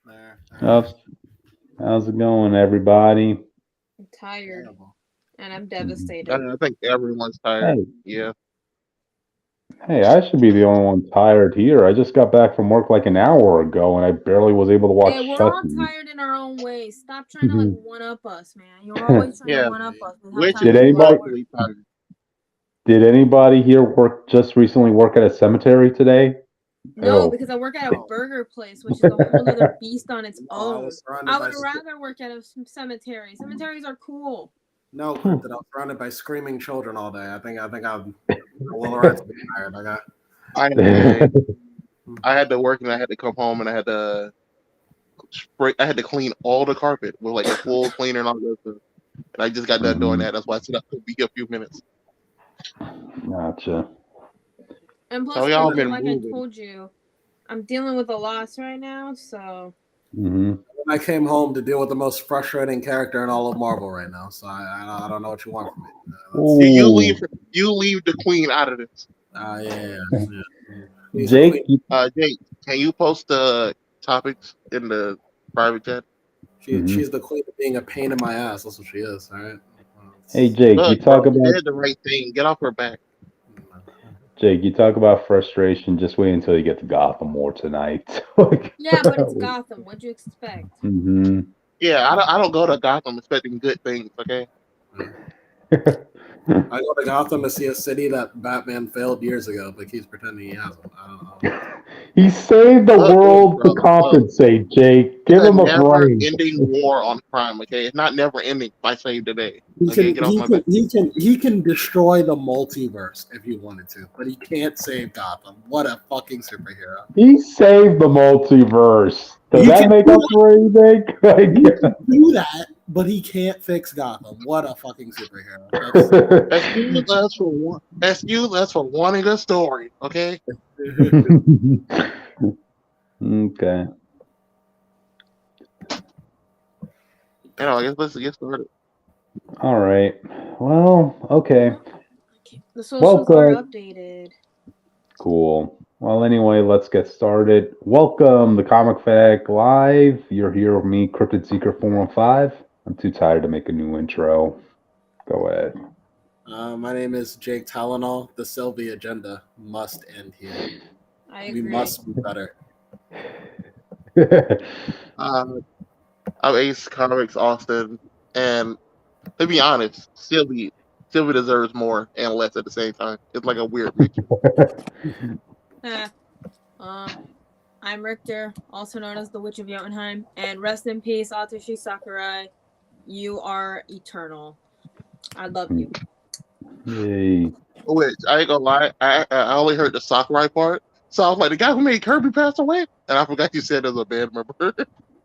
There. How's it going, everybody? I'm tired Terrible. and I'm Mhm. devastated. I think everyone's tired. Hey, Yeah. hey, I should be the only one tired here. I just got back from work like an hour ago, and I barely was able to Hey, watch we're all Chucky. tired in our own ways. Stop trying to like Mhm. one up us, man. You're always trying to Yeah. one up us with how Which is Did tired you anybody are. woefully tired. did anybody here just recently work at a cemetery today? No, Oh. because I work at a Oh, burger place, which is a whole nother beast on its no, I own. was surrounded I by would rather work at a cemetery. Cemeteries are cool. no Hmm. cryptid. I was surrounded by screaming children all day. I think I'm a little right tired. I got. I had to I had to work and I had to come home and I had to clean all the carpet with like a full cleaner and all that stuff. And I just got done doing Mhm. that. That's why I said I could be a few minutes. Gotcha. And So plus, y'all cryptid, been like I moving. told you, I'm dealing with a loss right now, so Hmm. I came home to deal with the most frustrating character in all of Marvel right now. So I don't know what you want from me. That's You Ooh, you leave the queen out of this. yeah. He's a queen. Jake, you, Jake, can you post the topics in the private chat? mhm. She's the queen of being a pain in my ass. That's what she is. All right. Hey, Jake, you Look, talk bro, you about did the right thing. Get off her back. Jake, you talk about frustration. Just wait until you get to Gotham War tonight. Like, yeah. But it's Gotham. What'd you expect? hmm. Yeah, I don't go to Gotham expecting good things. Okay. I go to Gotham to see a city that Batman failed years ago, but keeps pretending he hasn't. I don't know. He saved the Look, world to bro. Look, compensate, Jake. it's Give a him a break. never-ending war on crime. Okay, it's not never-ending. By save the day. He Okay, can get off he my can back. he can he can destroy the multiverse if he wanted to, but he can't save Gotham. What a fucking superhero! He saved the multiverse. Does He that can make do up for anything? he Like, can do that, but he can't fix Gotham. What a fucking superhero! That's Excuse us for wanting a story. Okay. okay. I guess let's get started. All right. Well, okay. Well, the socials are Welcome. updated. Cool. Well, anyway, let's get started. Welcome to Comic Fanatic Live. You're here with me, Cryptid Seeker 415. I'm too tired to make a new intro. Go ahead. my name is Jake Tylenol. The Sylvie agenda must end here. I We agree. must be better. Uh, I'm Ace Comics Austin, and to be honest, Sylvie deserves more and less at the same time. It's like a weird mixture. Eh, I'm Richter, also known as the Witch of Jotunheim, and rest in peace, Atsushi Sakurai. You are eternal. I love you. Yay. Which I ain't gonna lie, I only heard the Sakurai part, so I was like, the guy who made Kirby passed away, and I forgot you said as a band member.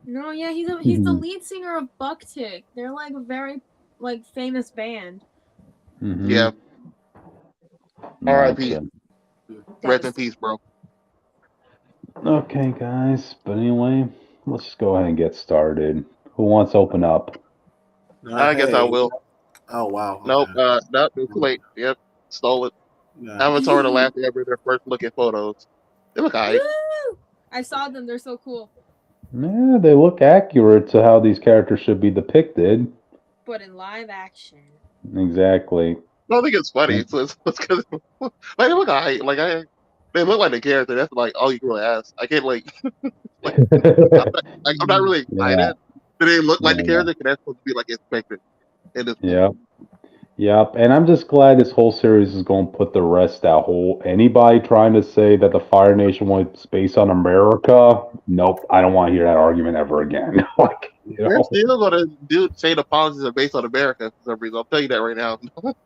No, yeah, he's the lead singer of Bucktick. They're like a very like famous band. Mm-hmm. Yeah, R.I.P. Gotcha. Rest in Devastating. peace, bro. Okay, guys. But anyway, let's just go ahead and get started. Who wants to open up? I guess I Hey. will. Oh wow. Nope, Okay. nope, it's too late. Yep, stole it. Yeah. Avatar: The Last Airbender. First look at photos. They look alright. Woo! I saw them. They're so cool. Yeah, they look accurate to how these characters should be depicted. But in live action. Exactly. I don't think it's funny. It's because like they look alright. They look like the character. That's like all you can really ask. I can't like I'm not really Yeah, excited. Do they look like the yeah, character? Because that's supposed to be like expected in this movie. yep, yep. And I'm just glad this whole series is going to put the rest out whole. Anybody trying to say that the Fire Nation was based on America? Nope, I don't want to hear that argument ever again. Like, you They're know, still gonna say the policies are based on America for some reason. I'll tell you that right now.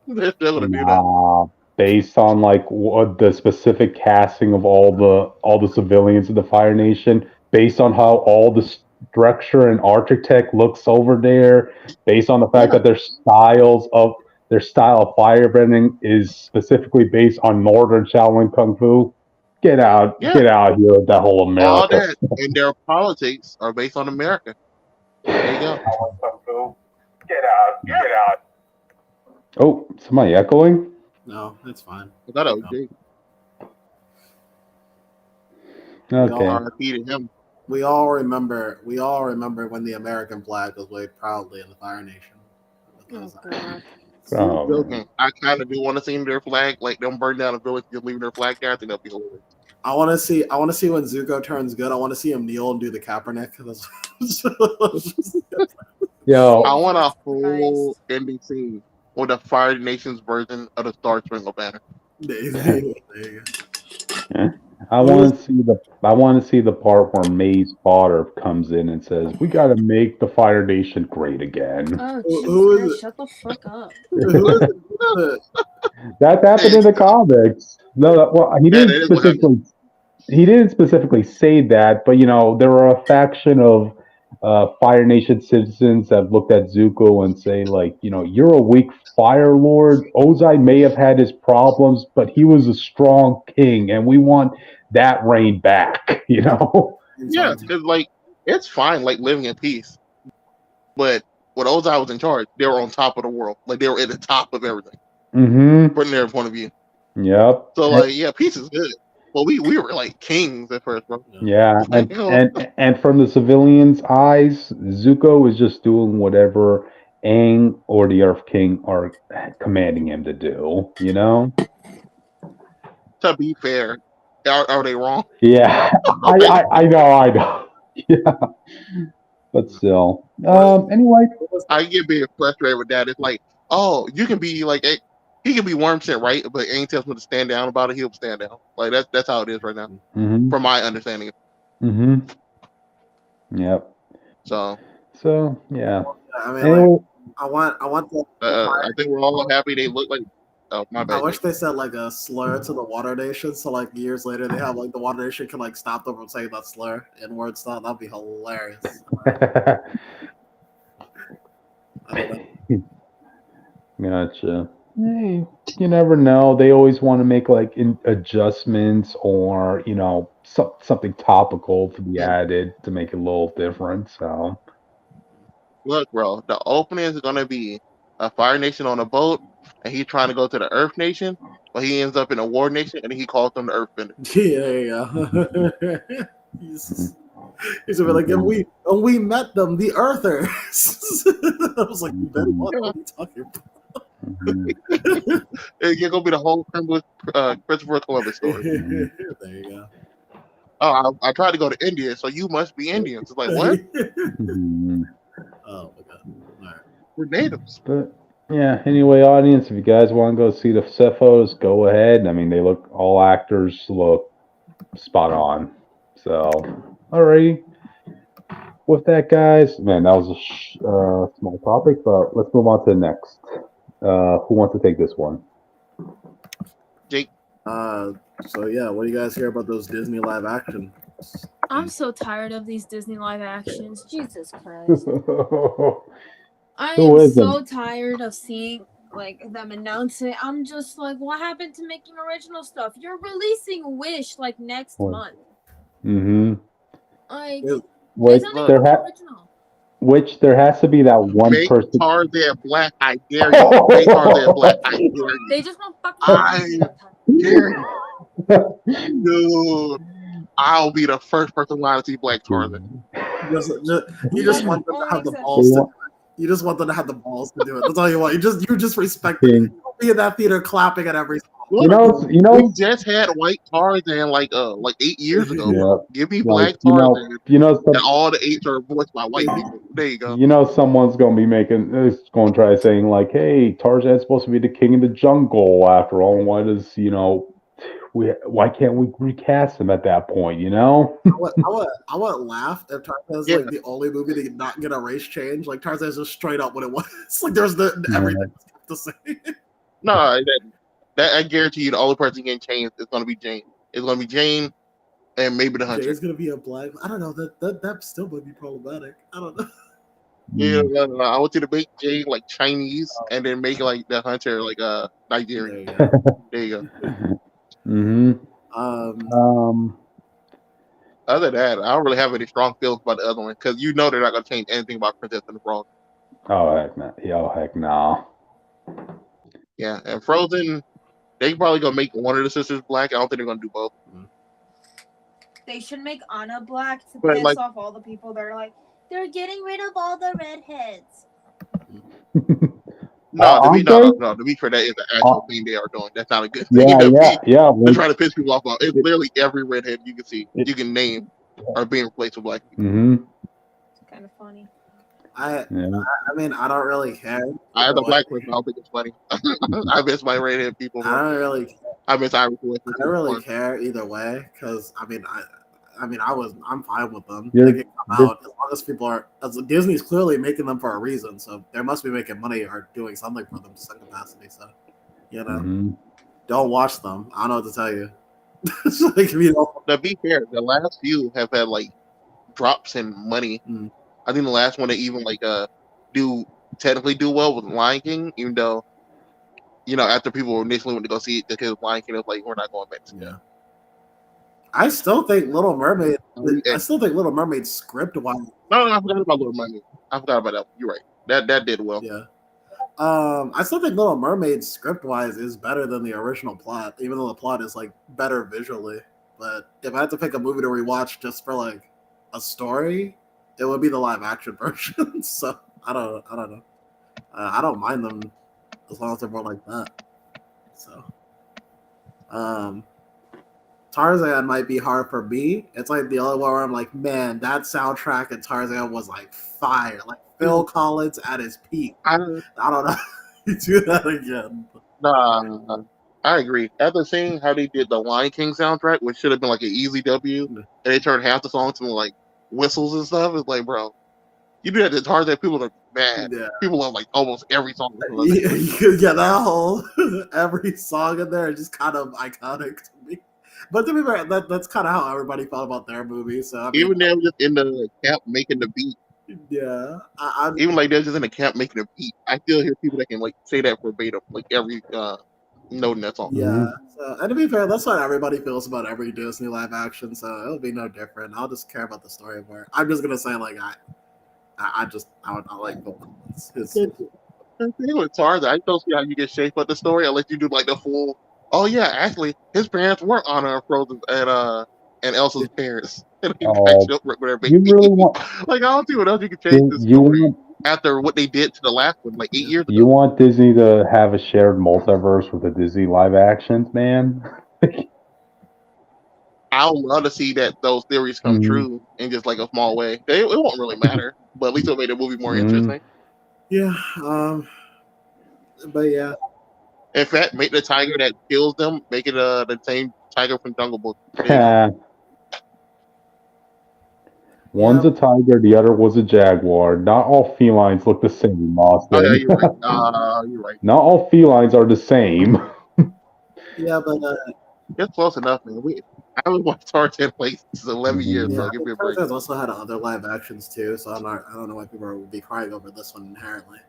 They're still gonna do that. nah, based on like what the specific casting of all the civilians of the Fire Nation, based on how all the structure and architect looks over there, based on the fact Yeah, that their style of firebending is specifically based on Northern Shaolin Kung Fu. yeah. Get out here with that whole All America that stuff. and their politics are based on America. There you go. Shaolin Kung Fu. Get out. Oh, somebody echoing? No, it's fine. I thought that Keep was going. big. We all Okay. R.I.P. to him. We all remember when the American flag was waved proudly in the Fire Nation. Oh god. Oh, Joking. I kind of do want to see their flag, like them burn down a village, just leaving their flag there. I think that'd be hilarious. I want to see when Zuko turns good. I want to see him kneel and do the Kaepernick. yo, I want a Jesus full Christ. ending scene with the Fire Nation's version of the Star Spangled Banner. There you go. I want to see the part where May's father comes in and says, "We got to make the Fire Nation great again." Oh Who is Jesus Christ, it? shut the fuck up. Who is it? That happened in the comics. No, well, he Yeah, didn't that is what happened. specifically say that, but there were a faction of Fire Nation citizens that looked at Zuko and say, like, you're a weak Fire Lord. Ozai may have had his problems, but he was a strong king, and we want that reign back. Yeah, because like it's fine, like living in peace, but when Ozai was in charge, they were on top of the world, like they were at the top of everything, Mm-hmm. from their point of view. Yep. So like, yeah, peace is good. But we were like kings at first, bro. Yeah, Like, and from the civilians' eyes, Zuko is just doing whatever Aang or the Earth King are commanding him to do. to be fair, are they wrong? Yeah, I know. Yeah, but still. Anyway, I get being frustrated with that. It's like, oh, you can be like, he can be worm shit, right? But Aang tells me to stand down about it, he'll stand down. Like that's how it is right now, mm-hmm, from my understanding. mm-hmm, yep. So So yeah. I mean, Anyway, like, I want the I think we're all happy they look like. Oh my I bad. wish they said like a slur to the Water Nation, so like years later they have like the Water Nation can like stop them from saying that slur in word stuff. That'd be hilarious. I don't know. Gotcha. Hey, you never know. They always want to make like adjustments or something topical to be added to make it a little different. So Look, bro, the opening is gonna be a Fire Nation on a boat, and he's trying to go to the Earth Nation, but he ends up in a War Nation, and he calls them the Earthbender. Yeah. He's gonna be like, and we met them, the Earthers. I was like, you bet what? What are you talking about? It's gonna be the whole Christopher Columbus story. There you go. Oh, I tried to go to India, so you must be Indians. It's like, what? Oh my god! All right. We're natives. But yeah, anyway, audience, if you guys want to go see the set photos, go ahead. I mean, all actors look spot on. So, alrighty. With that, guys, man, that was a small topic, but let's move on to the next. Who wants to take this one? Jake. So yeah, what do you guys hear about those Disney live action? I'm so tired of these Disney live actions. Jesus Christ. I Who am isn't? so tired of seeing like them announce it. I'm just like, what happened to making original stuff? You're releasing Wish like next month. Mm-hmm. Like, Which it's not even original. Which there has to be that one Make person. Tarzan black, I dare you. Make Tarzan black, I dare you. They just won't fucking. I dare you. Dude, I'll be the first person allowed to see Black Tarzan. You just want them to have the balls to. You just want them to have the balls to do it. That's all you want. You just respect it. You be in that theater clapping at every. You know. We just had White Tarzan like 8 years ago. Yeah. Give me Black Tarzan. And all the 8 are voiced by white people. There you go. Someone's gonna be going to try saying like, "Hey, Tarzan's supposed to be the king of the jungle after all. Why does why can't we recast him at that point?" I would laugh if Tarzan's like the only movie to not get a race change. Like Tarzan's just straight up what it was. Like there's everything to say. No, that I guarantee you, the only person getting changed is going to be Jane. It's going to be Jane, and maybe the Hunter. Jane's going to be a black. I don't know. That still might be problematic. I don't know. Yeah, no, I want you to make Jane like Chinese, and then make like the Hunter like Nigerian. There you go. Mm-hmm. Other than that, I don't really have any strong feelings about the other one because they're not going to change anything about Princess and the Frog. Oh heck no! Yo, heck no! Yeah, and Frozen, they probably gonna make one of the sisters black. I don't think they're gonna do both. They should make Anna black to But, piss like- off all the people that are like, they're getting rid of all the redheads. No, to be aren't no, to be fair, that is the actual thing they are doing. That's not a good they? thing. Yeah. They're trying to piss people off. It's literally every redhead you can see, you can name, are being replaced with black people. Mm-hmm. It's kind of funny. I Yeah. mean, I don't really care. I, as a black person, I don't think it's funny. I miss my redhead people. I don't really. I miss Irish boys. I don't really care either way because I'm fine with them. You're- They can come out as long as people are. As Disney's clearly making them for a reason, so they must be making money or doing something for them to some capacity. So, Mhm. don't watch them. I don't know what to tell you. It's like, you know, To be fair, the last few have had like drops in money. Mm. I think the last one to even like technically do well was Lion King, even though after people initially went to go see it because Lion King was like, we're not going back to that. yeah. I still think Little Mermaid. And- I still think Little Mermaid script wise. No, I forgot about Little Mermaid. I forgot about that. You're right. That did well. Yeah. I still think Little Mermaid script wise is better than the original plot, even though the plot is like better visually. But if I had to pick a movie to rewatch just for like a story, it would be the live action version. So I don't know. I don't mind them as long as they're more like that. So, Tarzan might be hard for me. It's like the only one where I'm like, man, that soundtrack in Tarzan was like fire, like Phil Collins at his peak. I don't know. You do that again. Nah, I agree. After seeing how they did the Lion King soundtrack, which should have been like an easy W, and they turned half the songs into like whistles and stuff, it's like, bro, you do that to Tarzan, people are mad. Yeah. People love like almost every song. Yeah, that whole every song in there is just kind of iconic to me. But to be fair, that's kind of how everybody felt about their movie. So I mean, Even them just in the camp making the beat, yeah, even like they're just in the camp making the beat, I still hear people that can like say that verbatim, like every note in that song. yeah. So, and to be fair, that's what everybody feels about every Disney live action. So it'll be no different. I'll just care about the story more. I'm just gonna say like I like Phil Collins. The thing with Tarzan, I don't see how you get shape up the story unless you do like the full. Oh yeah, actually, his parents weren't Anna and Frozen and Elsa's parents. And he patched up with their baby. You really want? Like I don't see what else you can change this story after what they did to the last one, like 8 years ago. You want Disney to have a shared multiverse with the Disney live actions, man? I would love to see those theories come Mhm. true in just like a small way. It won't really matter, but at least it'll make the movie more Mhm. interesting. Yeah. But yeah. In fact, make the tiger that kills them, make it the same tiger from Jungle Book. There you go. One's a tiger, the other was a jaguar. Not all felines look the same, Austin. Oh yeah, you're right. You're right. Not all felines are the same. Yeah, but It's close enough, man. I haven't watched Tarzan like 11 years, yeah, bro. Give me a break. Tarzan's also had other live actions too, so I don't know why people would be crying over this one inherently.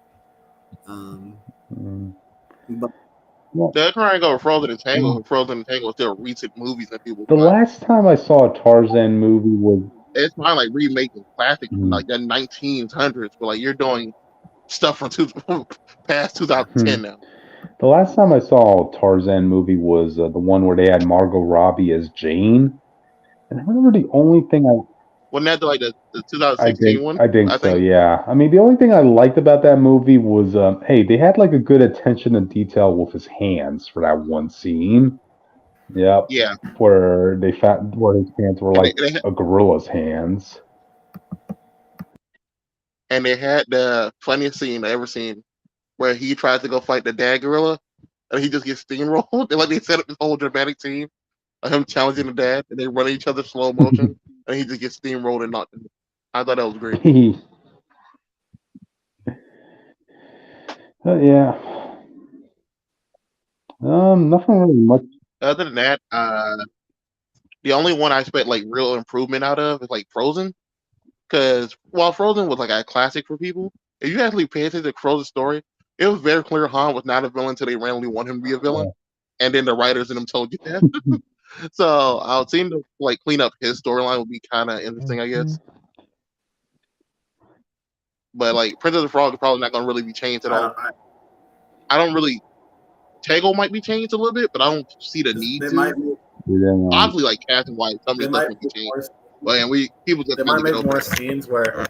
But They're trying to go Frozen and Tangled. Frozen and Tangled are still recent movies that people. The last time I saw a Tarzan movie was It's not like remaking classics from like the 1900s, but like you're doing stuff from past 2010 now. the last time I saw a Tarzan movie was the one where they had Margot Robbie as Jane. And I remember the only thing Wasn't that like the 2016 one? I think so, yeah. I mean, the only thing I liked about that movie was, hey, they had like a good attention to detail with his hands for that one scene. Yep. Yeah. Where his hands were like a gorilla's hands. And they had the funniest scene I ever seen, where he tries to go fight the dad gorilla, and he just gets steamrolled. And like they set up this whole dramatic scene of him challenging the dad, and they run each other slow motion, and he just gets steamrolled and knocked. I thought that was great. Yeah. Nothing really much. Other than that, the only one I expect like real improvement out of is like Frozen, because while Frozen was like a classic for people, if you actually pay attention to Frozen's story, it was very clear Han was not a villain until they randomly want him to be a villain, and then the writers and them told you that. So I'll seem to like clean up his storyline would be kind of interesting, I guess. But like Princess and Frog is probably not gonna really be changed at all. I don't really. Tangled might be changed a little bit, but I don't see the need to. Obviously, like casting wise, some of They this stuff might would be make changed. more, But and people just they kind might of get make over more it. scenes where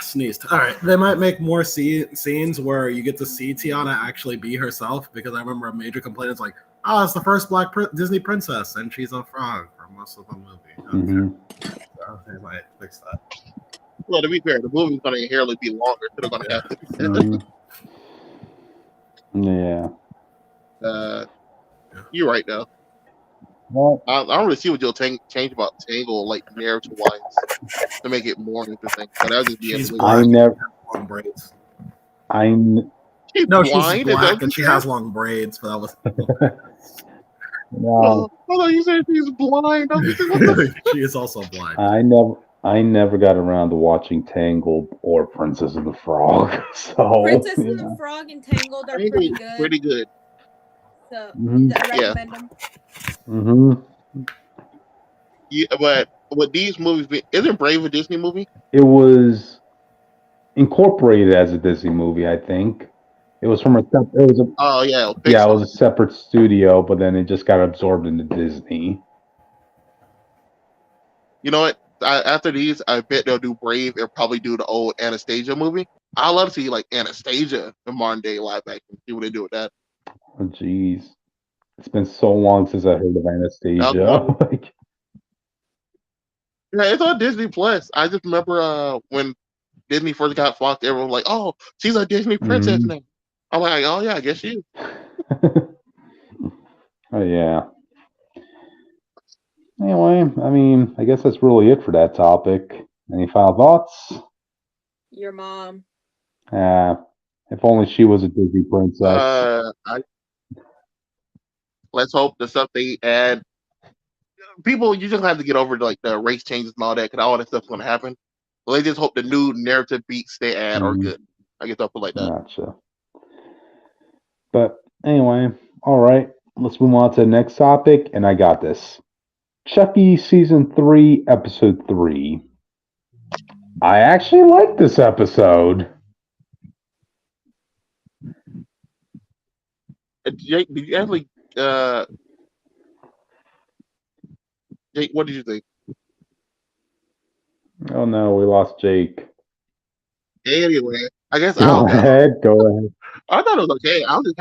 sneezed. All right, they might make more scenes where you get to see Tiana actually be herself, because I remember a major complaint is like, oh, it's the first black Disney princess and she's a frog for most of the movie. So they might fix that. Well, to be fair, the movie's going to inherently be longer, so they're going to have to. Yeah. You're right, though. Well, I don't really see what you'll change about Tangled, like narrative-wise, to make it more interesting. But that'll just be She's it. black. I never. Long braids. She's No, blind. she's black and she has long braids, but that was. No, I thought you said she's blind. I was like, what the? She is also blind. I never got around to watching Tangled or Princess and the Frog. So Princess and the Frog and Tangled are pretty good. Pretty good. So I recommend them. Yeah, but with these movies, isn't Brave a Disney movie? It was incorporated as a Disney movie, I think. It was from Oh yeah, it was a separate studio, but then it just got absorbed into Disney. You know what? After these, I bet they'll do Brave and probably do the old Anastasia movie. I love to see like Anastasia in modern day live action. See what they do with that. Oh, jeez. It's been so long since I heard of Anastasia. Yeah, it's on Disney Plus. I just remember when Disney first got Fox, everyone was like, "Oh, she's a Disney princess now." I'm like, "Oh yeah, I guess she is." Oh yeah. Anyway, I mean, I guess that's really it for that topic. Any final thoughts? Your mom. If only she was a Disney princess. Let's hope the stuff they add. People, you just have to get over like the race changes and all that, because all that stuff's gonna happen. Well, they just hope the new narrative beats they add are good. I guess I'll put it like that. Gotcha. But anyway, all right. Let's move on to the next topic, and I got this. Chucky Season 3, Episode 3. I actually like this episode. Jake, did you actually Jake, what did you think? Oh no, we lost Jake. Anyway, I guess Go ahead. I thought it was okay. I was just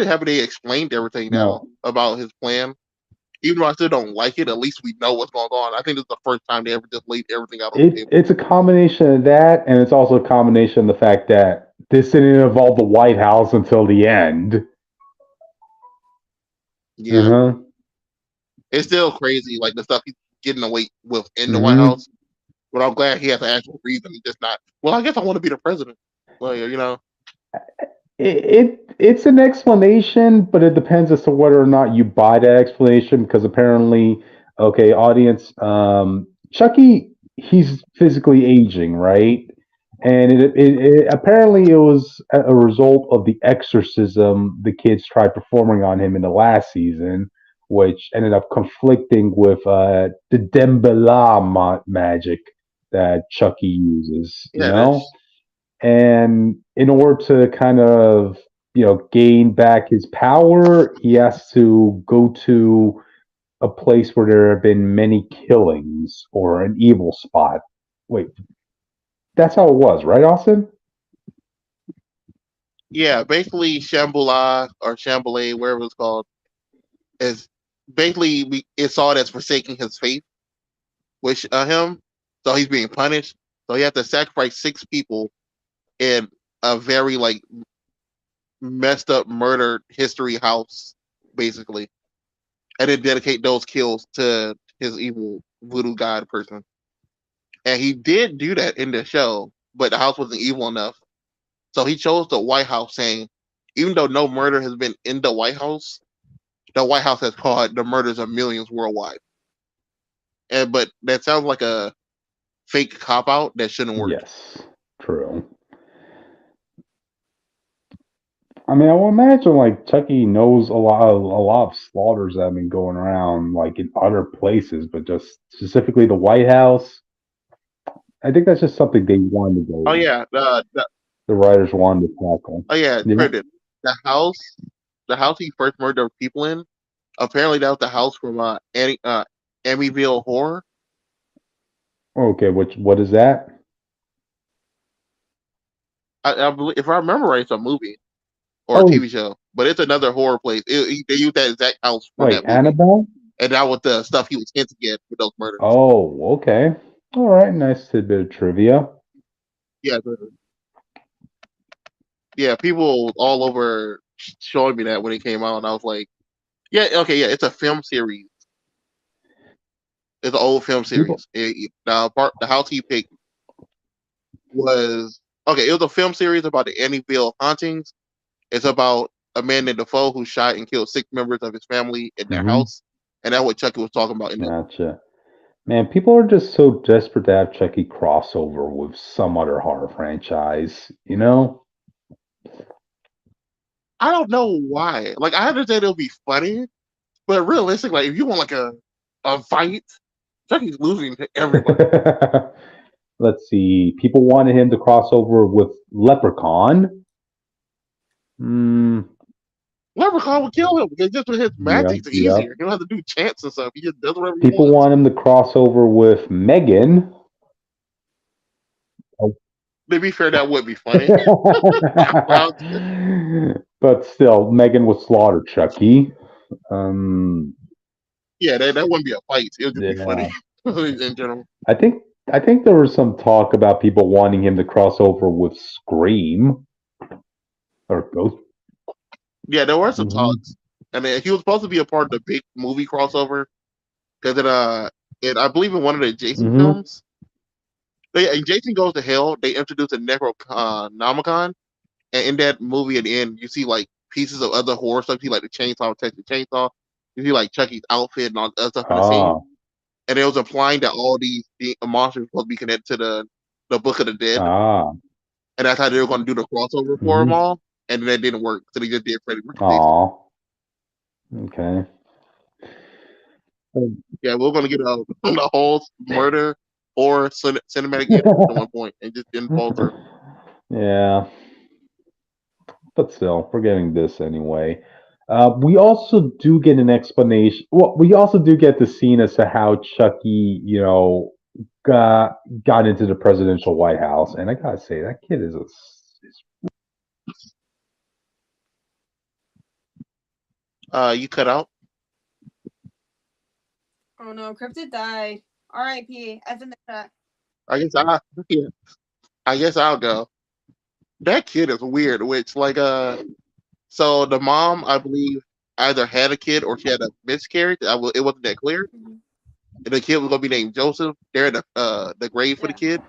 happy they explained everything now about his plan. Even though I still don't like it, at least we know what's going on. I think this is the first time they ever just laid everything out on the table. It's a combination of that, and it's also a combination of the fact that this didn't involve the White House until the end. Yeah. It's still crazy, like the stuff he's getting away with in the White House. But I'm glad he has an actual reason, just not. Well, I guess I want to be the president. Well, you know, it's an explanation, but it depends as to whether or not you buy that explanation. Because apparently, okay, audience, Chucky, he's physically aging, right? And apparently it was a result of the exorcism the kids tried performing on him in the last season, which ended up conflicting with the Dembala magic that Chucky uses, you know? And in order to kind of, gain back his power, he has to go to a place where there have been many killings or an evil spot. Wait, that's how it was, right, Austin? Yeah, basically Shambhala or Shambhala, wherever it's called, is basically it saw it as forsaking his faith, which him, so he's being punished. So he had to sacrifice 6 people in a very like messed up murder history house, basically, and then dedicate those kills to his evil voodoo god person. And he did do that in the show, but the house wasn't evil enough. So he chose the White House, saying, even though no murder has been in the White House has caused the murders of millions worldwide. But that sounds like a fake cop out that shouldn't work. Yes, true. I mean, I would imagine like Chucky knows a lot of slaughters that have been going around like in other places, but just specifically the White House. I think that's just something they wanted to go. Oh yeah, the writers wanted to tackle. Oh yeah, the house. the house he first murdered people in. Apparently, that was the house from Amityville Horror. Okay, what is that? I believe, if I remember right, it's a movie or a Oh, TV show, but it's another horror place. They used that exact house from wait, that movie, Annabelle? and that was the stuff he was hinting at with those murders. Oh, okay. All right, nice tidbit of trivia. Yeah, yeah. People all over showing me that when it came out, and I was like, yeah, okay, yeah. It's a film series. It's an old film People, series. The house he picked was okay. It was a film series about the Amityville hauntings. It's about a man named Defoe who shot and killed 6 members of his family in their hmm house, and that's what Chucky was talking about in that. Gotcha. Man, people are just so desperate to have Chucky crossover with some other horror franchise, you know? I don't know why. Like, I understand it'll be funny, but realistic, like if you want like a fight, Chucky's losing to everybody. Let's see. People wanted him to cross over with Leprechaun. Mm, Leprechaun would kill him because just with his yep, magic, it's yep. easier. He don't have to do chants and stuff. He just does whatever he People wants. want him to cross over with Megan. Oh. To be fair, that would be funny. But still, Megan would slaughter Chucky. Yeah, that wouldn't be a fight. It would just be Yeah. funny in general. I think there was some talk about people wanting him to cross over with Scream or Ghost. Yeah, there were some Mhm. talks. I mean, he was supposed to be a part of the big movie crossover because I believe in one of the Jason Mhm. films, in Jason Goes to Hell, they introduced a Necronomicon, and in that movie at the end, you see like pieces of other horror stuff. You see like the chainsaw, Texas Chainsaw. You see like Chucky's outfit and all that stuff in the scene. Ah, And it was implying that all these monsters were supposed to be connected to the Book of the Dead, ah. and that's how they were going to do the crossover for them Mhm. all. And then that didn't work, so they just did Freddy vs. Jason. Aw. Okay. Yeah, we're going to get a whole murder or cinematic universe at one point, and just didn't fall through. Yeah, but still, we're getting this anyway. We also do get an explanation. Well, we also do get the scene as to how Chucky, got into the presidential White House, and I gotta say that kid is You cut out. Oh no, Cryptid died. R.I.P. F in the chat. I guess I'll go. That kid is weird. Which so the mom, I believe, either had a kid or she had a miscarriage. It wasn't that clear. Mhm. And the kid was gonna be named Joseph. They're in the grave for the kid.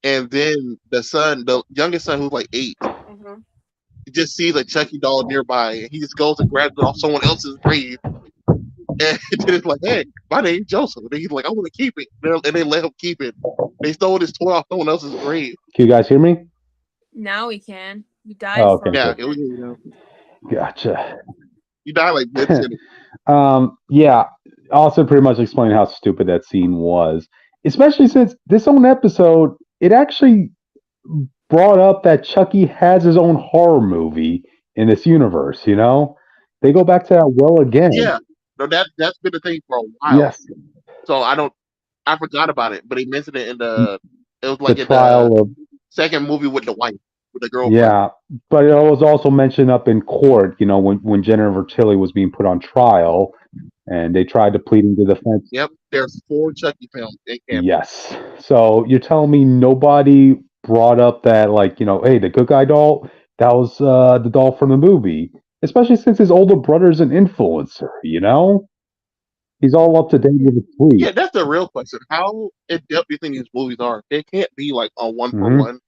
And then the youngest son, who's like 8, Mhm. he just sees a Chucky doll nearby, and he just goes and grabs it off someone else's grave. And then it's like, hey, my name's Joseph. And he's like, I want to keep it. And they let him keep it. They stole his toy off someone else's grave. Can you guys hear me? Now we can. You died Oh, for okay, a Yeah, minute. Gotcha. you die like mid sitting. Yeah. Also, pretty much explain how stupid that scene was, especially since this own episode, it actually brought up that Chucky has his own horror movie in this universe. They go back to that well again. Yeah, no, that's been the thing for a while. Yes, So I forgot about it, but he mentioned it it was the like in trial the of second movie with the wife, with the girlfriend. yeah, but it was also mentioned up in court. When Jennifer Tilly was being put on trial, and they tried to plead into defense. Yep, there's 4 Chucky films in canon. Yes. So you're telling me nobody brought up that, hey, the good guy doll, that was the doll from the movie, especially since his older brother's an influencer. He's all up to date with the tweet. Yeah, that's the real question. How in depth do you think these movies are? They can't be like on one for Mhm. one.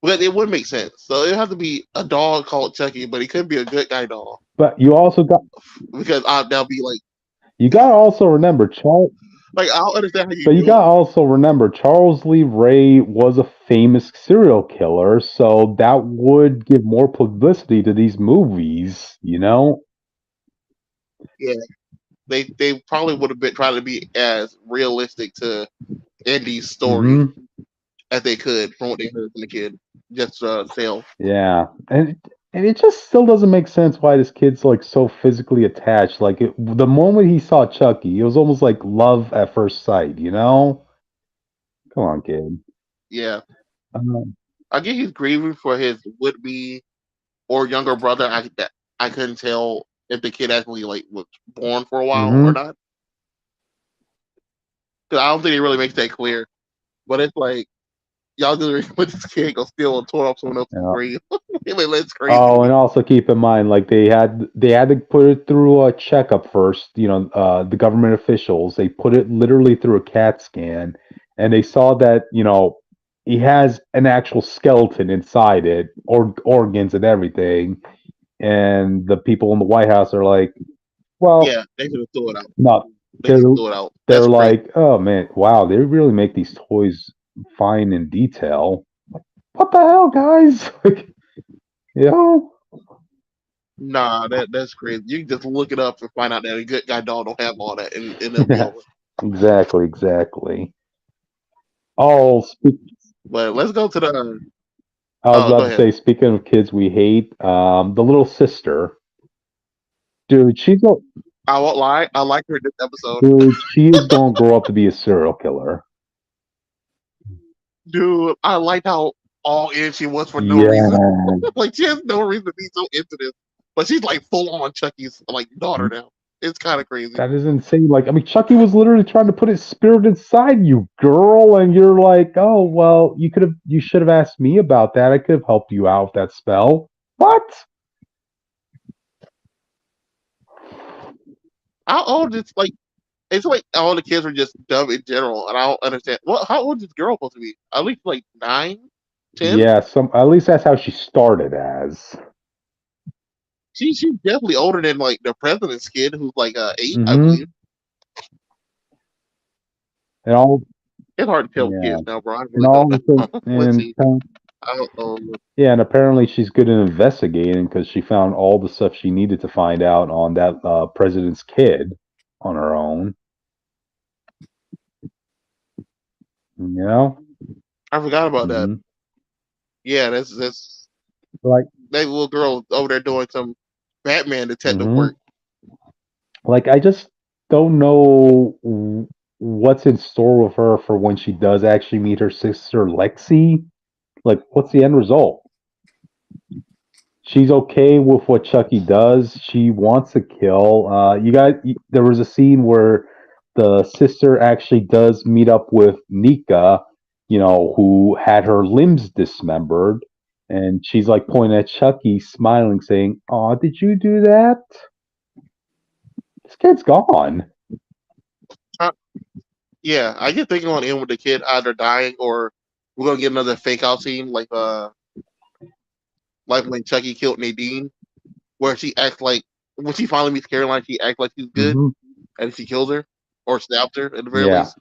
But it would make sense. So it has to be a doll called Chucky, but it could be a good guy doll But you also got because that'll be like you got to also remember Charles. I don't understand how you. But you do got to it. also remember Charles Lee Ray was a famous serial killer, so that would give more publicity to these movies. Yeah, they probably would have been trying to be as realistic to Andy's story Mhm. as they could from what they heard from the kid, just sell. Yeah, and And it just still doesn't make sense why this kid's like so physically attached. Like the moment he saw Chucky, it was almost like love at first sight. You know? Come on, kid. Yeah, Um, I get he's grieving for his would be or younger brother. I couldn't tell if the kid actually like was born for a while or mhm. not. Because I don't think it really makes that clear. But it's like y'all just put this kid go steal and tore up someone else's Yeah. grave. That's crazy to Oh, and me. also keep in mind, like they had to put it through a checkup first. You know, the government officials they put it literally through a CAT scan, and they saw that he has an actual skeleton inside it, or organs and everything. And the people in the White House are like, well, Yeah, they should have threw it out. no, They they're should have threw it out. they're That's crazy. like, oh man, wow, they really make these toys fine in detail. What the hell, guys? Like, you know. Nah, that's crazy. You can just look it up and find out that a good guy dog don't have all that, and it'll be over. Exactly. Oh, But let's go to the. I was Go about to ahead. say, speaking of kids we hate, the little sister, dude, I won't lie. I like her in this episode. she is gonna grow up to be a serial killer. Dude, I liked how all in she was for no reason. Yeah, Like she has no reason to be so into this, but she's like full on Chucky's like daughter now. It's kind of crazy. that is insane. Like, I mean, Chucky was literally trying to put his spirit inside you, girl, and you're like, oh well, you should have asked me about that. I could have helped you out with that spell. What? How old is like? It's like all the kids are just dumb in general, and I don't understand. What? How old is this girl supposed to be? At least like 9, 10. Yeah, at least that's how she started as. She's definitely older than like the president's kid, who's like 8, I Mm-hmm. believe. And all, It's hard to tell with yeah, kids now, bro. I and really all don't the thing, know. Let's and see. I don't know. yeah, and apparently she's good at investigating because she found all the stuff she needed to find out on that president's kid on her own. You know, I forgot about that. hmm Yeah, that's like, that little girl over there doing some Batman detective hmm work. like I just don't know what's in store with her for when she does actually meet her sister Lexi. Like, what's the end result? She's okay with what Chucky does. She wants to kill. There was a scene where the sister actually does meet up with Nika, who had her limbs dismembered, and she's like pointing at Chucky, smiling, saying, "Aw, did you do that? This kid's gone." Uh, yeah, I get thinking on end with the kid either dying or we're gonna get another fake out scene like when Chucky killed Nadine, where she acts like when she finally meets Caroline, she acts like she's good hmm and she kills her or stabs her at the very Yeah, least.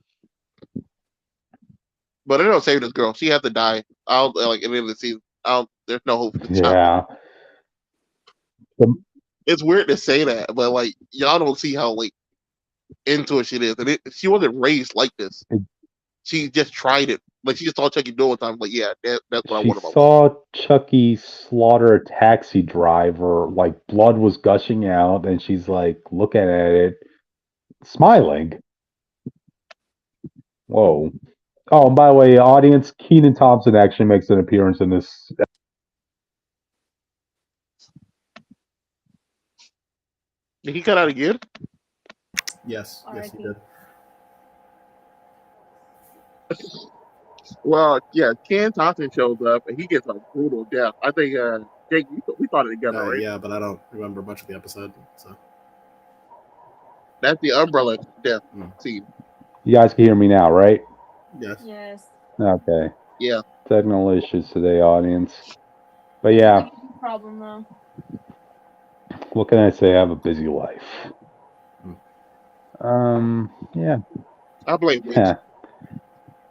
But they don't save this girl. She has to die. I'll like at the end of the season. There's no hope for the child. yeah. The- It's weird to say that, but like y'all don't see how like into it she is, and she wasn't raised like this. She just tried it. Like she just saw Chucky do it one time. Like yeah, that's what I She want in my life. saw Chucky slaughter a taxi driver, like blood was gushing out, and she's like looking at it, smiling. Whoa. Oh, and by the way, audience, Keenan Thompson actually makes an appearance in this. Did he cut out again? Yes, yes, he did. Well, yeah, Ken Thompson shows up and he gets a brutal death. I think Jake, we thought it together, right? Yeah, but I don't remember much of the episode. So That's the umbrella death scene. You guys can hear me now, right? yes, Yes. Okay. Yeah. Technical issues today, audience. But yeah, Problem though. what can I say? I have a busy life. Yeah. I blame Witch. Yeah.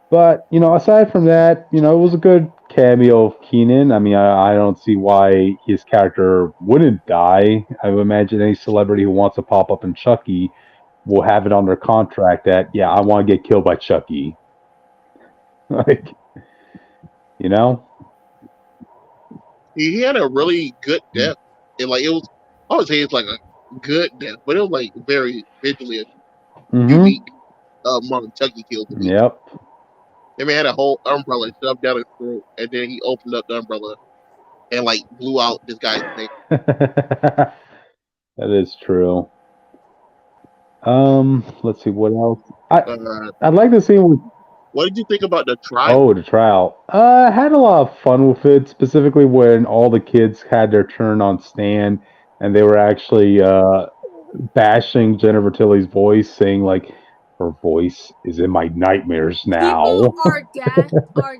But, aside from that, it was a good cameo of Keenan. I mean, I don't see why his character wouldn't die. I would imagine any celebrity who wants to pop up in Chucky will have it on their contract that, yeah, I want to get killed by Chucky. Like, He had a really good death. And like it was, I would say it's like a good death, but it was like very visually unique among Chucky kills to me. Yep. That man had a whole umbrella shoved down his throat, and then he opened up the umbrella and like blew out this guy's face. That is true. Let's see what else. I'd like to see what did you think about the trial? Oh, the trial. I had a lot of fun with it, specifically when all the kids had their turn on Stan, and they were actually bashing Jennifer Tilly's voice, saying like, "Her voice is in my nightmares now." People are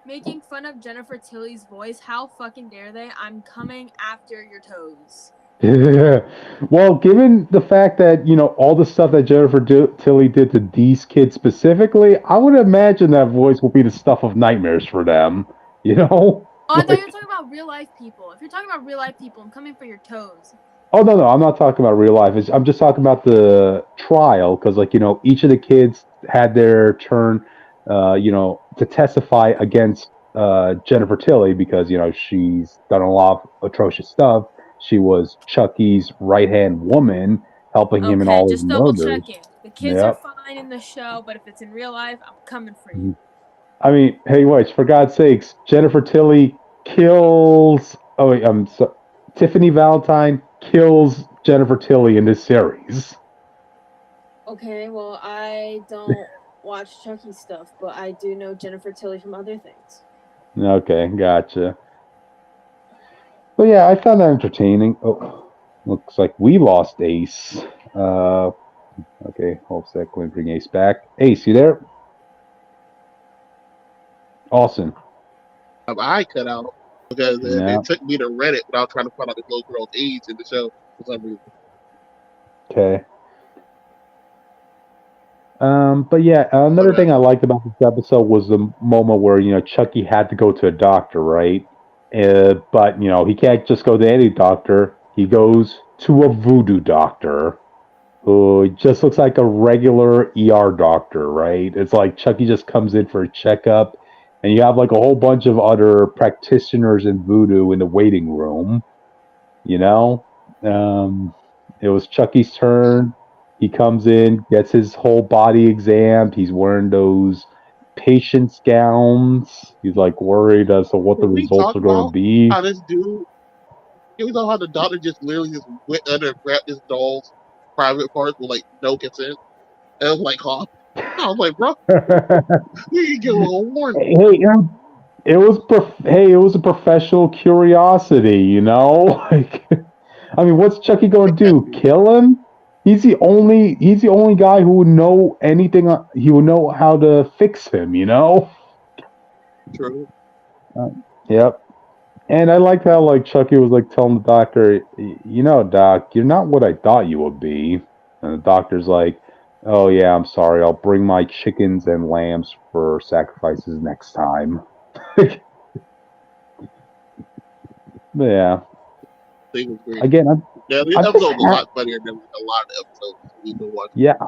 making fun of Jennifer Tilly's voice. How fucking dare they? I'm coming after your toes. Well, given the fact that, all the stuff that Jennifer Tilly did to these kids specifically, I would imagine that voice will be the stuff of nightmares for them, Oh, I thought you were talking about real life people. If you're talking about real life people, I'm coming for your toes. Oh, no, I'm not talking about real life. I'm just talking about the trial, because, each of the kids had their turn, to testify against Jennifer Tilly because, she's done a lot of atrocious stuff. She was Chucky's right-hand woman, helping him in all his murders. Just double checking. The kids are fine in the show, but if it's in real life, I'm coming for you. I mean, hey, wait, for God's sakes, Jennifer Tilly kills... Oh, wait, Tiffany Valentine kills Jennifer Tilly in this series. Okay, well, I don't watch Chucky stuff, but I do know Jennifer Tilly from other things. Okay, gotcha. But yeah, I found that entertaining. Oh, looks like we lost Ace. Okay, hold a sec. Let me bring Ace back. Ace, you there? Awesome. I cut out because it took me to Reddit without trying to find out the little girl's age in the show for some reason. Okay. But yeah, another thing I liked about this episode was the moment where, Chucky had to go to a doctor, right? But, he can't just go to any doctor. He goes to a voodoo doctor who just looks like a regular ER doctor, right? It's like Chucky just comes in for a checkup, and you have like a whole bunch of other practitioners in voodoo in the waiting room, It was Chucky's turn. He comes in, gets his whole body examined. He's wearing those patient's gowns. He's like worried as to what the results are going to be. How this dude, you know how the doctor just literally just went under and grabbed this doll's private parts with like no consent? And I was like, huh? I was like, bro, you can get a little warning. Hey, it was a professional curiosity, Like, I mean, what's Chucky going to do? Kill him? He's the only guy who would know anything. He would know how to fix him, True. Yep. And I liked how like Chucky was like telling the doctor, Doc, you're not what I thought you would be. And the doctor's like, oh yeah, I'm sorry. I'll bring my chickens and lambs for sacrifices next time. But yeah. Again, this episode was a lot funnier than a lot of episodes we've been watching. Yeah,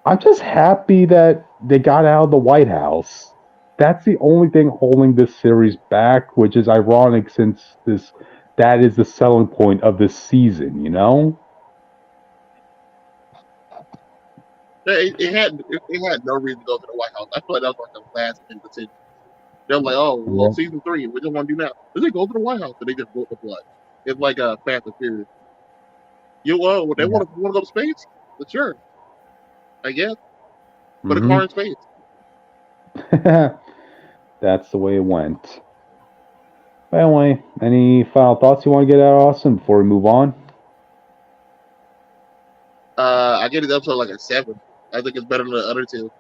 I'm just happy that they got out of the White House. That's the only thing holding this series back, which is ironic since that is the selling point of this season, It had no reason to go to the White House. I feel like that was like the last thing decision. They're like, oh, well, season 3, we just want to do now. They go to the White House and they just vote the blood. It's like a Fast and Furious. They want to go to space? But sure, I guess. Put a car in space. That's the way it went. But anyway, any final thoughts you want to get out, Austin, before we move on? I gave this episode like a 7. I think it's better than the other 2.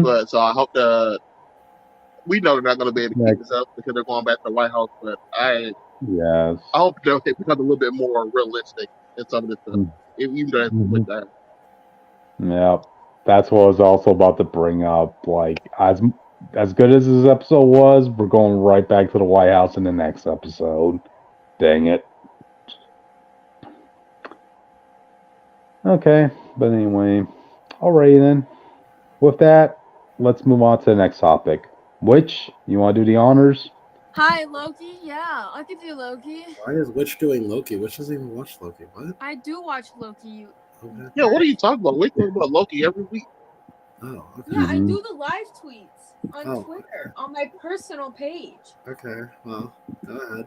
But so I hope we know they're not going to be able to keep this up because they're going back to the White House. But I hope it becomes a little bit more realistic in some of this stuff, even though it's with that. Yeah, that's what I was also about to bring up. Like, as good as this episode was, we're going right back to the White House in the next episode. Dang it. Okay, but anyway, alrighty then. With that, let's move on to the next topic. Which, you want to do the honors? Hi, Loki. Yeah, I could do Loki. Why is Witch doing Loki? Witch doesn't even watch Loki. What? I do watch Loki. Okay. Yeah, what are you talking about? We're talking about Loki every week. Oh, okay. Yeah, I Mhm. do the live tweets on Oh, Twitter on my personal page. Okay. Well, go ahead.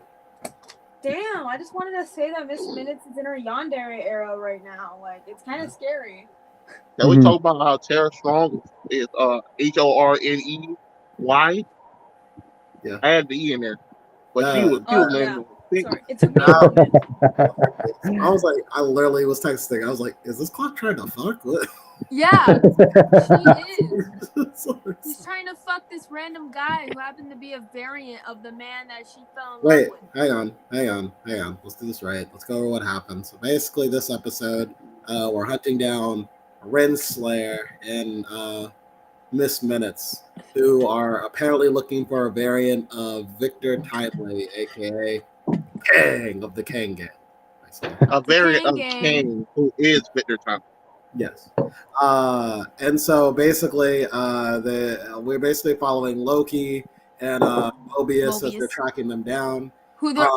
Damn, I just wanted to say that Miss Minutes is in her yandere era right now. Like, it's kind of scary. Now we Mhm. talk about how Tara Strong is Horney. Yeah. I had the E in there, but she was Oh, named yeah. with a Sorry, it took me a Now, moment. I was like, I literally was texting. I was like, is this clock trying to fuck? What? Yeah, she is. So She's trying to fuck this random guy who happened to be a variant of the man that she fell in Wait, love with. hang on. Let's do this right. Let's go over what happened. So basically, this episode, we're hunting down Renslayer and Miss Minutes, who are apparently looking for a variant of Victor Timely, aka Kang of the Kang Gang. I say. a variant of Kang. Kang who is Victor Time. Yes. And so basically, we're basically following Loki and Mobius as they're Mobius. tracking them down. Who they're they-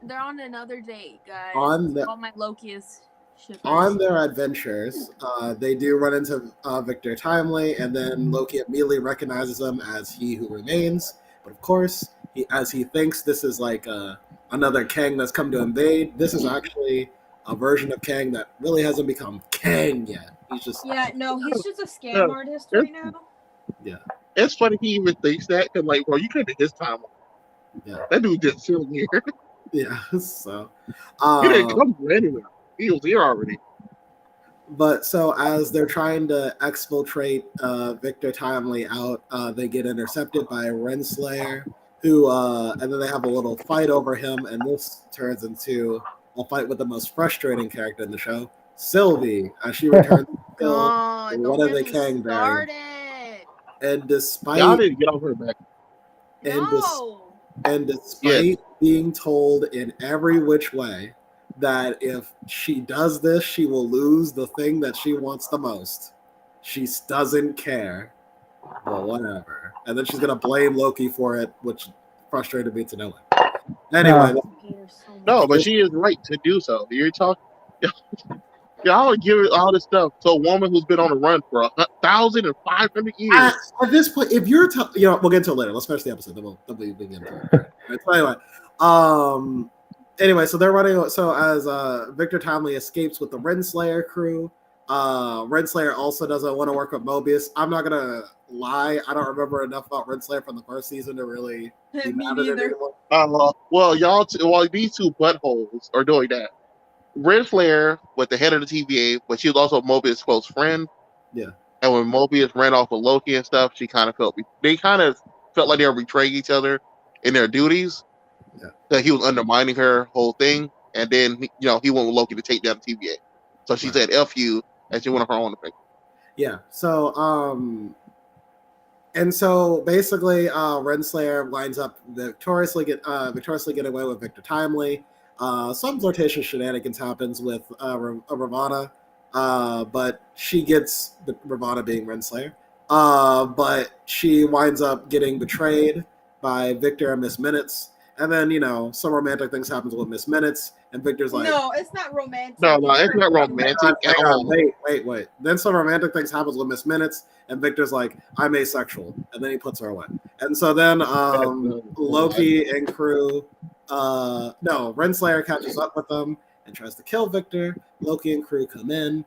they're on another date, guys. On the- All my Lokiest shippers. On their adventures, they do run into Victor Timely, and then Loki immediately recognizes him as He Who Remains. But of course, as he thinks this is like another Kang that's come to invade, this is actually a version of Kang that really hasn't become Kang yet. He's just Yeah, no, he's just a scam artist right now. It's funny he even thinks that because, like, bro, you could have his time. Yeah. That dude just sitting here. Yeah. So He didn't come from anywhere. He was here already. But so as they're trying to exfiltrate Victor Timely out, they get intercepted by Renslayer, who and then they have a little fight over him, and this turns into a fight with the most frustrating character in the show, Sylvie, as she returns to kill God, one don't of get the me Kang variants. started. And despite Y'all didn't get off her back. and despite being told in every which way that if she does this, she will lose the thing that she wants the most, she doesn't care. Well, whatever. And then she's gonna blame Loki for it, which frustrated me to no end. Anyway, No, but she is right to do so. You're talking. Y'all give it all this stuff to a woman who's been on the run for 1,500 years. at this point, if you're, we'll get into it later. Let's finish the episode. Then we'll get into it. All right. So anyway, so they're running. So as Victor Timely escapes with the Renslayer crew, Renslayer also doesn't want to work with Mobius. I'm not gonna lie, I don't remember enough about Renslayer from the first season to really be Me mad at it neither. anymore. Well, these two buttholes are doing that. Renslayer was the head of the TVA, but she was also Mobius' close friend. Yeah. And when Mobius ran off with Loki and stuff, they kind of felt like they were betraying each other in their duties. Yeah. That he was undermining her whole thing, and then he went with Loki to take down the TVA. So she said "F you," and she went on her own thing. Yeah. So and so basically, Renslayer winds up victoriously get away with Victor Timely. Some flirtatious shenanigans happens with Ravana, but she gets Ravana being Renslayer. But she winds up getting betrayed by Victor and Miss Minutes, and then some romantic things happens with Miss Minutes, and Victor's like, No, it's not romantic. No, it's not romantic at all. Wait. Then some romantic things happens with Miss Minutes, and Victor's like, I'm asexual, and then he puts her away. And so then Loki and crew, Renslayer catches up with them and tries to kill Victor. Loki and crew come in.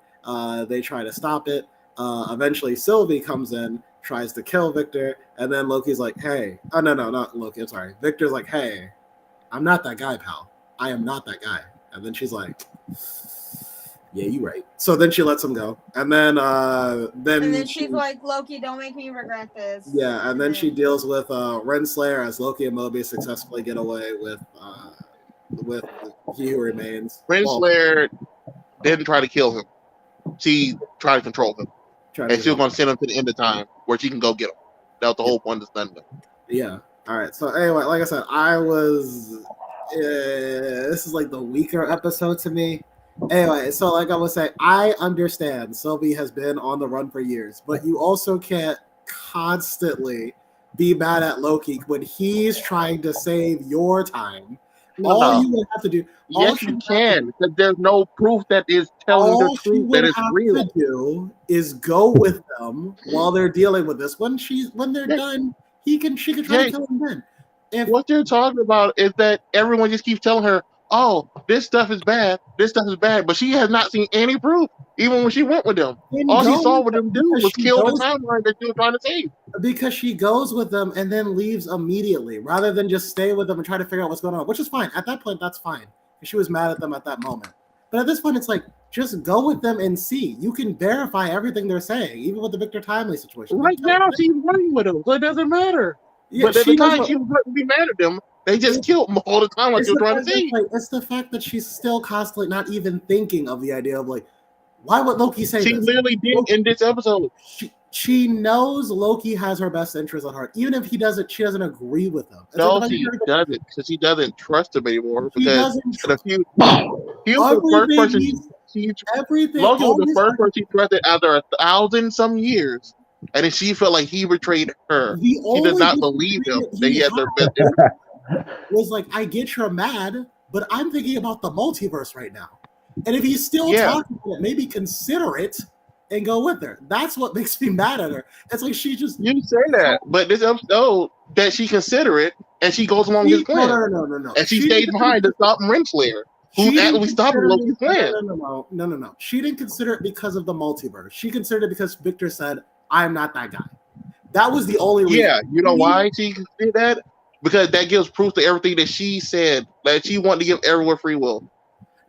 They try to stop it. Eventually, Sylvie comes in, tries to kill Victor, and then Loki's like, hey. Oh, no, not Loki. I'm sorry. Victor's like, hey, I'm not that guy, pal. I am not that guy. And then she's like, yeah, you right. So then she lets him go. And then she's like, Loki, don't make me regret this. Yeah, and then she deals with Renslayer as Loki and Mobius successfully get away with He Who Remains. Renslayer didn't try to kill him. She tried to control him. And she was going to send him to the end of time where she can go get him. That was the whole point of this thing. Yeah. All right. So anyway, like I said, this is like the weaker episode to me. Anyway, so like I was saying, I understand Sylvie has been on the run for years, but you also can't constantly be mad at Loki when he's trying to save your time. No, All no. you would have to do. Yes, you can, because there's no proof that is telling the All she truth would that is have real. to do is go with them while they're dealing with this. When they're done, she can try to kill him then. What you're talking about is that everyone just keeps telling her, "Oh, this stuff is bad. This stuff is bad," but she has not seen any proof. Even when she went with them, all she saw with them do was kill the timeline that she was trying to save. Because she goes with them and then leaves immediately, rather than just stay with them and try to figure out what's going on, which is fine. At that point, that's fine. She was mad at them at that moment. But at this point, it's like, just go with them and see. You can verify everything they're saying, even with the Victor Timely situation. Right now, she's running with them, so it doesn't matter. Yeah, but at the time she was going to be mad at them, they just killed them all the time like you were trying to say. It's the fact that she's still constantly not even thinking of the idea of like, why would Loki say she this? Literally did in this episode. She knows Loki has her best interest at heart. Even if she doesn't agree with him. No, she doesn't, because she doesn't trust him anymore. Because he was the first person Loki was the first person she trusted after 1,000-some years. And then she felt like he betrayed her. She did not believe him that he had their best interest. Was like, I get you're mad, but I'm thinking about the multiverse right now. And if he's still talking about it, maybe consider it and go with her. That's what makes me mad at her. It's like she just... You say that, but this episode, that she consider it, and she goes along his plan. No. And she stays behind to stop Renslayer, who's actually stopping Loki's plan. No. She didn't consider it because of the multiverse. She considered it because Victor said, I'm not that guy. That was the only reason. Yeah, you know why she did that? Because that gives proof to everything that she said, that she wanted to give everyone free will.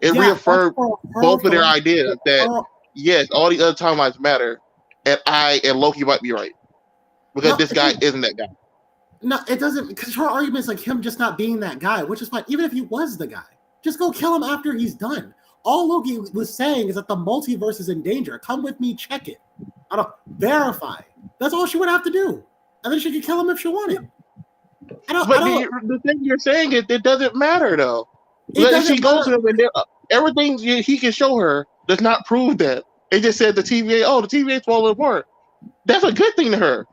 It reaffirmed both of their ideas that, yes, all the other timelines matter, and Loki might be right. Because this guy isn't that guy. No, it doesn't, because her argument is like him just not being that guy, which is fine. Even if he was the guy, just go kill him after he's done. All Loki was saying is that the multiverse is in danger. Come with me, check it. I don't verify. That's all she would have to do. And then she could kill him if she wanted. The thing you're saying is it doesn't matter, though. She goes to him and everything he can show her does not prove that. It just said the TVA's falling apart. That's a good thing to her.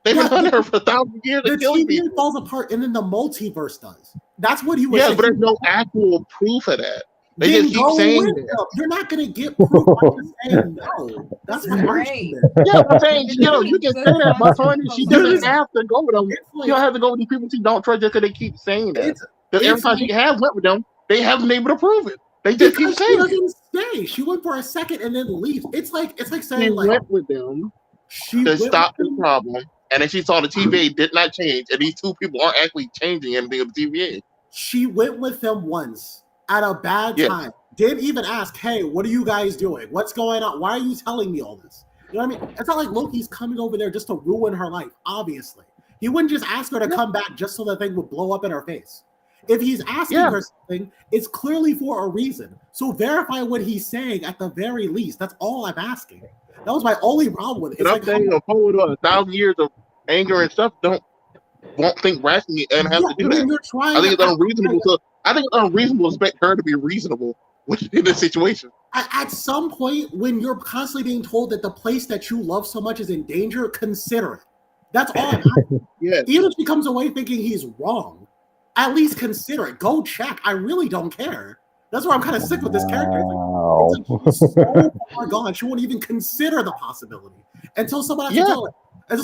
They've been under her for 1,000 years. The TVA falls apart and then the multiverse does. That's what he was saying. Yeah, but there's no actual proof of that. They just keep saying that. You're not going to get proof by just saying no. That's my argument. Yeah, I'm saying, you can say that, but honey, she doesn't have to go with them. She don't have to go with these people she don't trust just because they keep saying that. Every time she has went with them, they haven't been able to prove it. They just keep saying it. She doesn't stay. She went for a second and then leaves. It's like saying she went with them to stop the problem, and then she saw the TVA did not change, and these two people aren't actually changing anything of the TVA. She went with them once at a bad time. Didn't even ask, hey, what are you guys doing? What's going on? Why are you telling me all this? You know what I mean? It's not like Loki's coming over there just to ruin her life, obviously. He wouldn't just ask her to come back just so the thing would blow up in her face. If he's asking her something, it's clearly for a reason. So verify what he's saying at the very least. That's all I'm asking. That was my only problem with it. It's I'm saying a poet with 1,000 years of anger and stuff won't think rationally and have to do that. I think it's unreasonable. I think it's unreasonable to expect her to be reasonable in this situation. At some point, when you're constantly being told that the place that you love so much is in danger, consider it. That's all I'm asking. Even if she comes away thinking he's wrong, at least consider it. Go check. I really don't care. That's why I'm kind of sick with this character. It's like she's so far gone, she won't even consider the possibility until someone has to tell her. And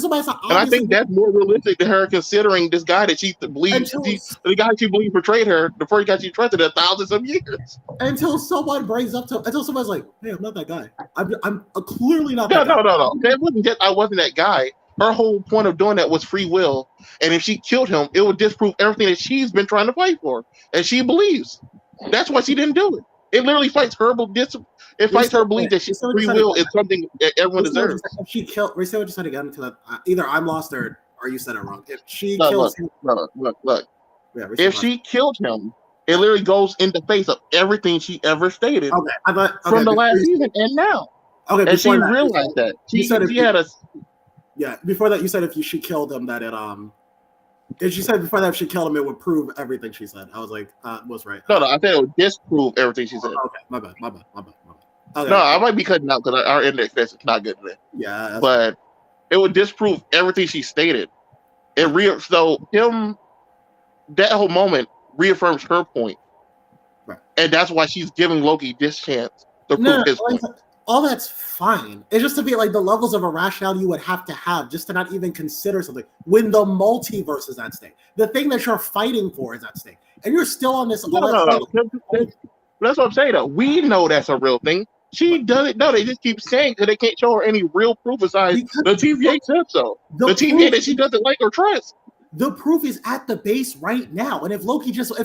I think that's more realistic than her considering this guy that she believes, the guy she believes betrayed her, the first guy she trusted 1,000 years. Until someone brings up to, until someone's like, "Hey, I'm not that guy. I'm clearly not that guy." No. That wasn't just I wasn't that guy. Her whole point of doing that was free will, and if she killed him, it would disprove everything that she's been trying to fight for, and she believes. That's why she didn't do it. It literally fights her. It fights her belief that free will is something that everyone deserves. If she killed, say what you said again, because either I'm lost or you said it wrong. If she kills him, look. If she killed him, it literally goes in the face of everything she ever stated from the last season and now. Okay, and she realized that she had a. Yeah, before that, you said if she killed him, that it If she said before that if she killed him, it would prove everything she said. I was like, was right. No, I said it would disprove everything she said. Okay, my bad. Okay. No, I might be cutting out because our index is not good today. Yeah, but it would disprove everything she stated, So him, that whole moment reaffirms her point, Right. and that's why she's giving Loki this chance to No, prove his point. all that's fine. It's just to be like the levels of irrationality you would have to have just to not even consider something when the multiverse is at stake. The thing that you're fighting for is at stake, and you're still on this. No. That's what I'm saying. Though we know that's a real thing. She doesn't know. They just keep saying because they can't show her any real proof besides the TVA said so. The TVA that she doesn't like or trust. The proof is at the base right now, and if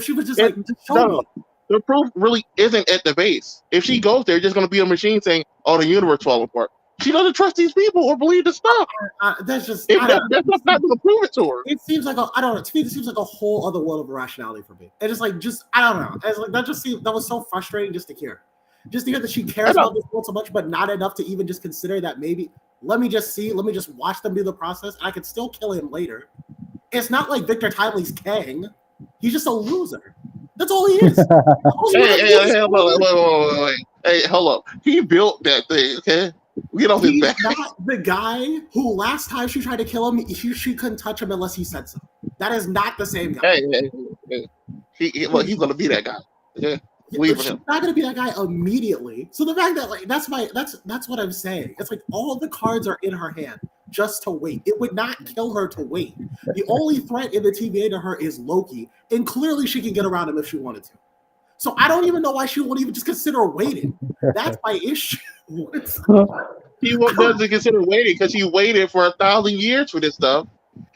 she was just like, show me. The proof really isn't at the base. If she goes there, it's just going to be a machine saying, "Oh, the universe falling apart." She doesn't trust these people or believe the stuff. That's just that's not going to prove it to her. It seems like I don't know. To me, it seems like a whole other world of irrationality for me. It's just I don't know. It's like that was so frustrating just to hear. Just to hear that she cares about this world so much, but not enough to even just consider that maybe let me just watch them do the process, and I could still kill him later. It's not like Victor Timely's Kang. He's just a loser. That's all he is. Hey, hold up. He built that thing, okay? Get off his back. He's not the guy who last time she tried to kill him, she couldn't touch him unless he said so. That is not the same guy. Hey. He's going to be that guy. Yeah. She's not gonna be that guy immediately. So the fact that that's what I'm saying. It's like all the cards are in her hand just to wait. It would not kill her to wait. The only threat in the TVA to her is Loki, and clearly she can get around him if she wanted to. So I don't even know why she won't even just consider waiting. That's my issue. He doesn't consider waiting because she waited for 1,000 years for this stuff,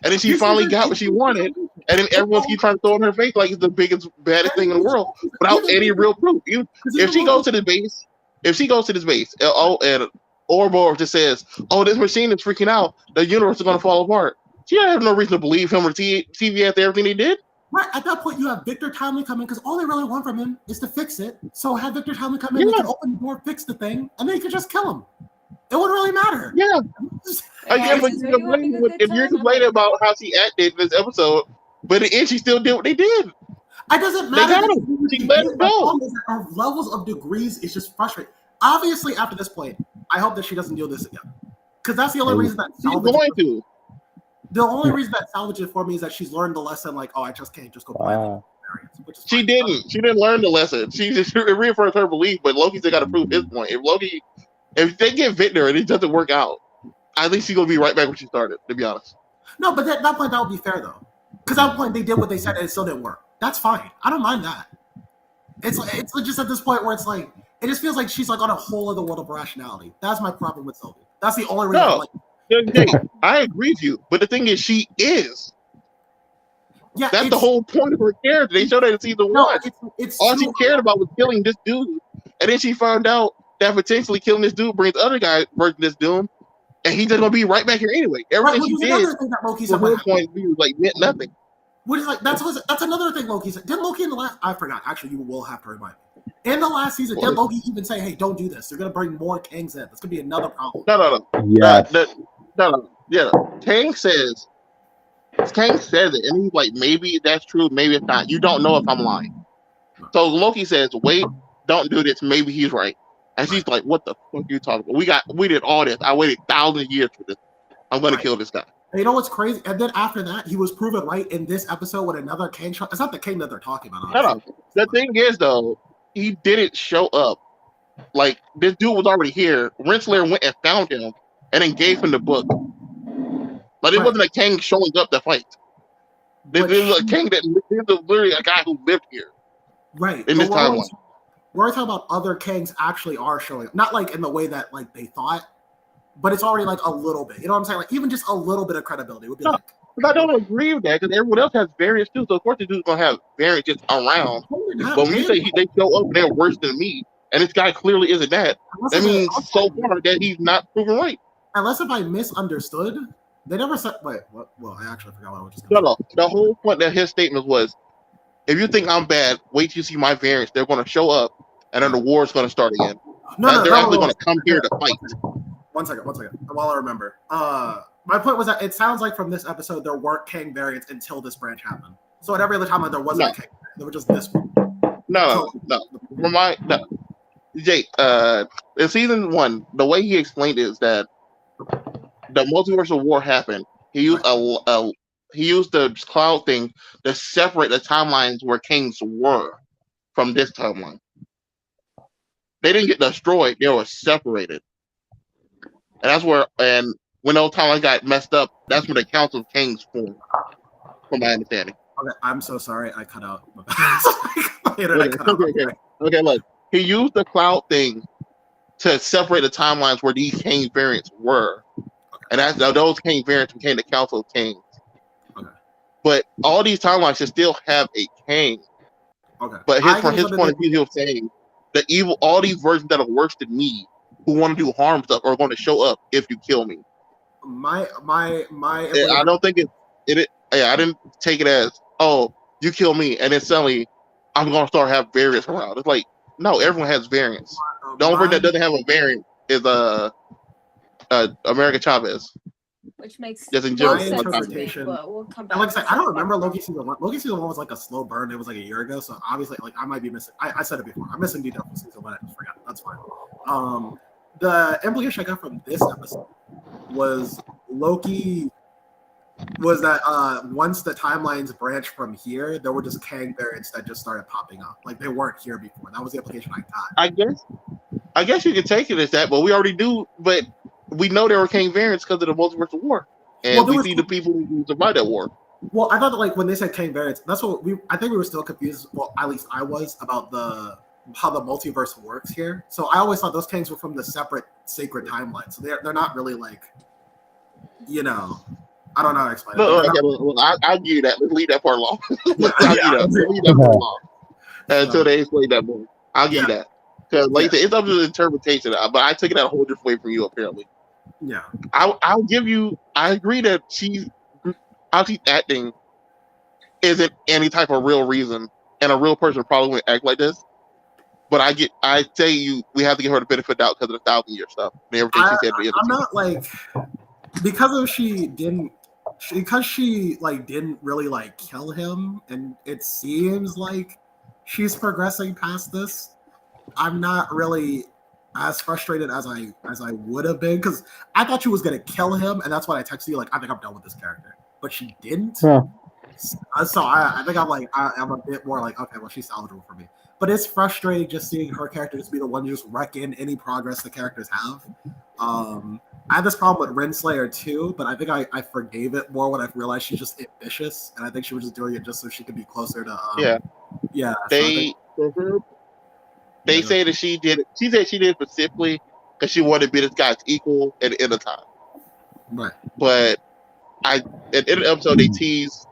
and then she finally got what she wanted. And then everyone keeps trying to throw it in her face like it's the biggest, baddest thing in the world without any real proof. If she goes to this base, and Ouroboros just says, "Oh, this machine is freaking out. The universe is going to fall apart." She have no reason to believe him or TV after everything he did. Right, at that point, you have Victor Timely come in because all they really want from him is to fix it. So have Victor Timely come in, they can open the door, fix the thing, and then you can just kill him. It wouldn't really matter. Yeah. Again, but if you're complaining about how she acted in this episode, but in the end, she still did what they did. It doesn't matter. They got him. She let him go. Our levels of degrees is just frustrating. Obviously, after this point, I hope that she doesn't do this again. Because that's the only reason that she's going to. The only reason that salvages for me is that she's learned the lesson, like, oh, I just can't just go blind. She didn't. She didn't learn the lesson. She just reaffirmed her belief, but Loki still got to prove his point. If they get Victor and it doesn't work out, I think she's going to be right back where she started, to be honest. No, but at that point, that would be fair, though. Because at that point, they did what they said and it still didn't work. That's fine. I don't mind that. It's just at this point where it's like, it just feels like she's like on a whole other world of rationality. That's my problem with Sylvie. That's the only reason. I agree with you, but the thing is, she is. Yeah, that's the whole point of her character. They showed that in season 1. All she cared about was killing this dude, and then she found out that potentially killing this dude brings other guys versus this doom, and he's just gonna be right back here anyway. Everything she did, from her point of view, meant nothing. Which is that's another thing Loki said. Did Loki in the last? I forgot. Actually, you will have to remind me. In the last season, did Loki even say, "Hey, don't do this. They're gonna bring more Kangs in. That's gonna be another problem." No. Yes. No. Yeah. Kang says it, and he's like, maybe that's true, maybe it's not. You don't know if I'm lying. So Loki says, "Wait, don't do this. Maybe he's right." And she's like, "What the fuck are you talking about? We did all this. I waited 1,000 years for this. I'm gonna kill this guy." And you know what's crazy? And then after that, he was proven right in this episode with another Kang shot. It's not the Kang that they're talking about. No. The thing is, though, he didn't show up. Like, this dude was already here. Renslayer went and found him and then gave him the book. But it wasn't a Kang showing up to fight. This is a Kang this is literally a guy who lived here. Right. In this timeline. We're talking about other Kangs actually are showing up. Not like in the way that like they thought, but it's already like a little bit. You know what I'm saying? Like even just a little bit of credibility would be like. But I don't agree with that because everyone else has variants too. So of course the dude's gonna have variants just around. But when you say they show up and they're worse than me, and this guy clearly isn't that means so far that he's not proven right. Unless if I misunderstood, they never said. Wait, what? Well, I actually forgot what I was just. No. The whole point of his statement was, if you think I'm bad, wait till you see my variants. They're gonna show up, and then the war is gonna start again. They're actually gonna come here to fight. One second. While I remember, my point was that it sounds like from this episode there weren't Kang variants until this branch happened. So at every other time there wasn't a Kang. There was just this one. No. Jake, in season 1, the way he explained it is that the multiversal war happened. He used a cloud thing to separate the timelines where Kings were from this timeline. They didn't get destroyed; they were separated, and that's where. And when those timelines got messed up, that's when the Council of Kings formed, from my understanding. Okay, I'm so sorry. I cut out. Okay, look. He used the cloud thing to separate the timelines where these King variants were. And those King variants became the Council of Kings. Okay. But all these timelines should still have a King. Okay. But from his point of view, he was saying the all these versions that are worse than me, who want to do harm stuff, are going to show up if you kill me. My. I don't think I didn't take it as, oh, you kill me, and then suddenly I'm going to start have variants around. It's like, no, everyone has variants. The only person that doesn't have a variant is America Chavez. Which makes just in my general. interpretation. But we'll come back. Like I said, I don't remember Loki season 1. Loki season 1 was like a slow burn. It was like a year ago, so obviously, like I might be missing. I said it before. I'm missing details from season 1. I just forgot. That's fine. The implication I got from this episode was Loki was that once the timelines branched from here, there were just Kang variants that just started popping up. Like they weren't here before. That was the implication I got. I guess you could take it as that, but we already do. But we know there were Kang variants because of the multiversal war, and we see the people who survived that war. Well, I thought that, like when they said Kang variants, that's what I think we were still confused. Well, at least I was about how the multiverse works here. So I always thought those Kangs were from the separate sacred timeline. So they're not really like, I don't know how to explain it. I'll give you that. Let's leave that part alone. Leave that part alone until they explain that more. I'll give you that. Because like it's up to the interpretation, but I took it out a whole different way from you, apparently. Yeah. I'll give you, I agree that how she's acting isn't any type of real reason, and a real person probably wouldn't act like this. But I say we have to give her the benefit of the doubt because of the 1,000-year stuff and everything she said. I'm not like, because she didn't really like kill him, and it seems like she's progressing past this. I'm not really as frustrated as I would have been, because I thought she was gonna kill him, and that's why I texted you like, I think I'm done with this character, but she didn't. Yeah. So I think I'm like I'm a bit more like, okay, well, she's salvageable for me. But it's frustrating just seeing her character just be the one to just wreck in any progress the characters have. I had this problem with Renslayer too, but I think I forgave it more when I realized she's just ambitious, and I think she was just doing it just so she could be closer to. They say that she did it. She said she did it specifically because she wanted to be this guy's equal at the end of time. Right. But at the end of the episode, they tease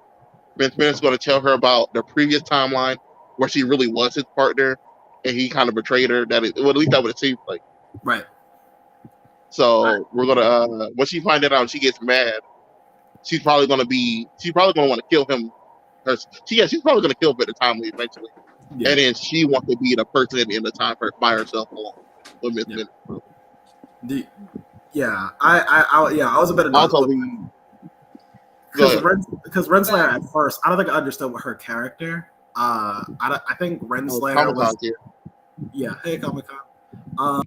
Vince Bennett's going to tell her about the previous timeline where she really was his partner, and he kind of betrayed her. At least that would it seemed like. Right. So we're gonna when she finds that out, she gets mad. She's probably gonna want to kill him. She's probably gonna kill him at the time eventually. Yeah. And then she wants to be the person at the end of time by herself alone with Miss Bennett. I was a bit annoyed. Also, because Renslayer at first, I don't think I understood what her character. I think Renslayer was here. Yeah, hey Comic-Con.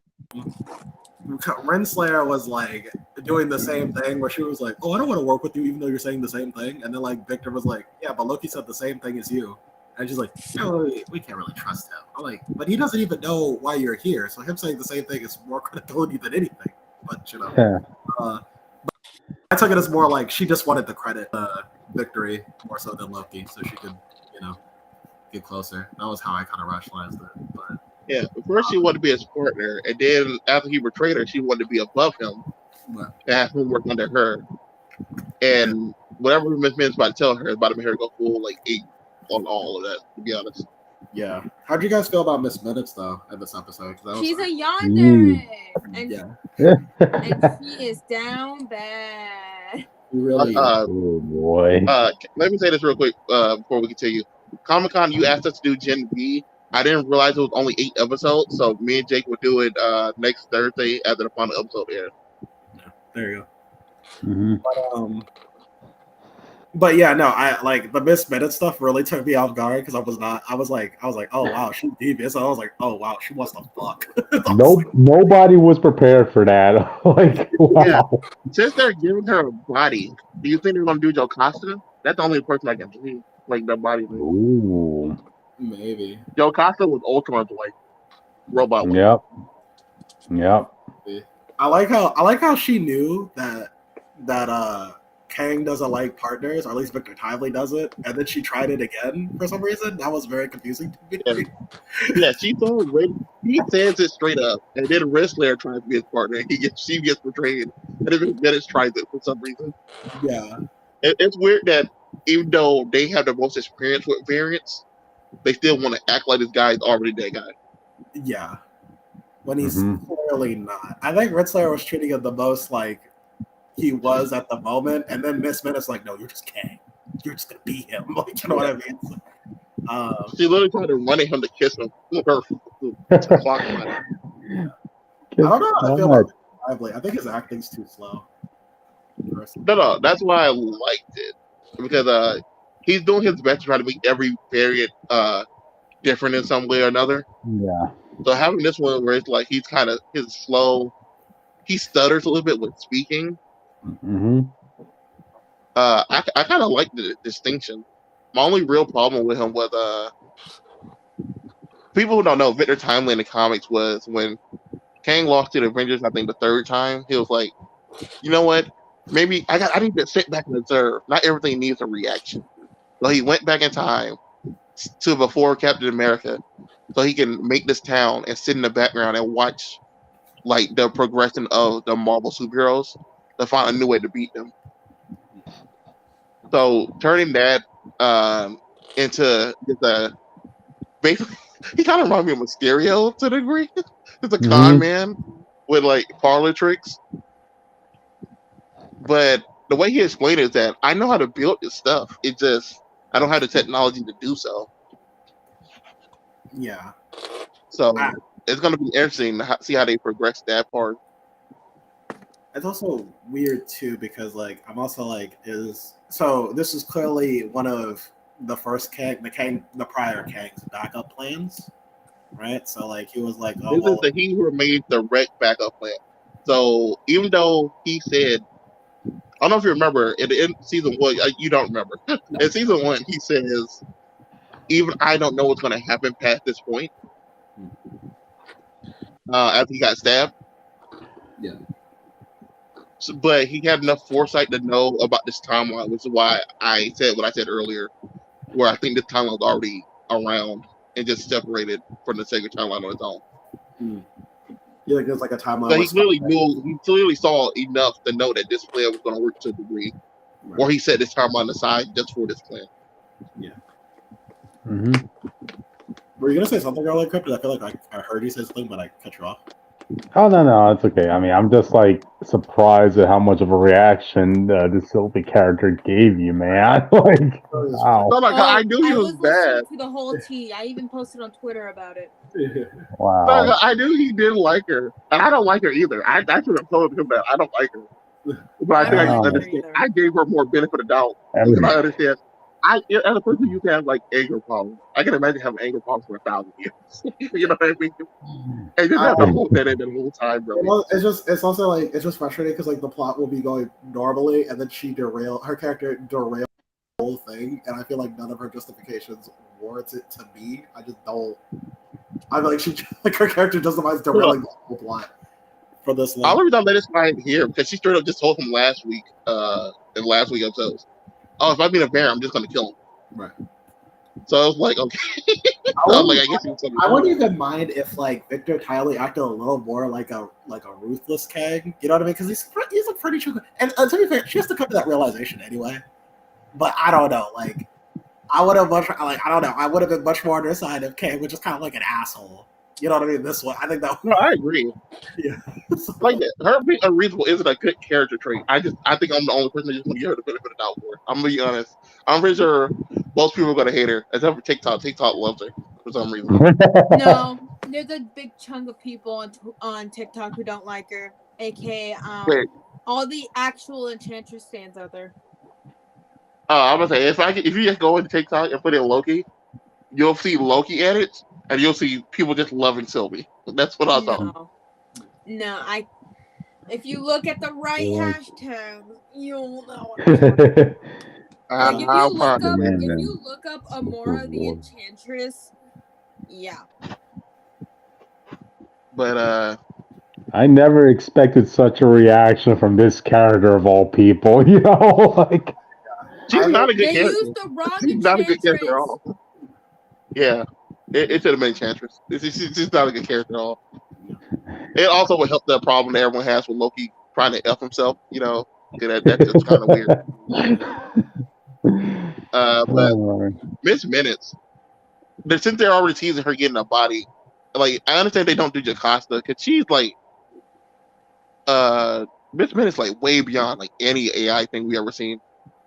Renslayer was like doing the same thing where she was like, "Oh, I don't want to work with you, even though you're saying the same thing." And then like Victor was like, "Yeah, but Loki said the same thing as you." And she's like, "No, we can't really trust him." I'm like, "But he doesn't even know why you're here, so him saying the same thing is more credibility than anything." But I took it as more like she just wanted the credit victory more so than Loki, so she could, get closer. That was how I kind of rationalized it. But yeah, first she wanted to be his partner, and then after he betrayed her, she wanted to be above him and have him work under her. And whatever Miss Bennett's about to tell her is about to make her go full like 8 on all of that, to be honest. Yeah. How'd you guys feel about Miss Minutes though in this episode? She's a yonder, and and she is down bad. Really? Oh boy. Let me say this real quick before we continue. Comic-Con, you asked us to do Gen V. I didn't realize it was only 8 episodes, so me and Jake would do it next Thursday after the final episode airs. Yeah, there you go. Mm-hmm. But yeah, no, I like the Miss Minute stuff really took me off guard because I was like, oh wow, she's devious. I was like, oh wow, she wants to fuck. Nobody was prepared for that. Like, wow. Yeah. Since they're giving her a body, do you think they're gonna do Jocasta? That's the only person I can believe. Like the body. Ooh. Maybe. Yokasta was Ultraman's like robot. Yep. Yep. I like how she knew that Kang doesn't like partners, or at least Victor Timely doesn't, and then she tried it again for some reason. That was very confusing to me. Yeah, she told he says it straight up, and then Wrestler tries to be his partner. She gets betrayed, and then Dennis tries it for some reason. Yeah, It's weird that even though they have the most experience with variants, they still want to act like this guy is already that guy. yeah. When he's clearly not. I think Ritzler was treating him the most like he was at the moment, and then Miss Minute's like, "No, you're just Kang. You're just gonna be him." Like, you know what I mean? She literally tried to run at him to kiss him. I don't know how I feel about Lively. I think his acting's too slow. No, that's why I liked it, because he's doing his best to try to make every variant different in some way or another. Yeah. So having this one where it's like he's slow, he stutters a little bit with speaking. Mm-hmm. I kind of like the distinction. My only real problem with him was people who don't know, Victor Timely in the comics was when Kang lost to the Avengers, I think the third time, he was like, you know what? Maybe I need to sit back and observe. Not everything needs a reaction. So he went back in time to before Captain America, so he can make this town and sit in the background and watch like the progression of the Marvel superheroes to find a new way to beat them. So turning that into just basically, he kind of reminds me of Mysterio to a degree. He's a con man with like parlor tricks. But the way he explained it is that I know how to build this stuff. It just I don't have the technology to do so. Yeah. So it's going to be interesting to see how they progress that part. It's also weird too because like I'm also like so this is clearly one of the first the prior Kang's backup plans, right? So like he was like, this is the he who made the wreck backup plan. So even though he said, I don't know if you remember in season 1, you don't remember. In season 1, he says, even I don't know what's going to happen past this point. After he got stabbed. Yeah. So, but he had enough foresight to know about this timeline, which is why I said what I said earlier, where I think this timeline was already around and just separated from the Sega timeline on its own. You think there's like a timeline? So he clearly saw enough to know that this plan was going to work to a degree, right. Or he set this timeline aside just for this plan. Yeah. Mm-hmm. Were you gonna say something earlier, Crypt? I feel like I heard you say something, but I cut you off. Oh no, it's okay. I mean, I'm just like surprised at how much of a reaction the Sylvie character gave you, man. Like, wow. Oh my god, I knew he was bad. To the whole tea. I even posted on Twitter about it. Wow. I knew he didn't like her, and I don't like her either. I should have told him that I don't like her, but I think I understand. I gave her more benefit of doubt. I understand. As a person, you can have like anger problems. I can imagine having anger problems for 1,000 years. You know what I mean? And just have to hold that in the whole time, bro. Well, it's also like it's just frustrating because like the plot will be going normally, and then her character derails the whole thing, and I feel like none of her justifications warrants it to me. I just don't. I feel like her character justifies derailing the whole plot for this long. I'll reason I let it slide here because she straight up just told him last week, in last week episodes. Oh, if I meet a bear, I'm just gonna kill him. Right. So I was like, okay. I wouldn't even mind if like Victor Timely acted a little more like a ruthless Kang. You know what I mean? Because he's a pretty true. And to be fair, she has to come to that realization anyway. But I don't know. Like, I would have I don't know. I would have been much more on her side if Kang was just kind of like an asshole. You know what I mean? This one, I think that. No, I agree. Yeah. Like that. Her being unreasonable isn't a good character trait. I think I'm the only person that just want to give her the benefit of the doubt for it. I'm gonna be honest. I'm pretty sure most people are gonna hate her, except for TikTok. TikTok loves her for some reason. No, there's a big chunk of people on TikTok who don't like her, aka all the actual Enchantress stands out there. I'm gonna say if you just go into TikTok and put in Loki, you'll see Loki edits. And you'll see people just loving Sylvie. That's what I thought. No, if you look at the right hashtag, you'll know what I'm talking about. Like if I'll you look probably up, wait. if you look up Amora the Enchantress, yeah. But I never expected such a reaction from this character of all people. You know, like she's not a good They character. used the wrong She's not a good character at Enchantress. all. Yeah, it should have been Enchantress. She's not a good character at all. It also would help that problem that everyone has with Loki trying to F himself, you know, because that's just kind of weird. But Oh, Miss Minutes, since they're already teasing her getting a body, like I understand they don't do Jocasta because she's like, Miss Minutes like way beyond like any AI thing we ever seen.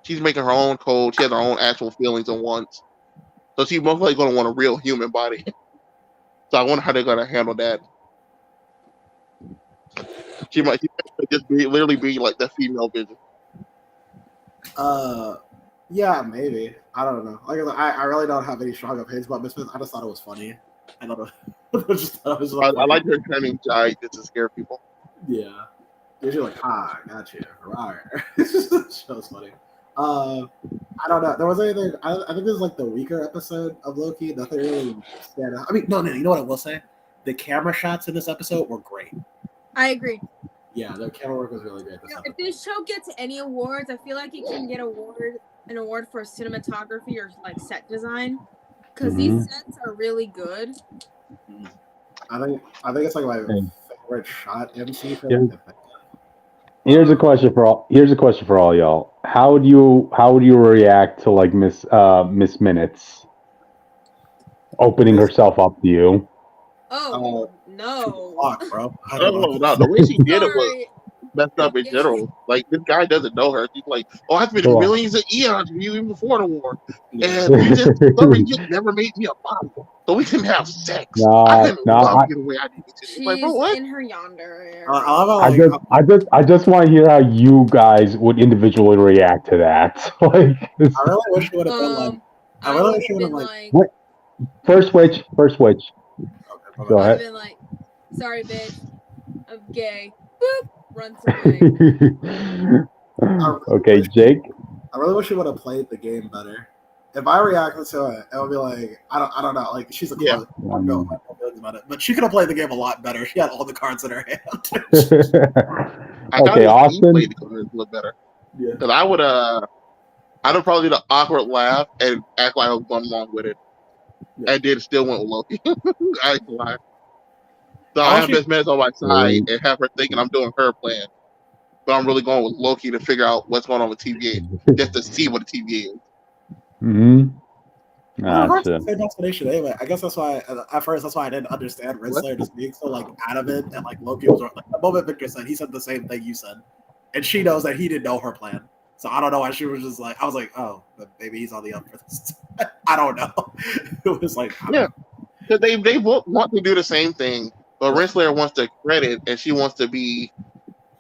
She's making her own code. She has her own actual feelings and wants. So she's most likely going to want a real human body. So I wonder how they're going to handle that. She might just literally be like the female Vision. Yeah, maybe. I don't know. Like I really don't have any strong opinions about Miss Minutes. I just thought it was funny. I don't know. I just thought it was I funny. like her turning giant just to scare people. Yeah. You're like, I got you. Right. That was funny. I don't know. There was anything. I think this is like the weaker episode of Loki. Nothing really stand out. I mean, no. You know what I will say? The camera shots in this episode were great. I agree. Yeah, the camera work was really great. If this show gets any awards, I feel like it can get an award for cinematography or like set design, because these sets are really good. I think it's like my favorite shot MC for Yeah. Here's a question for all y'all. How would you react to like Miss Minutes opening herself up to you? Oh no! Fuck, bro. No, the way she did it was messed up in general. Like this guy doesn't know her. She's like, "Oh, I've been millions of eons with you even before the war, and you just never made me a body, so we can have sex. I didn't love you the way I did to." She's like, bro, what? in her yonder. I just want to hear how you guys would individually react to that. Like, I really wish it would have been like. I really wish it would have like. What? First switch. Okay, go ahead. I've been like, sorry, bitch, I'm gay. Boop, runs away. Okay, Jake. I really wish she would have played the game better. If I reacted to it, it would be like I don't know. Like she's a close. I don't know about it, but she could have played the game a lot better. She had all the cards in her hand. Okay, Austin. Played the cards a little better. Yeah. Because I'd have probably did an awkward laugh and act like I was going along with it. Yeah. And then still went with Loki. I ain't lie. So I have Miss Minutes on my side and have her thinking I'm doing her plan. But I'm really going with Loki to figure out what's going on with TVA, just to see what the TVA is. Same explanation anyway. I guess that's why at first that's why I didn't understand Renslayer just being so like adamant and like Loki was like the moment Victor said he said the same thing you said. And she knows that he didn't know her plan. So I don't know why she was just like I was like, oh, but maybe he's on the up for this. I don't know. It was like because they both want to do the same thing, but Renslayer wants the credit and she wants to be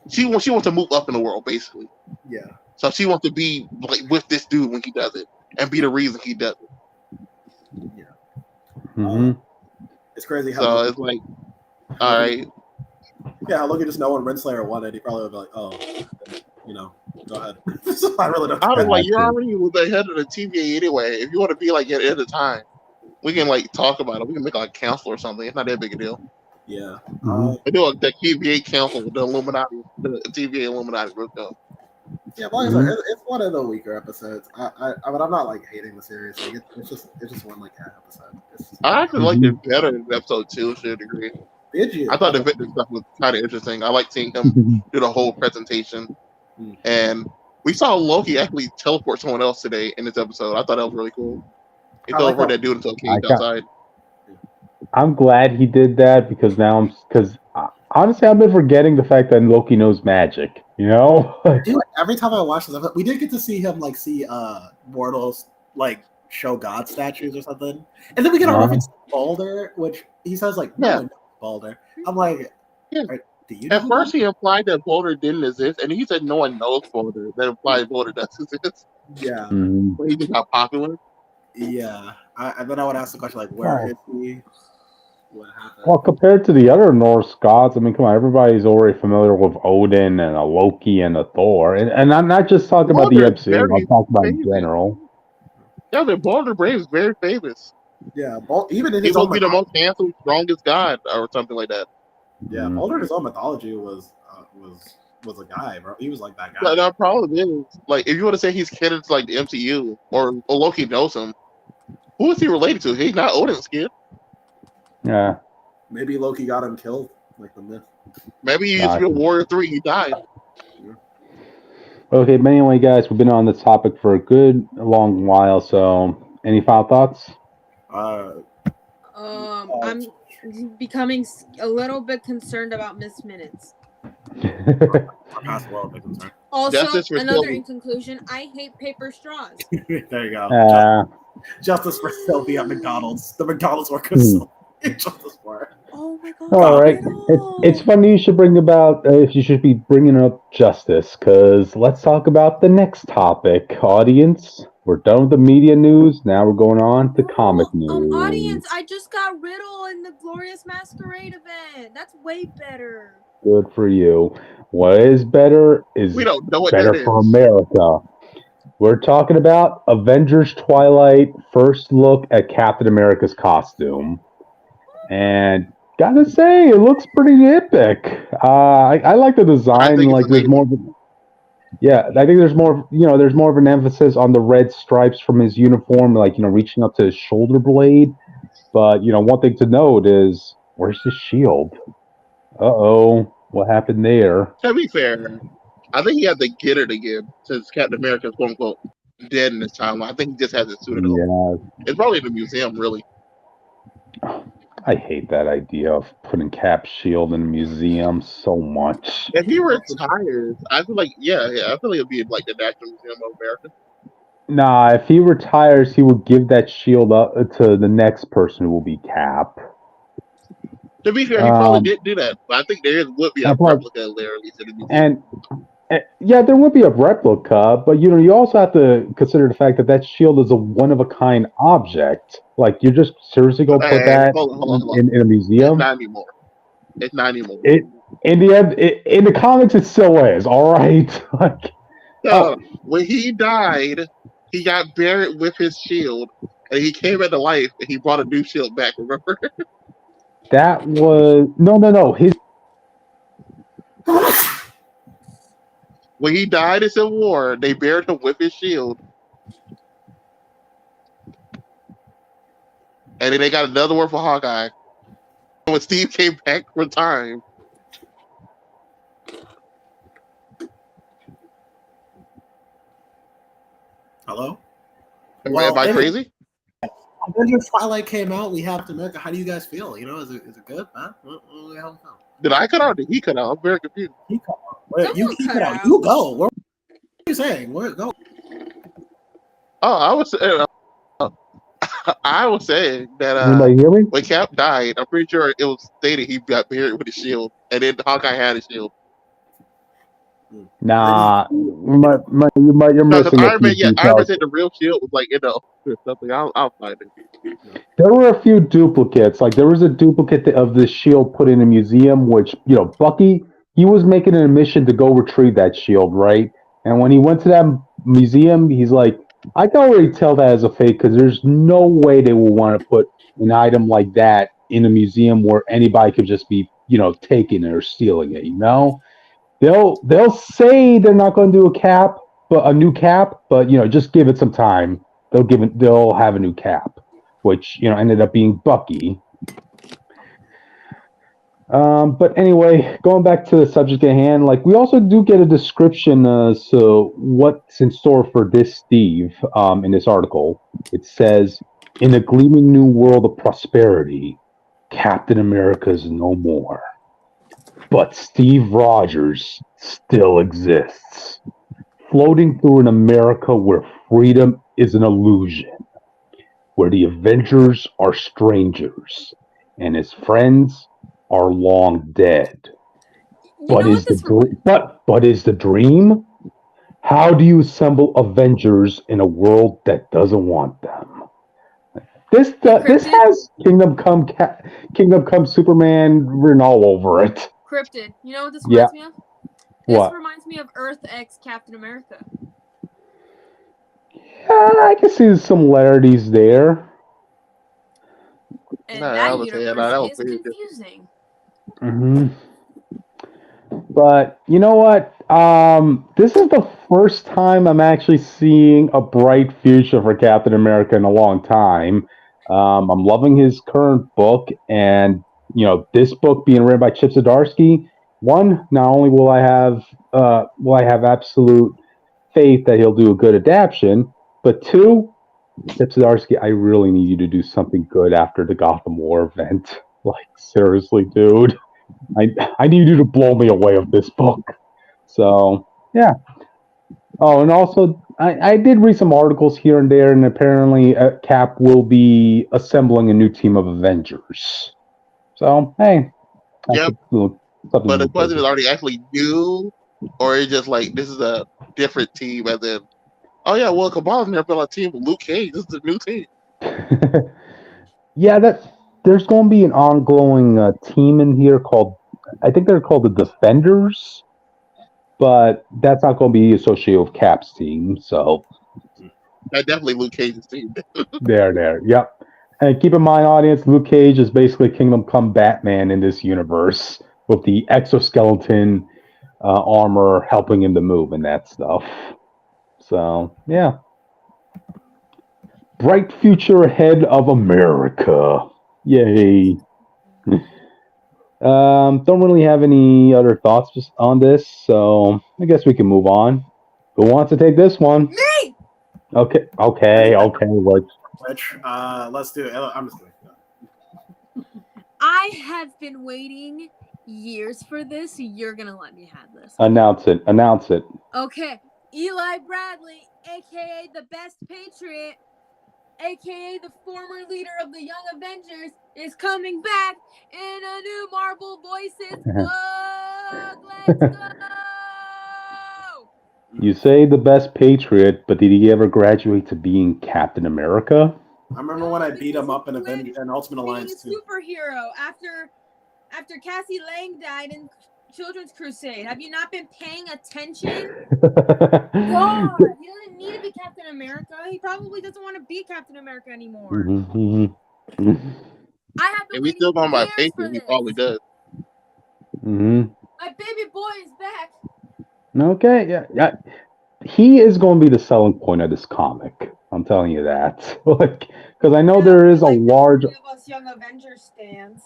she wants to move up in the world basically. Yeah. So she wants to be like with this dude when he does it and be the reason he does it. Yeah. It's crazy how so it's like all right. Yeah, look at just knowing Renslayer won it, he probably would be like, oh, you know, go ahead. I really don't. I was like, you're already the head of the TVA anyway. If you want to be like at the time, we can like talk about it. We can make like a council or something. It's not that big a deal. Yeah. We do the TVA council with the Illuminati, the TVA Illuminati group though. Yeah, but like I said, it's one of the weaker episodes. But I'm not like hating the series. Like it's just one like that episode. I actually liked it better than episode 2 to a degree. Did you? I thought the Victor stuff was kind of interesting. I like seeing him do the whole presentation. And we saw Loki actually teleport someone else today in this episode. I thought that was really cool. He teleported that dude into a cage outside. I'm glad he did that because now honestly I've been forgetting the fact that Loki knows magic. You know, dude. Every time I watch this episode, we did get to see him like see mortals like show God statues or something, and then we get a reference to Balder, which he says like no one knows Balder. I'm like, do you? At first, he implied that Balder didn't exist, and he said no one knows Balder. That implied Balder does exist. Yeah, but he just got popular. Yeah, and then I would ask the question like, where is he? what happened. Well, compared to the other Norse gods, I mean, come on, everybody's already familiar with Odin and a Loki and a Thor, and I'm not just talking about the Baldur is MCU. I'm very talking about in famous. general. Yeah, the Baldur Brave is very famous. Yeah, even in He his must own be the mythology, most handsome, strongest god, or something like that. yeah, Mhm. Baldur in his own mythology was a guy, bro. He was like that guy. But the problem is, like, if you want to say he's canon to like the MCU or Loki knows him, who is he related to? He's not Odin's kid. Yeah. Maybe Loki got him killed, like the myth. Maybe he used to be a Warrior 3. He died. Okay, but anyway, guys, we've been on this topic for a good long while. So, any final thoughts? I'm becoming a little bit concerned about missed minutes. Past the world, concerned. Also, Justice for another Sylvie. in conclusion, I hate paper straws. There you go. Justice for Sylvie at McDonald's. The McDonald's workers. Justice for it. Oh my god! All right, it's funny you should bring about if you should be bringing up justice, because let's talk about the next topic, audience. We're done with the media news. Now we're going on to comic news. Audience, I just got Riddle in the Glorious Masquerade event. That's way better. Good for you. What is better is We don't know what better that for is. America. We're talking about Avengers Twilight, first look at Captain America's costume. And gotta say, it looks pretty epic. I like the design. Like there's more. Yeah, I think there's more. There's more of an emphasis on the red stripes from his uniform, like reaching up to his shoulder blade. But one thing to note is where's his shield? What happened there? To be fair, I think he had to get it again since Captain America is quote unquote dead in this timeline. I think he just has his suit at home. It's probably in the museum, really. I hate that idea of putting Cap's shield in a museum so much. If he retires, I feel like I feel like it'd be like the National Museum of America. Nah, if he retires, he would give that shield up to the next person who will be Cap. To be fair, he probably did do that, but I think there would be a replica there at least in the museum. And yeah, there would be a replica, but you also have to consider the fact that shield is a one-of-a-kind object. Like, you're just seriously going to put that in a museum? It's not anymore. In the comics, it still is, all right? When he died, he got buried with his shield, and he came back to life, and he brought a new shield back, remember? That was... No. When he died in Civil War, they buried him with his shield. And then they got another one for Hawkeye. And when Steve came back from time. Hello? Am I crazy? Avengers Twilight came out. We have to America. How do you guys feel? Is it good? Huh? What the hell? Did I cut out or did he cut out? I'm very confused. He cut out. You cut out. You go. What are you saying? Where go? Oh, I was saying that Anybody hear me? when Cap died, I'm pretty sure it was stated he got buried with a shield, and then Hawkeye had a shield. Nah, you're missing Iron Man said the real shield was like something. I'll find it. There were a few duplicates. Like there was a duplicate of the shield put in a museum, which Bucky, he was making an admission to go retrieve that shield, right? And when he went to that museum, he's like, I can already tell that as a fake because there's no way they will want to put an item like that in a museum where anybody could just be, taking it or stealing it. They'll say they're not going to do a new cap, but just give it some time. They'll have a new cap, which ended up being Bucky. But anyway, going back to the subject at hand, like we also do get a description so what's in store for this Steve in this article. It says, in a gleaming new world of prosperity, Captain America's no more. But Steve Rogers still exists, floating through an America where freedom is an illusion, where the Avengers are strangers, and his friends are long dead. But is the dream? How do you assemble Avengers in a world that doesn't want them? This Cryptid? has Kingdom Come Superman written all over it. Cryptid. You know what this Yeah. reminds me of? This What? reminds me of Earth X Captain America. I can see some similarities there. And Nah, I that would say that universe was is pretty good. confusing. Hmm. But you know what? This is the first time I'm actually seeing a bright future for Captain America in a long time. I'm loving his current book, and this book being written by Chip Zdarsky. One, not only will I have absolute faith that he'll do a good adaptation, but two, Chip Zdarsky, I really need you to do something good after the Gotham War event. Like seriously, dude. I need you to blow me away with this book. So yeah. Oh, and also I did read some articles here and there, and apparently Cap will be assembling a new team of Avengers. So hey, Yep. something But the to question is, are they actually new, or is it just like this is a different team? And then, oh yeah, well, Kabbalah's never been on a team with Luke Cage. This is a new team. Yeah, there's going to be an ongoing team in here called, I think they're called the Defenders, but that's not going to be associated with Cap's team. So That's definitely Luke Cage's team. there, yep. And keep in mind, audience, Luke Cage is basically Kingdom Come Batman in this universe, with the exoskeleton armor helping him to move and that stuff. So yeah, bright future ahead of America. Yay. Don't really have any other thoughts just on this, so I guess we can move on. Who wants to take this one? Me! Okay. Which, let's do it. I'm just doing it. I have been waiting years for this. You're gonna let me have this. Announce it. Okay. Eli Bradley, aka the best patriot, aka the former leader of the Young Avengers, is coming back in a new Marvel Voices book. Let's go! You say the best patriot, but did he ever graduate to being Captain America? I remember when I beat him up in Ultimate Alliance being 2. a superhero after Cassie Lang died in Children's Crusade. Have you not been paying attention? God, he doesn't need to be Captain America. He probably doesn't want to be Captain America anymore. I have been If he's still going by Patriot, he probably does. Mm-hmm. My baby boy is back. Okay, yeah. He is going to be the selling point of this comic. I'm telling you that. Because I know there is a large. Of us Young Avengers stands.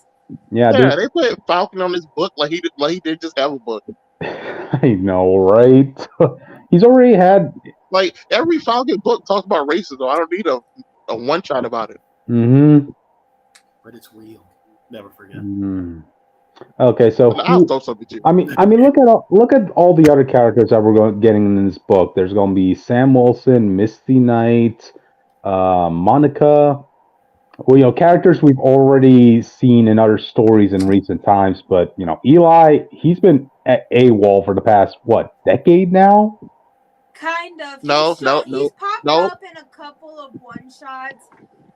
Yeah, They put Falcon on this book like he did just have a book. I know, right? He's already had. Like every Falcon book talks about racism. I don't need a one shot about it. Mm-hmm. But it's real. Never forget. Mm-hmm. Okay, so I'll throw something to you. I mean, look at all the other characters that we're getting in this book. There's going to be Sam Wilson, Misty Knight, Monica. Well, characters we've already seen in other stories in recent times. But Eli, he's been at AWOL for the past decade now. Kind of. He's popped up in a couple of one shots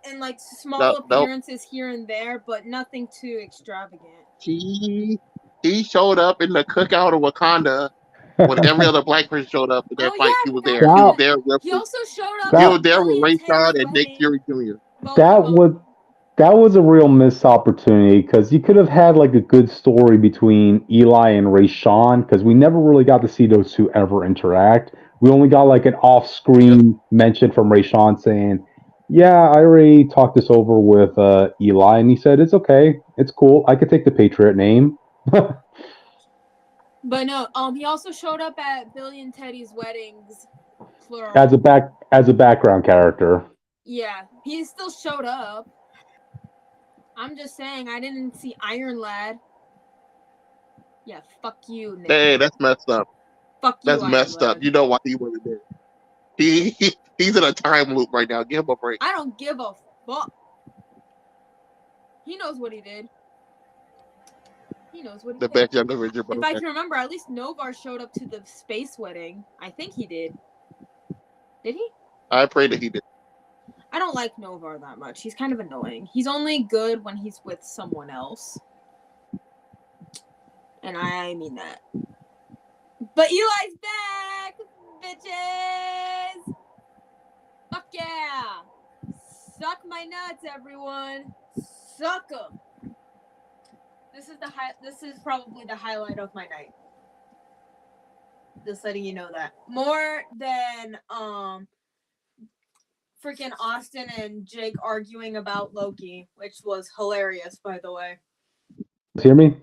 and like small appearances here and there, but nothing too extravagant. He showed up in the cookout of Wakanda when every other black person showed up in that fight. He was there. Wow. He also showed up. He was there with Ray Sean and Nick Fury Jr. That was a real missed opportunity, because you could have had like a good story between Eli and Ray Sean, because we never really got to see those two ever interact. We only got like an off-screen mention from Ray Sean saying, "Yeah, I already talked this over with Eli," and he said, "It's okay, it's cool. I could take the Patriot name." But no, he also showed up at Billy and Teddy's weddings, plural. As a background character. Yeah, he still showed up. I'm just saying, I didn't see Iron Lad. Yeah, fuck you, Nick. Hey, that's messed up. Fuck you, That's messed up. You know why he wasn't there? He's in a time loop right now. Give him a break. I don't give a fuck. He knows what he did. The best Young Avenger. If I can remember, at least Novar showed up to the space wedding. I think he did. Did he? I pray that he did. I don't like Nova that much. He's kind of annoying. He's only good when he's with someone else. And I mean that. But Eli's back, bitches! Fuck yeah! Suck my nuts, everyone. Suck 'em. This is probably the highlight of my night. Just letting you know that. More than freaking Austin and Jake arguing about Loki, which was hilarious, by the way. Hear me?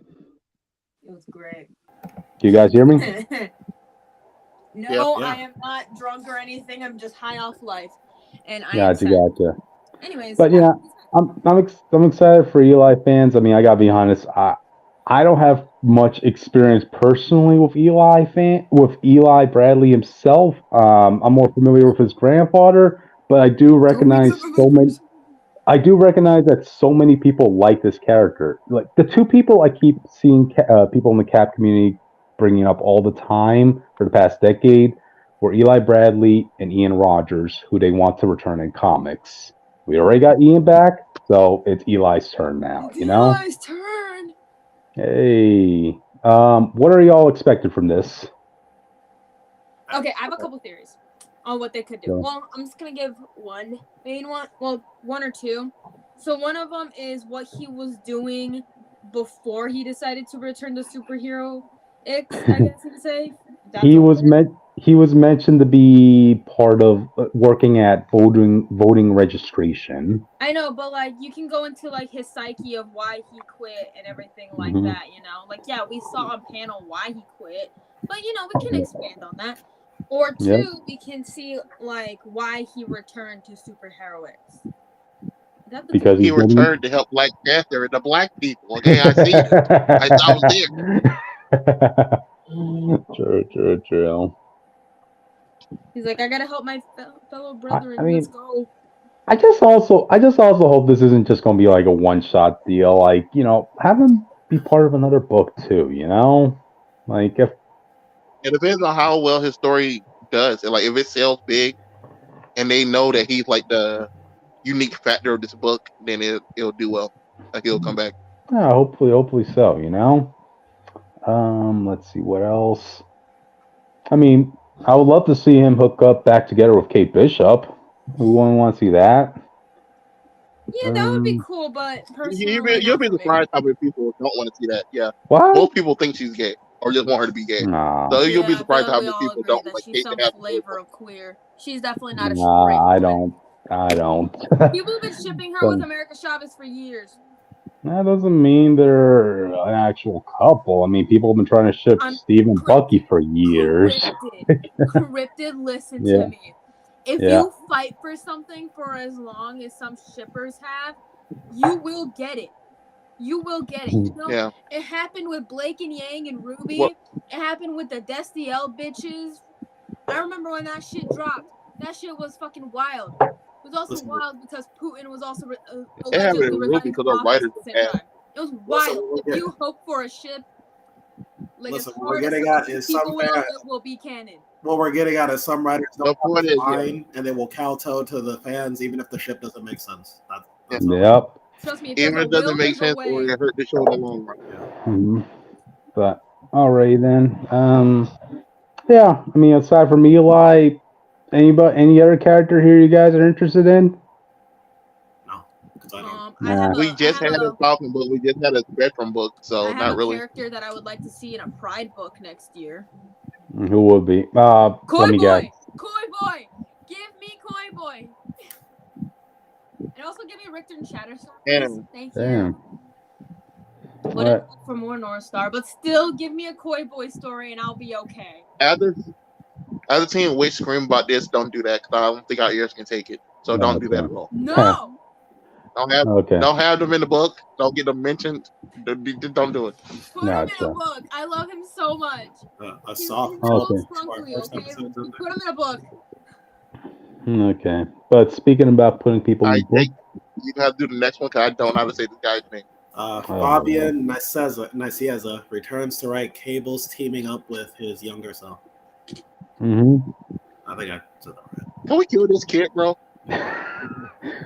It was great. Do you guys hear me? No, Yeah. I am not drunk or anything. I'm just high off life, and I Gotcha. Anyways, But yeah, I'm excited for Eli fans. I mean, I gotta be honest. I don't have much experience personally with Eli Bradley himself. I'm more familiar with his grandfather, but I do recognize I do recognize that so many people like this character. Like the two people I keep seeing people in the Cap community bringing up all the time for the past decade were Eli Bradley and Ian Rogers, who they want to return in comics. We already got Ian back, so it's Eli's turn now. It's You know? Eli's turn. Hey, what are y'all expected from this? Okay, I have a couple theories on what they could do. Sure. Well, I'm just gonna give one main one. Well, one or two. So one of them is what he was doing before he decided to return to superhero X, I guess you could say. He was mentioned to be part of working at voting registration. I know, but like you can go into like his psyche of why he quit and everything like Mhm. that, you know? Like yeah, we saw on panel why he quit, but you know, we can expand on that. Or two, Yep. we can see like why he returned to superheroics. Because He he's gonna be- returned to help Black Panther and the black people. Okay, I see you. I was there. True. He's like, I gotta help my fellow brethren. I mean- Let's go. I just also hope this isn't just gonna be like a one-shot deal. Like, you know, have him be part of another book too. You know, like if It depends on how well his story does. And like if it sells big and they know that he's like the unique factor of this book, then it'll do well. Like he'll come back. yeah, hopefully so. You know. Let's see what else. I mean, I would love to see him hook up back together with Kate Bishop. Who wouldn't want to see that? Yeah, that would be cool, but personally, You'll be surprised how many people don't want to see that. Yeah, What? most people think she's gay or just want her to be gay. Nah, So you'll be Yeah, I surprised feel how like we many all people agree don't that like she's Kate some to have flavor of queer. She's definitely not a straight nah, I woman. don't. People have been shipping her with America Chavez for years. That doesn't mean they're an actual couple. I mean, people have been trying to ship Steve and Bucky for years. Cryptid, listen Yeah. to me. If Yeah. you fight for something for as long as some shippers have, you will get it. You will get it. You know, Yeah. it happened with Blake and Yang and Ruby. What? It happened with the Destiel bitches. I remember when that shit dropped. That shit was fucking wild. It was also wild because Putin was also It happened allegedly with Ruby resigning because from our office writers at the were same bad. time. It was wild. Listen, If you hope for a ship, like Listen, as what we're hard as getting some at is people some will, fans. it will be canon. What we're getting at is some writers The don't point is, fine, and they will kowtow to the fans even if the ship doesn't make sense. That's all. Yep. Trust me, if Even there's if a it doesn't will, make there's a sense or way. it hurt the show in the long run. Mhm. But alright then. Yeah. I mean, aside from Eli, any other character here you guys are interested in? No, because I don't. I have We just I have had a Falcon book. We just had a Spectrum book, so I have not a really. character that I would like to see in a Pride book next year. Who would be? Koi let me guess. Boy! Koi Boy! Give me Koi Boy! And also give me Richter and Shatterstar, please. Damn. Thank you. Damn. Wouldn't look for more North Star, but still give me a Koi Boy story and I'll be okay. Other team which scream about this, don't do that because I don't think our ears can take it. So don't do that at all. No! Don't have them in the book. Don't get them mentioned. Don't do it. Put him in a book. I love him so much. A soft. He's a little scrunkly, okay? Put him in a book. Okay. But speaking about putting people in book, You have to do the next one because I don't know how to say this guy's name. Fabian Nicieza returns to write Cable's teaming up with his younger self. Mm-hmm. I think I said that right. Can we kill this kid, bro?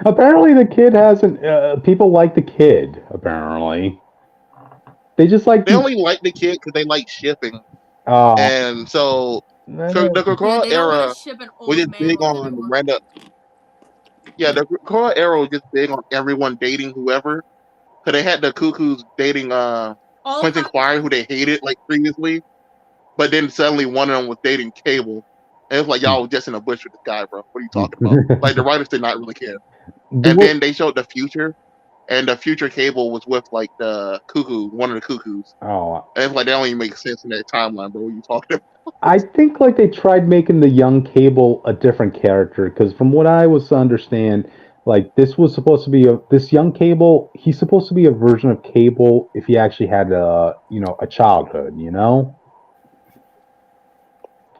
Apparently, the kid hasn't. People like the kid. Apparently, they just like. They only like the kid because they like shipping, Uh, and so the Dude, Cocoa they don't want era to ship an was old just man big with on anyone. random. Yeah, the Cocoa era was just big on everyone dating whoever. Because they had the Cuckoos dating All Quentin hot- Quire, who they hated like previously, but then suddenly one of them was dating Cable. And it's like y'all was just in a bush with this guy, bro. What are you talking about? Like the writers did not really care. the And way- then they showed the future, and the future Cable was with like the Cuckoo, one of the Cuckoos. oh, And it's like that don't even make sense in that timeline, bro. What are you talking about? I think like they tried making the young Cable a different character because from what I was to understand, like this was supposed to be this young Cable. He's supposed to be a version of Cable if he actually had a childhood.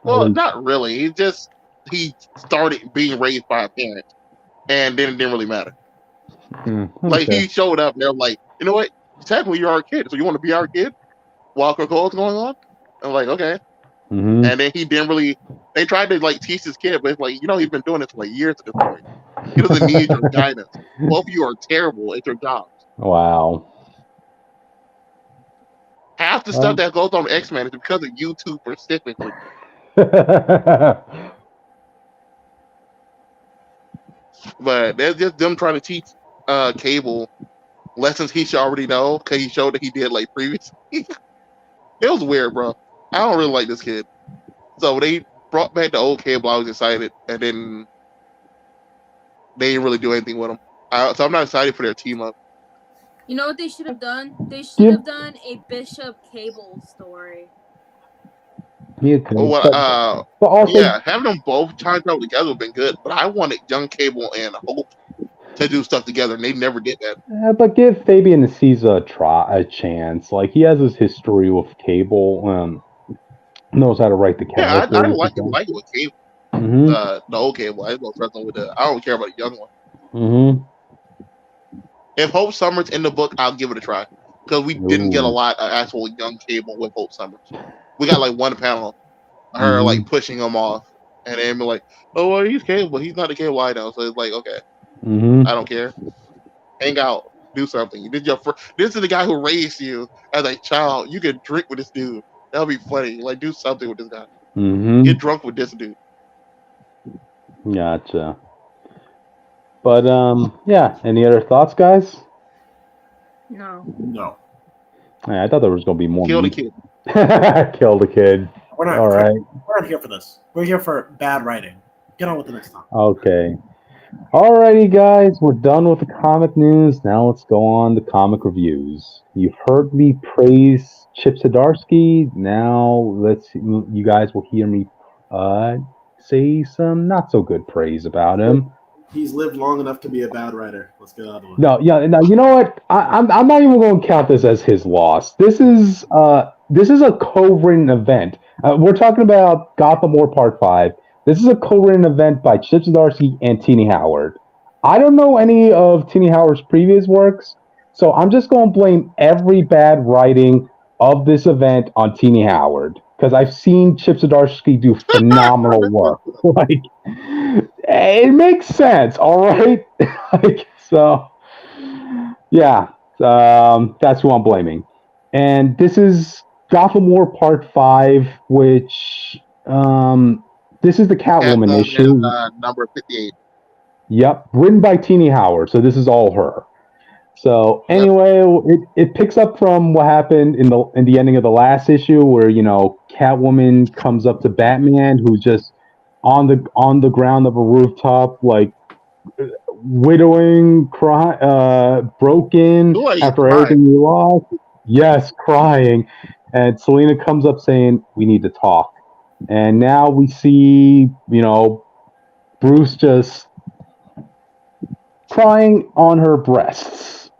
Well, Like, not really. He started being raised by a parent, and then it didn't really matter. Like okay. he showed up, and they're like, you know what? Technically, you're our kid, so you want to be our kid while Cocoa's going on? I'm like, okay. Hmm. And then he didn't really. They tried to like teach his kid, but it's like he's been doing this for like years at this point. He doesn't need your guidance. Both of you are terrible at your jobs. Wow. Half the stuff that goes on X-Men is because of you two specifically. But that's just them trying to teach Cable lessons he should already know because he showed that he did like previously. It was weird, bro. I don't really like this kid. So they brought back the old Cable. I was excited, and then they didn't really do anything with him. So I'm not excited for their team up. You know what they should have done? They should have done a Bishop Cable story. But also, Yeah, having them both tied up together would have been good. But I wanted young Cable and Hope to do stuff together, and they never did that. but give Fabian Nicieza a chance. Like he has his history with Cable, knows how to write the Yeah, characters. I like it with Cable, Mm-hmm. the old Cable. I don't trust him with the. I don't care about the young one. Mm-hmm. If Hope Summers in the book, I'll give it a try because we didn't get a lot of actual young Cable with Hope Summers. We got like one panel, her like pushing him off, and then be like, "Oh, well, he's Cable. He's not the Cable I know." So it's like, okay, Mm-hmm. I don't care. Hang out, do something. This is the guy who raised you as a child. You can drink with this dude. That'll be funny. Like, do something with this guy. Mm-hmm. Get drunk with this dude. Gotcha. But yeah. Any other thoughts, guys? No. No. I thought there was gonna be more. Kill the kid. Kill the kid. We're not, All right. We're not here for this. We're here for bad writing. Get on with the next topic. Okay. Alrighty, guys, we're done with the comic news. Now let's go on to comic reviews. You've heard me praise Chip Zdarsky. Now you guys will hear me say some not so good praise about him. He's lived long enough to be a bad writer. Let's get out of the way. No, yeah, no. You know what? I'm not even going to count this as his loss. This is a co-written event. We're talking about Gotham War Part 5. This is a co-written event by Chip Zdarsky and Tini Howard. I don't know any of Tini Howard's previous works, so I'm just going to blame every bad writing of this event on Tini Howard because I've seen Chip Zdarsky do phenomenal work. Like, it makes sense, all right? So, yeah, that's who I'm blaming. And this is Gotham War Part 5, which this is the Catwoman issue. Number 58. Yep, written by Tini Howard, so this is all her. So anyway, it picks up from what happened in the ending of the last issue, where Catwoman comes up to Batman, who's just on the ground of a rooftop, like widowing, broken after everything he lost. Yes, crying, and Selena comes up saying, "We need to talk." And now we see, Bruce just crying on her breasts.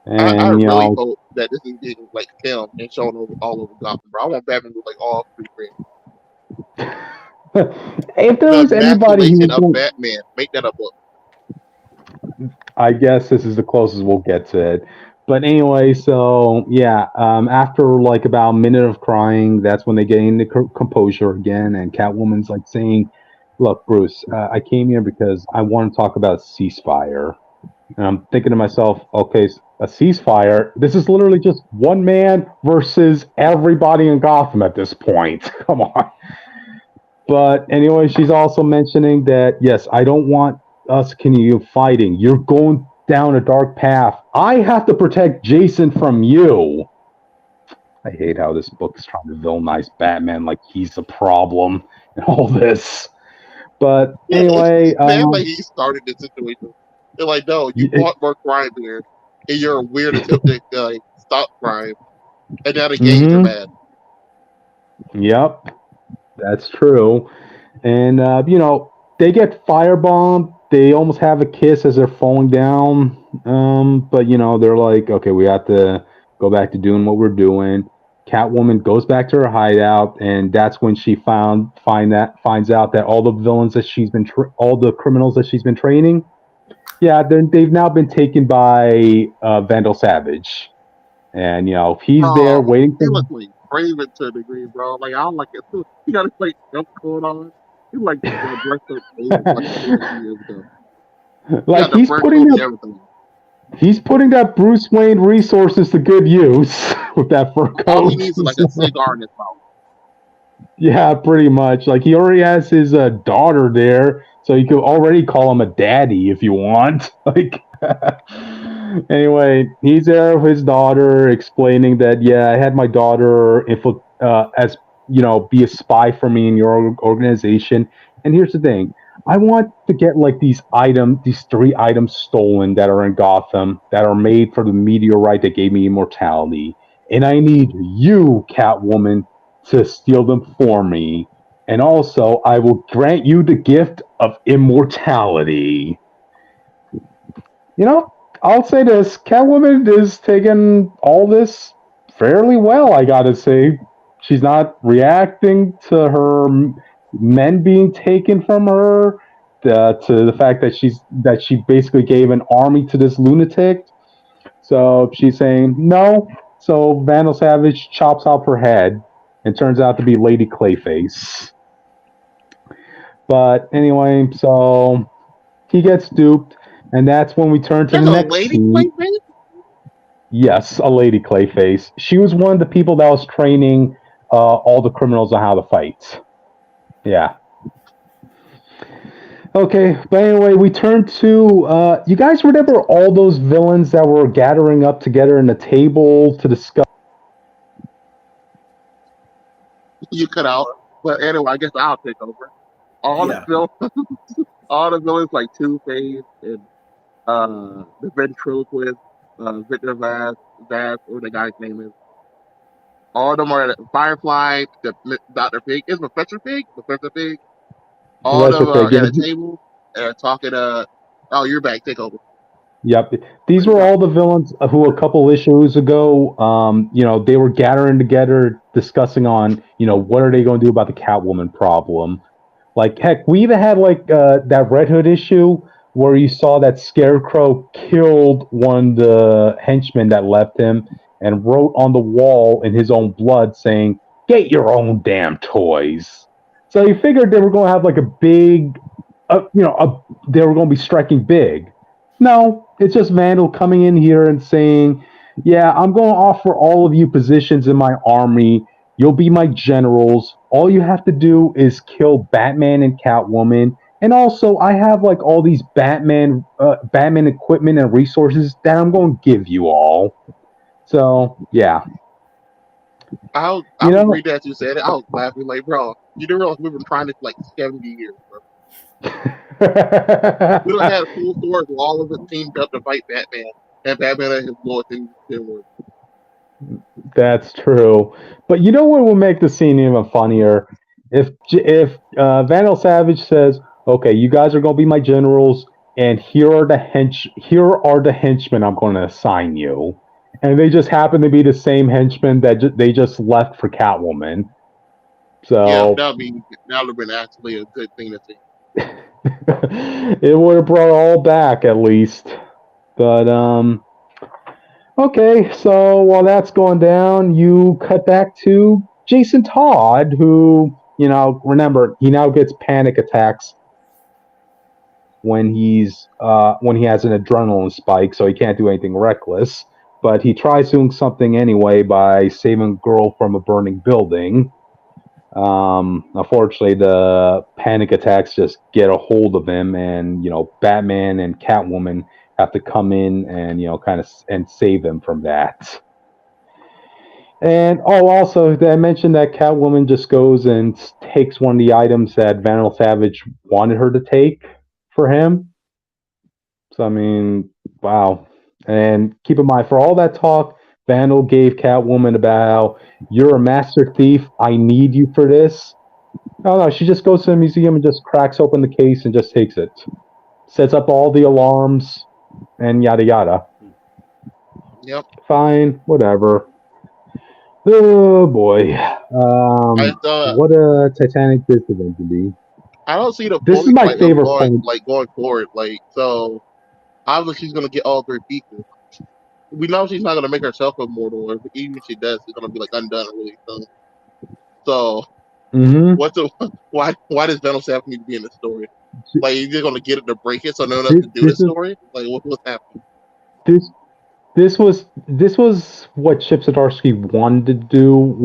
And, I really hope that this is getting like filmed and shown all over Gotham, bro. I want Batman with like all three frames. If there's anybody who's of Batman, make that a book. I guess this is the closest we'll get to it. But anyway, so yeah, after like about a minute of crying, that's when they get into composure again, and Catwoman's like saying, look, Bruce, I came here because I want to talk about ceasefire. And I'm thinking to myself, okay, a ceasefire, this is literally just one man versus everybody in Gotham at this point. Come on. But anyway, she's also mentioning that, yes, I don't want us to continue fighting. You're going down a dark path. I have to protect Jason from you. I hate how this book is trying to villainize Batman like he's the problem and all this. But anyway, It's bad like he started this situation. They're like, no, you brought more crime here, and you're a weird attempt to stop crime, and now the gangs are mad. Yep, that's true. And they get firebombed. They almost have a kiss as they're falling down. But they're like, okay, we have to go back to doing what we're doing. Catwoman goes back to her hideout, and that's when she finds out that all the villains that she's been all the criminals that she's been training, they've now been taken by Vandal Savage, and he's there waiting for. He looks like Raven to a degree, bro. Like I don't like it. He got his like jump coat on. He like dressed up years ago. Like he's putting that Bruce Wayne resources to good use with that fur coat. All he needs is like a cigar in his mouth. Yeah, pretty much. Like he already has his daughter there, so you could already call him a daddy if you want. Like, anyway, he's there with his daughter, explaining that I had my daughter as be a spy for me in your organization. And here's the thing. I want to get like these 3 items stolen that are in Gotham that are made for the meteorite that gave me immortality. And I need you, Catwoman, to steal them for me. And also, I will grant you the gift of immortality. I'll say this. Catwoman is taking all this fairly well, I gotta say. She's not reacting to her men being taken from her, to the fact that she basically gave an army to this lunatic. So she's saying no. So Vandal Savage chops off her head, and turns out to be Lady Clayface. But anyway, so he gets duped, and that's when we turn to the next Lady scene. Clayface? Yes, a Lady Clayface. She was one of the people that was training all the criminals on how to fight. Yeah. Okay, but anyway, we turn to you guys remember all those villains that were gathering up together in a table to discuss? You cut out, but anyway, I guess I'll take over. All the villains like Two-Face and the ventriloquist, Victor Vaz, or the guy's name is. All of them are Firefly, Dr. Pig. Is Professor Pig? All of them are at a table and talking. Oh, you're back. Take over. Yep. These were all the villains who a couple issues ago, they were gathering together, discussing on, what are they going to do about the Catwoman problem. Like, heck, we even had, like, that Red Hood issue where you saw that Scarecrow killed one of the henchmen that left him and wrote on the wall in his own blood saying, "Get your own damn toys." So you figured they were going to have, like, a big, they were going to be striking big. No, it's just Vandal coming in here and saying, I'm going to offer all of you positions in my army. You'll be my generals. All you have to do is kill Batman and Catwoman. And also, I have like all these Batman equipment and resources that I'm going to give you all. So, yeah. I'll read that you said it. I was laughing like, bro, you didn't realize we've been trying this for like 70 years, bro. We don't have full stores where all of us teamed up to fight Batman, and Batman and his lord didn't work. That's true, but you know what will make the scene even funnier? If Vandal Savage says, "Okay, you guys are going to be my generals, and here are the henchmen I'm going to assign you," and they just happen to be the same henchmen that they just left for Catwoman. So that would have been actually a good thing to see. It would have brought it all back at least. But okay, so while that's going down, you cut back to Jason Todd, who remember, he now gets panic attacks when he has an adrenaline spike, so he can't do anything reckless. But he tries doing something anyway by saving a girl from a burning building. Unfortunately, the panic attacks just get a hold of him, and Batman and Catwoman have to come in and kind of and save him from that. And also, I mentioned that Catwoman just goes and takes one of the items that Vandal Savage wanted her to take for him. So, I mean, wow. And keep in mind, for all that talk Vandal gave Catwoman about, you're a master thief, I need you for this. No, she just goes to the museum and just cracks open the case and just takes it. Sets up all the alarms and yada yada. Yep. Fine, whatever. Oh boy. What a Titanic this event to be. I don't see the This point is my favorite point. going forward. So obviously she's gonna get all three pieces. We know she's not gonna make herself immortal, or even if she does, it's gonna be undone really soon. So why does Venom have need to be in the story? You're just gonna get it to break it so no one else can do the story? What's happening? This was what Chip Zdarsky wanted to do.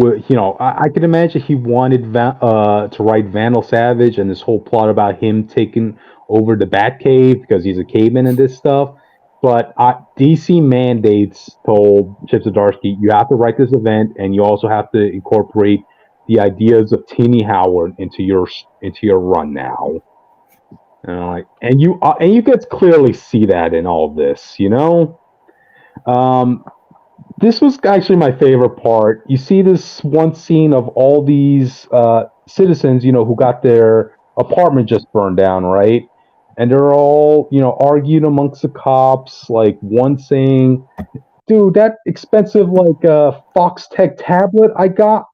I could imagine he wanted to write Vandal Savage and this whole plot about him taking over the Batcave because he's a caveman and this stuff. But DC mandates told Chip Zdarsky, you have to write this event, and you also have to incorporate the ideas of Tini Howard into your run now. And you could clearly see that in all of this, This was actually my favorite part. You see this one scene of all these citizens, who got their apartment just burned down, right? And they're all, arguing amongst the cops, one saying, dude, that expensive Fox Tech tablet I got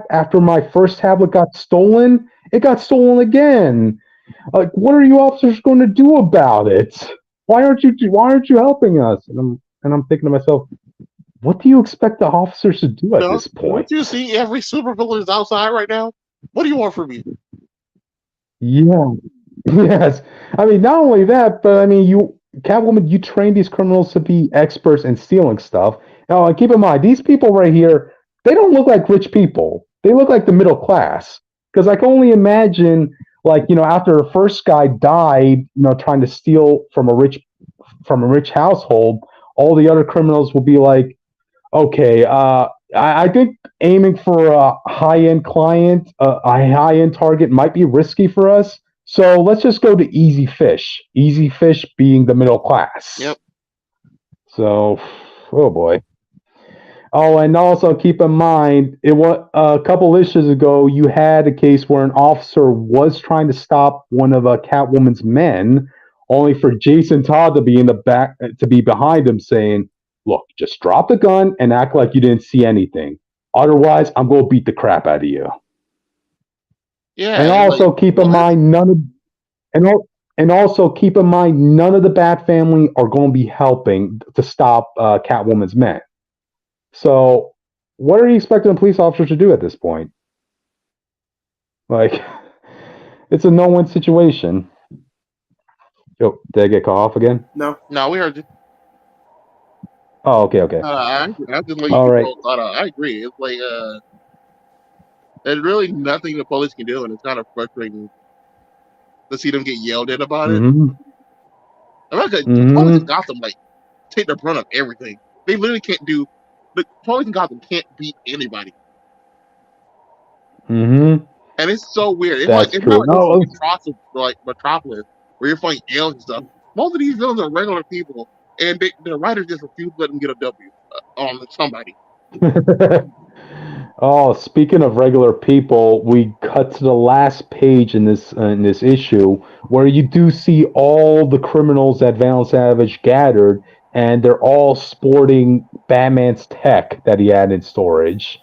after my first tablet got stolen, it got stolen again. What are you officers going to do about it? Why aren't you helping us? And I'm thinking to myself, what do you expect the officers to do at this point? Don't you see every supervillain is outside right now? What do you want from me? Yeah. Yes. I mean, not only that, but I mean, Catwoman, you train these criminals to be experts in stealing stuff. Now, keep in mind, these people right here, they don't look like rich people. They look like the middle class. Because I can only imagine, after the first guy died, trying to steal from a rich household, all the other criminals will be like, okay, I think aiming for a high-end client, a high-end target might be risky for us. So let's just go to easy fish. Easy fish being the middle class. Yep. So, oh boy. Oh, and also keep in mind, it was a couple issues ago. You had a case where an officer was trying to stop one of Catwoman's men, only for Jason Todd to be in the back, to be behind him, saying, "Look, just drop the gun and act like you didn't see anything. Otherwise, I'm going to beat the crap out of you." Yeah. And also keep in mind, none of the Bat family are going to be helping to stop Catwoman's men. So, what are you expecting a police officer to do at this point? It's a no-win situation. Yo, did I get cut off again? No, we heard you. Oh, okay. I just let you All right. I agree. It's there's really nothing the police can do, and it's kind of frustrating to see them get yelled at about it. The police in Gotham take the brunt of everything. They literally can't do. The police in Gotham can't beat anybody. And it's so weird. It's That's it's true. not Metropolis, where you're fighting aliens and stuff. Most of these villains are regular people, and the writers just refuse to let them get a W on somebody. Oh, speaking of regular people, we cut to the last page in this issue where you do see all the criminals that Vandal Savage gathered, and they're all sporting Batman's tech that he had in storage.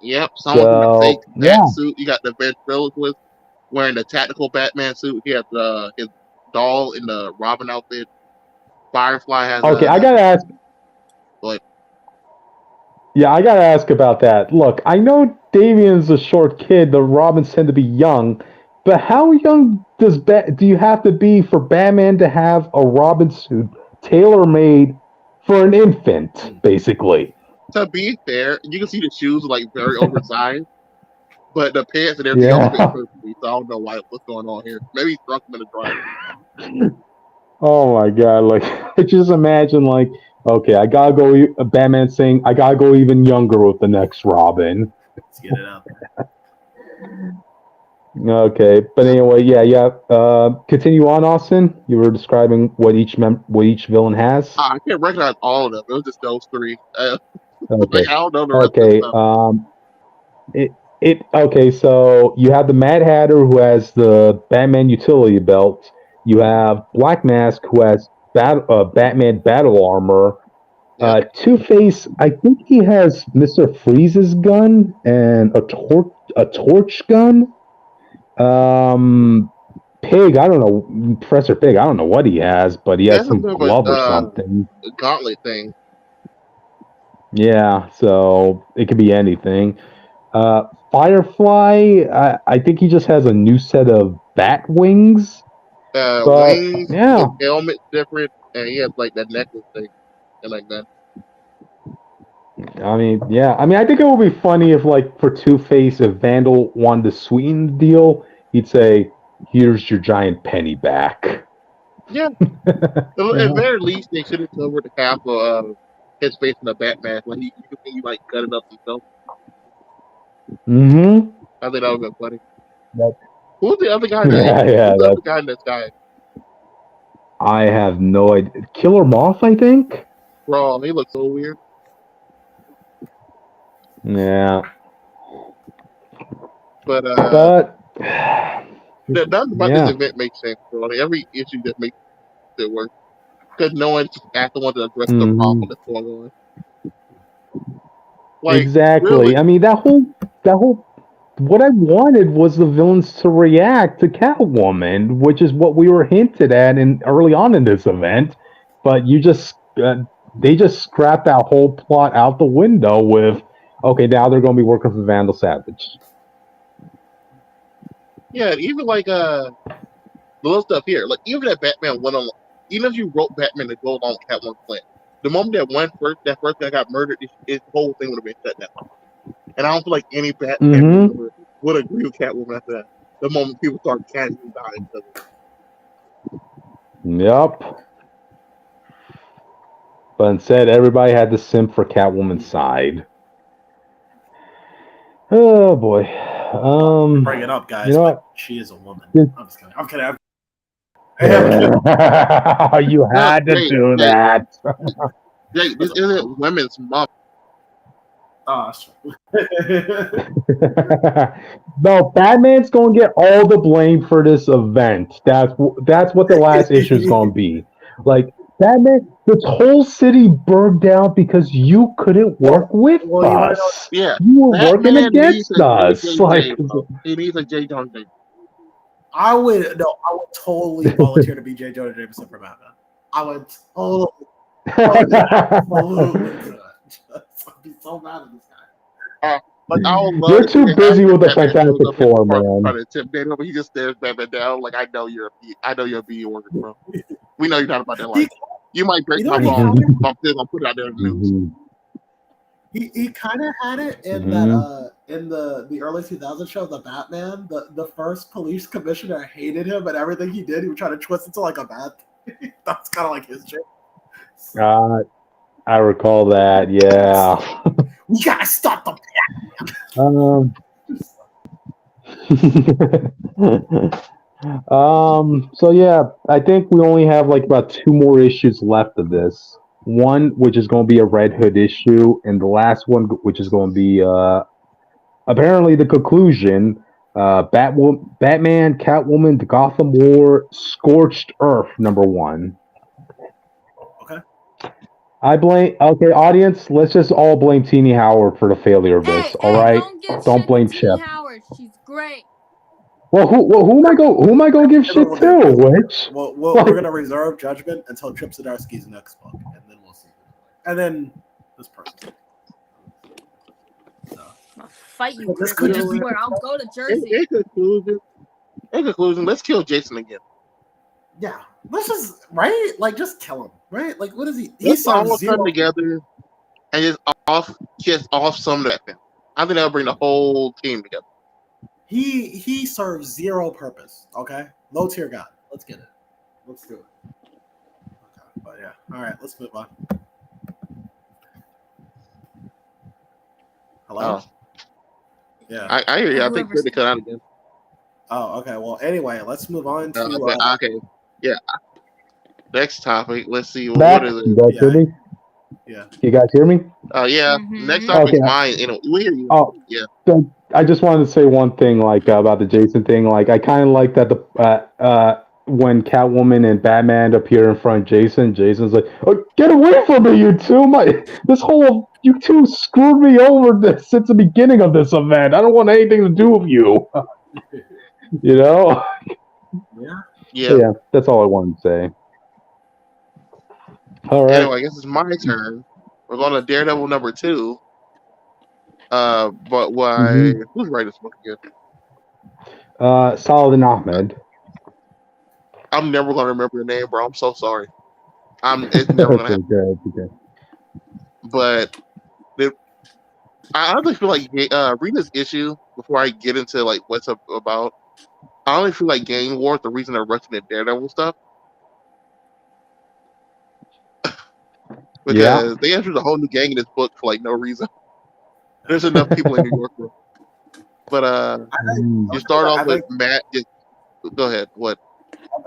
Yep, some of them fake bat suit. You got the ventriloquist wearing the tactical Batman suit. He has his doll in the Robin outfit. Firefly has. Okay, I gotta ask. What? Yeah, I gotta ask about that. Look, I know Damian's a short kid. The Robins tend to be young. But how young do you have to be for Batman to have a Robin suit tailor-made for an infant, basically? To be fair, you can see the shoes are like very oversized, but the pants and everything else fit Yeah. perfectly. So I don't know what's going on here. Maybe he thrust them in the dryer. Oh my god! Like, just imagine, like, okay, I gotta go. Batman saying, "I gotta go even younger with the next Robin." Let's get it out there. Okay, but anyway, yeah. Continue on, Austin. You were describing what each villain has. I can't recognize all of them. It was just those three. Okay. Like, I don't know the rest Okay. of the stuff. Okay. So you have the Mad Hatter who has the Batman utility belt. You have Black Mask who has Batman battle armor. Two-Face, I think he has Mr. Freeze's gun and a torch gun. Pig, I don't know. Professor Pig, I don't know what he has, but he has some glove or something. Gauntlet thing. Yeah, so it could be anything. Firefly, I think he just has a new set of bat wings. Wings, yeah. the helmet's different, and he has like that necklace thing and like that. I mean, yeah. I mean, I think it would be funny if, like, for Two-Face, if Vandal wanted to sweeten the deal, he'd say, "Here's your giant penny back." Yeah. At very least, they should have covered half of his face in the Batman. Like you can see, like cut it up himself. Mm-hmm. I think that would have been funny. Yep. Who's the other guy? Who's the other guy in this guy? I have no idea. Killer Moth, I think. Bro, he looks so weird. Yeah. But nothing about this event makes sense, bro. Like, every issue just makes it work because no one's actually want to address the problem that's going on. Like, exactly. Really? I mean, that whole. What I wanted was the villains to react to Catwoman, which is what we were hinted at early on in this event. But they just scrapped that whole plot out the window with, okay, now they're going to be working for Vandal Savage. Yeah, even like the little stuff here, like even that Batman went on, even if you wrote Batman to go along with Catwoman's plan, the moment that first guy got murdered, his whole thing would have been shut down. And I don't feel like any Batman would agree with Catwoman after that. The moment people start casually dying. Yep. But instead, everybody had to simp for Catwoman's side. Oh boy. Bring it up, guys. You know what? She is a woman. Yeah. I'm just kidding. I'm kidding. You had to do that. Jake, this isn't Women's Month. No, Batman's gonna get all the blame for this event. That's what the last issue is gonna be. Like, Batman, this whole city burned down because you couldn't work with us. Yeah, you were Batman working against us. Like, he needs a J. Jonah Jameson. I would totally volunteer to be J. Jonah Jameson for Batman. I would totally. Absolutely. I'd be so mad at this guy. Like, I would love. You're too busy with the Fantastic Four, man. Trying to intimidate him, but he just stares Batman down. Like, I know you're a BE worker, bro. We know you're not about that life. You might break my law. I'm still gonna put it out there in the news. He kind of had it in that in the early 2000s show, The Batman. The first police commissioner hated him, and everything he did, he would try to twist it to like a bad thing. That's kind of like his joke. I recall that. Yeah. We gotta stop the So yeah, I think we only have like about 2 more issues left of this. One, which is going to be a Red Hood issue, and the last one, which is going to be apparently the conclusion. Batman, Catwoman, the Gotham War, Scorched Earth, #1. Audience, let's just all blame Teenie Howard for the failure of this. All right, don't blame Chip. Howard, she's great. Well, who am I going to give shit to? Which? Well, we're gonna reserve judgment until Chip Zdarsky's next book, and then we'll see. And then this person. fight you, But this Chris. could I just be- swear, I'll go to Jersey. In conclusion, let's kill Jason again. Yeah, let's just just kill him, right? Like, what is he? Let's all serves come zero. together and just off some of that. I think that'll bring the whole team together. He serves zero purpose. Okay, low tier god. Let's get it. Let's do it. Okay, but yeah, all right. Let's move on. Hello. Oh. Yeah. I hear you. I think we're to cut out again. Oh, okay. Well, anyway, let's move on to. Okay. Yeah. Next topic. Let's see. Back. What is it? You guys hear me? Yeah. You guys hear me? Yeah. Mhm. Next topic is Okay. mine. We hear you. Oh, Yeah. So I just wanted to say one thing, about the Jason thing. I kind of like that when Catwoman and Batman appear in front of Jason, Jason's like, "Oh, get away from me, you two! You two screwed me over since the beginning of this event. I don't want anything to do with you." You know? Yeah. So, yeah, that's all I wanted to say. All right. Anyway, I guess it's my turn. We're going to Daredevil number 2. But why? Who's writing this book again? Saladin Ahmed. I'm never going to remember your name, bro. I'm so sorry. It's never going to happen. Okay. But I honestly feel like reading this issue before I get into what's up about. I only feel like Gang War is the reason they're rushing the Daredevil stuff. Because they entered a whole new gang in this book for no reason. There's enough people in New York for it. But you start off with Matt. Go ahead. What?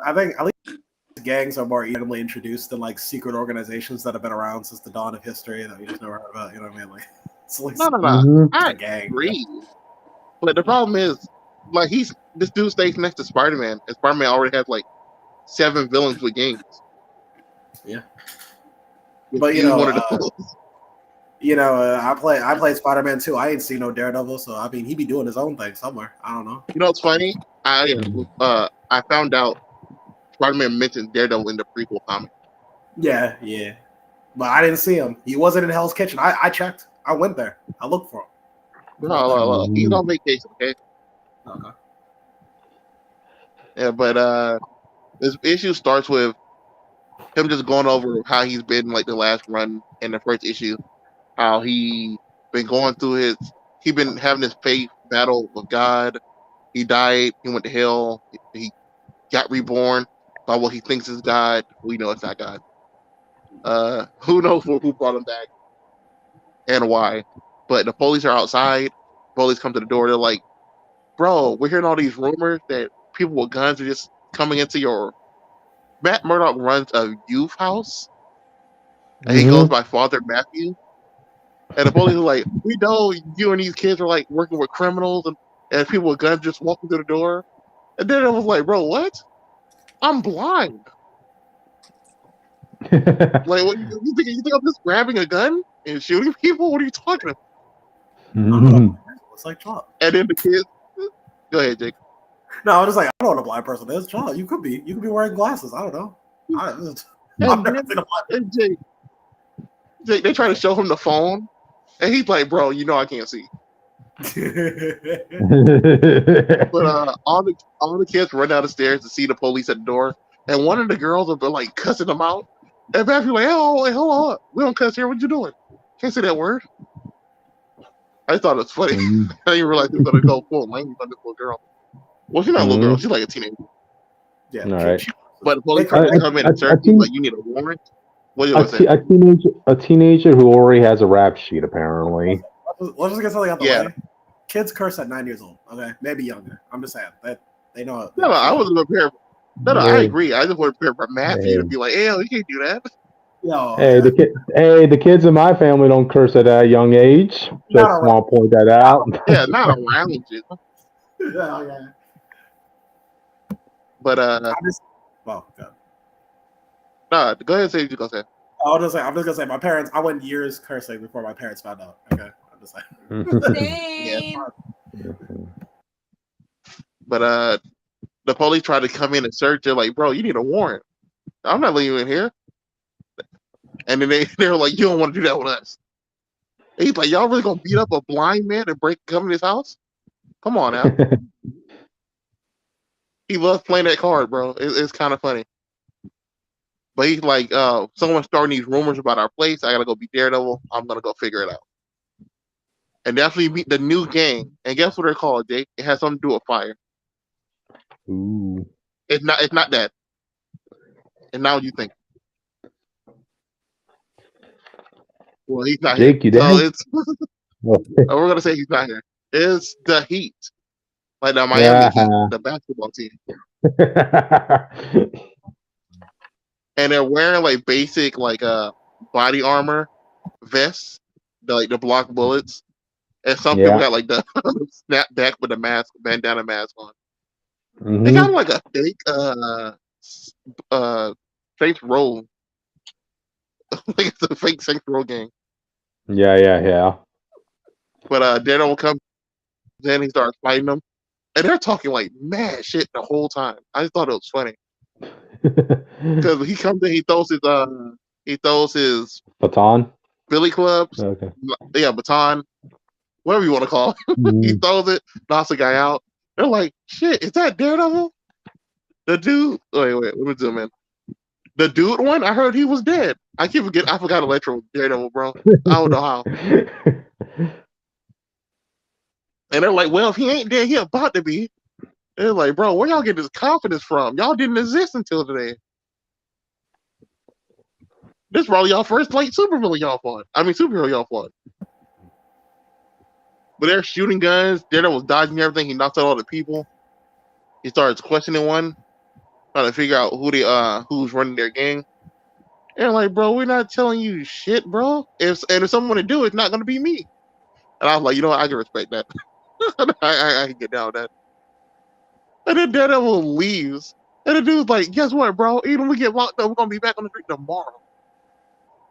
I think at least gangs are more evenly introduced than secret organizations that have been around since the dawn of history that we just never heard about. You know what I mean? No. I gang. agree. But the problem is, this dude stays next to Spider-Man, and Spider-Man already has 7 villains with gangs. Yeah. But I played Spider-Man too. I ain't seen no Daredevil, so I mean he be doing his own thing somewhere. I don't know. You know what's funny? I found out Spider-Man mentioned Daredevil in the prequel comic. Yeah. But I didn't see him. He wasn't in Hell's Kitchen. I checked. I went there. I looked for him. No. He's on vacation, okay? Okay. Yeah, but this issue starts with him just going over how he's been the last run in the first issue, how he been going through he been having this faith battle with God. He died. He went to hell. He got reborn by what he thinks is God. We know it's not God. Who knows who brought him back and why? But the police are outside. Police come to the door. They're like, "Bro, we're hearing all these rumors that people with guns are just coming into your." Matt Murdock runs a youth house, and he goes by Father Matthew. And the police are like, "We know you and these kids are working with criminals and people with guns just walking through the door." And then I was like, "Bro, what? I'm blind. What you think I'm just grabbing a gun and shooting people? What are you talking about?" It's like Trump. And then the kids, go ahead, Jake. No, I'm just I don't know what a blind person is. Trump, you could be wearing glasses. I don't know. I've never seen a blind. Jake, they try to show him the phone, and he's like, "Bro, I can't see." But all the kids run down the stairs to see the police at the door, and one of the girls will be cussing them out. And Matthew's like, "Hey, hold on, we don't cuss here. What you doing? Can't say that word." I thought it was funny. I didn't realize he was gonna go full language on this little girl. Well, she's not a little girl. She's a teenager. Yeah. All right. But the police come in and search you, you need a warrant. What do you say? A teenager who already has a rap sheet, apparently. Let's just get something out the way. Kids curse at 9 years old. Okay, maybe younger. I'm just saying that they know it. No, I wasn't prepared. No, I agree. I just want to prepare for Matthew to be like, "Hey, you can't do that." Yo, the kids in my family don't curse at that young age. Just want to point that out. Yeah, not around you. Yeah. But well, good. No, go ahead and say what you're gonna say. I'm just gonna say my parents. I went years cursing before my parents found out. Okay, I'm just saying. Same. But the police tried to come in and search. They're like, "Bro, you need a warrant. I'm not letting you in here." And then they were like, "You don't want to do that with us." And he's like, y'all really gonna beat up a blind man and come in his house? Come on now. He loves playing that card, bro. It's kind of funny. But he's like, someone's starting these rumors about our place. I gotta go be Daredevil. I'm gonna go figure it out. And that's when you meet the new gang. And guess what they're called, Jake? It has something to do with fire. Ooh. It's not that. And now you think. Well, he's not Jake, here. you So there? it's we're gonna say he's not here. It's the Heat. Like the Miami Heat, the basketball team. And they're wearing like basic like body armor vests, the block bullets. And some people got like the snapback with the mask, bandana mask on. Mm-hmm. They got like a fake roll. Like it's a fake Saints Row gang. Yeah. But Daredevil comes in, he starts fighting them. And they're talking like mad shit the whole time. I just thought it was funny. Because he comes in, he throws his baton, billy clubs. Okay. Yeah, baton. Whatever you want to call it. He throws it, knocks the guy out. They're like, shit, is that Daredevil? The dude. Wait, let me zoom in. The dude one, I heard he was dead. I forgot Electro was Daredevil, bro. I don't know how. And they're like, well, if he ain't dead, he about to be. They're like, bro, where y'all get this confidence from? Y'all didn't exist until today. This is probably y'all first like superhero y'all fought. But they're shooting guns. Daredevil was dodging everything. He knocked out all the people. He starts questioning one, trying to figure out who's running their gang. And like, bro, we're not telling you shit, bro. If someone to do it, it's not gonna be me. And I was like, you know what? I can respect that. I can get down with that. And then Daredevil leaves. And the dude's like, guess what, bro? Even when we get locked up, we're gonna be back on the street tomorrow.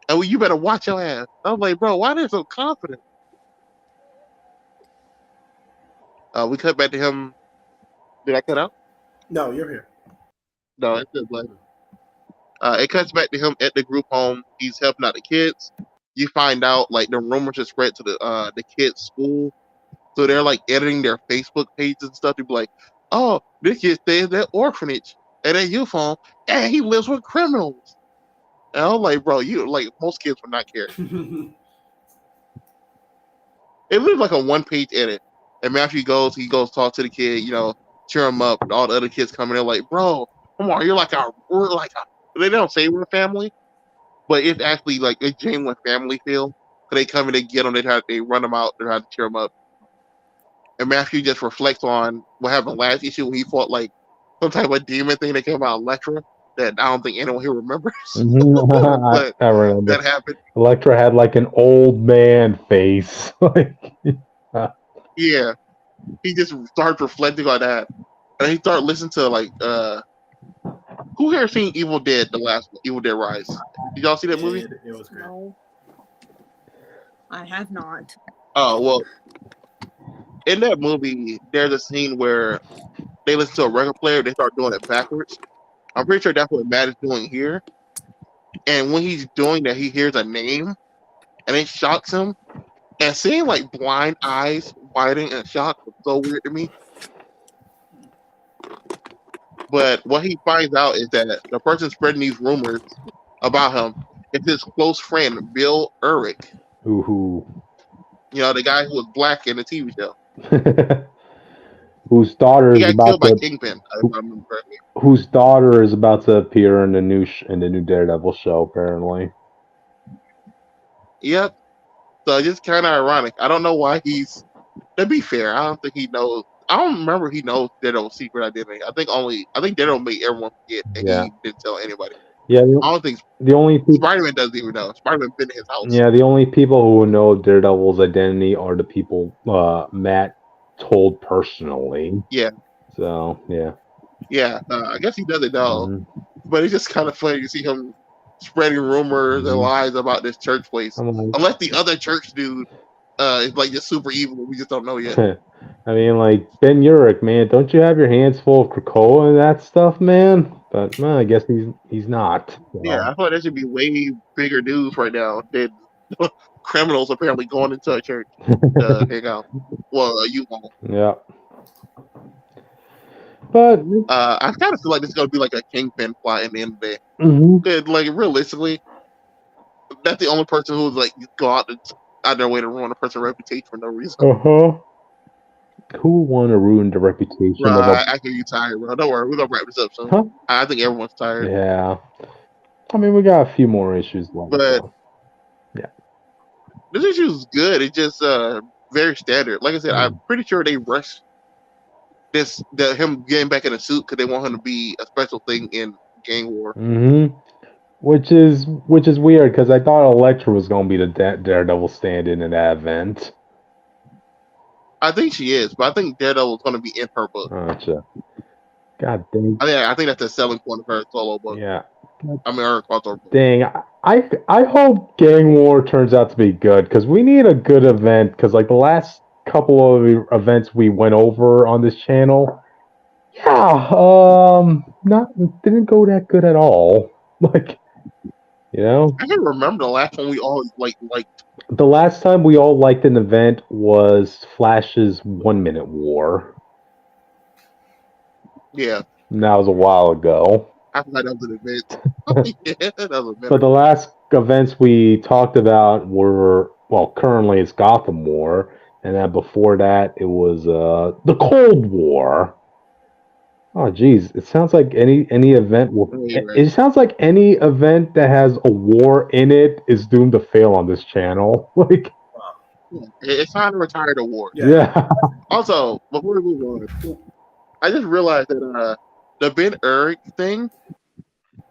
And you better watch your ass. I was like, bro, why are they so confident? We cut back to him. Did I cut out? No, you're here. No, it says like it cuts back to him at the group home. He's helping out the kids. You find out like the rumors have spread to the kids' school, so they're like editing their Facebook pages and stuff to be like, "Oh, this kid stays at that orphanage at that youth home, and he lives with criminals." And I'm like, "Bro, you like most kids would not care." It looks like a one-page edit. And Matthew goes talk to the kid, cheer him up. All the other kids come in there like, bro, come on, we're like a. They don't say we're a family, but it's actually like a genuine family feel. So they come in, they get them, they run them out, they try to cheer them up. And Matthew just reflects on what happened last issue when he fought like some type of demon thing that came out of Elektra that I don't think anyone here remembers. But I remember. That happened. Elektra had like an old man face. Yeah. He just started reflecting on that. And he started listening to like who here seen Evil Dead, the last one, Evil Dead Rise? Did y'all see that movie? It was great. No, I have not. Oh, well, in that movie, there's a scene where they listen to a record player, they start doing it backwards. I'm pretty sure that's what Matt is doing here. And when he's doing that, he hears a name, and it shocks him. And seeing like blind eyes widen and shock was so weird to me. But what he finds out is that the person spreading these rumors about him is his close friend, Bill Urich. Ooh. The guy who was black in the TV show. Whose daughter He is got about killed by to Kingpin, if I remember correctly. whose daughter is about to appear in the new Daredevil show, apparently. Yep. So it's just kind of ironic. I don't know why to be fair, I don't think he knows. I don't remember he knows Daredevil's secret identity. I think Daredevil made everyone forget, and he didn't tell anybody. Yeah. I don't think the only people, Spider-Man doesn't even know. Spider-Man been in his house. Yeah, the only people who know Daredevil's identity are the people Matt told personally. Yeah. So, yeah. Yeah, I guess he doesn't know. But it's just kind of funny to see him spreading rumors and lies about this church place. Unless the other church dude is like just super evil, we just don't know yet. I mean, like, Ben Urich, man, don't you have your hands full of Krakoa and that stuff, man? But, I guess he's not. So. Yeah, I thought there should be way bigger news right now than criminals apparently going into a church to hang out. Well, you won't. Yeah. But I kind of feel like this is gonna be like a kingpin plot in the end of the day. mhm. 'Cause, like realistically, that's the only person who's like go out their way to ruin a person's reputation for no reason. Uh-huh. Who would want to ruin the reputation Bro, of a... I can get tired, bro. Don't worry, we're gonna wrap this up soon. Huh? I think everyone's tired. Yeah. I mean, we got a few more issues left. But though. this issue is good. It's just very standard. Like I said, I'm pretty sure they rushed him getting back in the suit because they want him to be a special thing in Gang War. Mm-hmm. Which is weird because I thought Elektra was going to be the Daredevil stand-in that event. I think she is, but I think Daredevil is going to be in her book. Gotcha. God dang. I think that's the selling point of her solo book. Yeah. I mean, her crossover book. Dang. I hope Gang War turns out to be good because we need a good event because like the last couple of events we went over on this channel, didn't go that good at all. Like, you know, I can remember the last one we all liked. the last time we all liked an event was Flash's 1 Minute War. Yeah, And that was a while ago. I forgot that was an event. Yeah, that was a But the last events we talked about were, well, currently it's Gotham War, and then before that it was the Cold War. Oh, geez, it sounds like any event will. Yeah, right. It sounds like any event that has a war in it is doomed to fail on this channel. Like, It's time to retire the war. yeah. Also, before we move on, I just realized that the Ben Urich thing,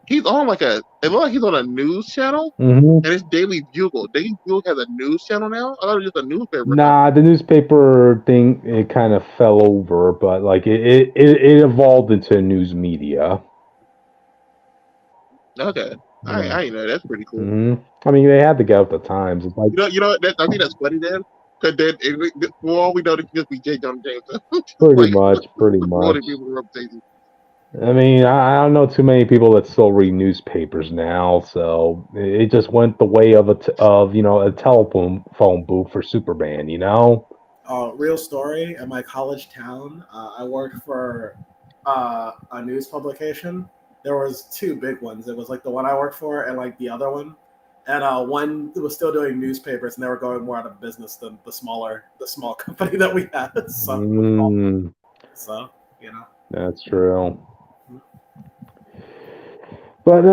he's on it looks like he's on a news channel, Mm-hmm. and it's Daily Bugle. Daily Bugle has a news channel now? I thought it was just a newspaper. Nah, the newspaper thing, it kind of fell over, but like it evolved into news media. Okay. I you know, that's pretty cool. Mm-hmm. I mean, they had to get out the times. It's like, You know, I think that's funny then. Because then, for all we know, it could just be J. Jonah Jameson. pretty much. People reputation. I mean, I don't know too many people that still read newspapers now, so it just went the way of a telephone booth for Superman, you know? Real story. At my college town, I worked for a news publication. There was two big ones. It was like the one I worked for and like the other one. And one was still doing newspapers, and they were going more out of business than the small company that we had. So, you know, That's true. But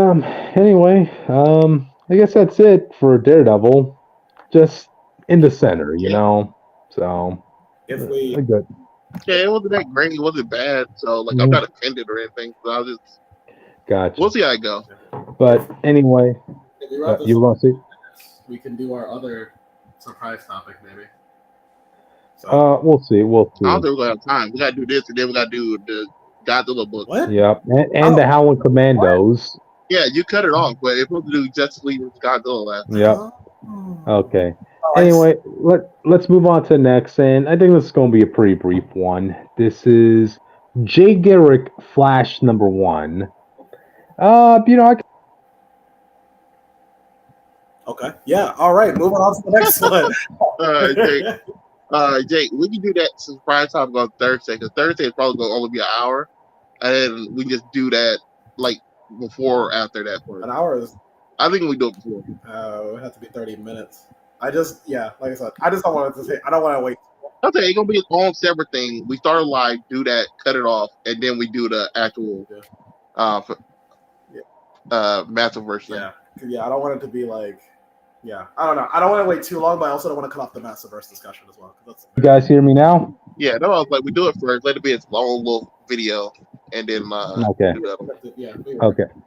anyway, I guess that's it for Daredevil. Just in the center, you know. So if we good. Yeah, it wasn't that great. It wasn't bad. So, like, I'm not offended or anything. So I'll just. Gotcha. We'll see how it goes. But anyway, if we wrap this you want to see? we can do our other surprise topic, maybe. So, We'll see. I don't think we're gonna have time. We gotta do this, and then we gotta do the Godzilla book. what? Yep, and the Howling Commandos. Yeah, you cut it off, but if we're supposed to do Justice League with Godzilla last. Yep. Oh. Okay. Oh, I Anyway, let's move on to the next, and I think this is going to be a pretty brief one. This is J. Garrick Flash #1. Okay. Yeah. All right. Moving on to the next one. Jake, we can do that surprise topic on Thursday, because Thursday is probably going to only be an hour, and then we just do that like before or after that part. An hour is. I think we do it before. It would have to be 30 minutes. Like I said, I just don't want to say. I don't want to wait. Okay, it's gonna be its own separate thing. We start live, do that, cut it off, and then we do the actual massive version. Yeah. I don't want it to be like. Yeah, I don't know. I don't want to wait too long, but I also don't want to cut off the Massiverse discussion as well. You guys hear me now? Yeah, no, I was like, we do it first. Let it be its own little video, and then Okay. do that. Yeah.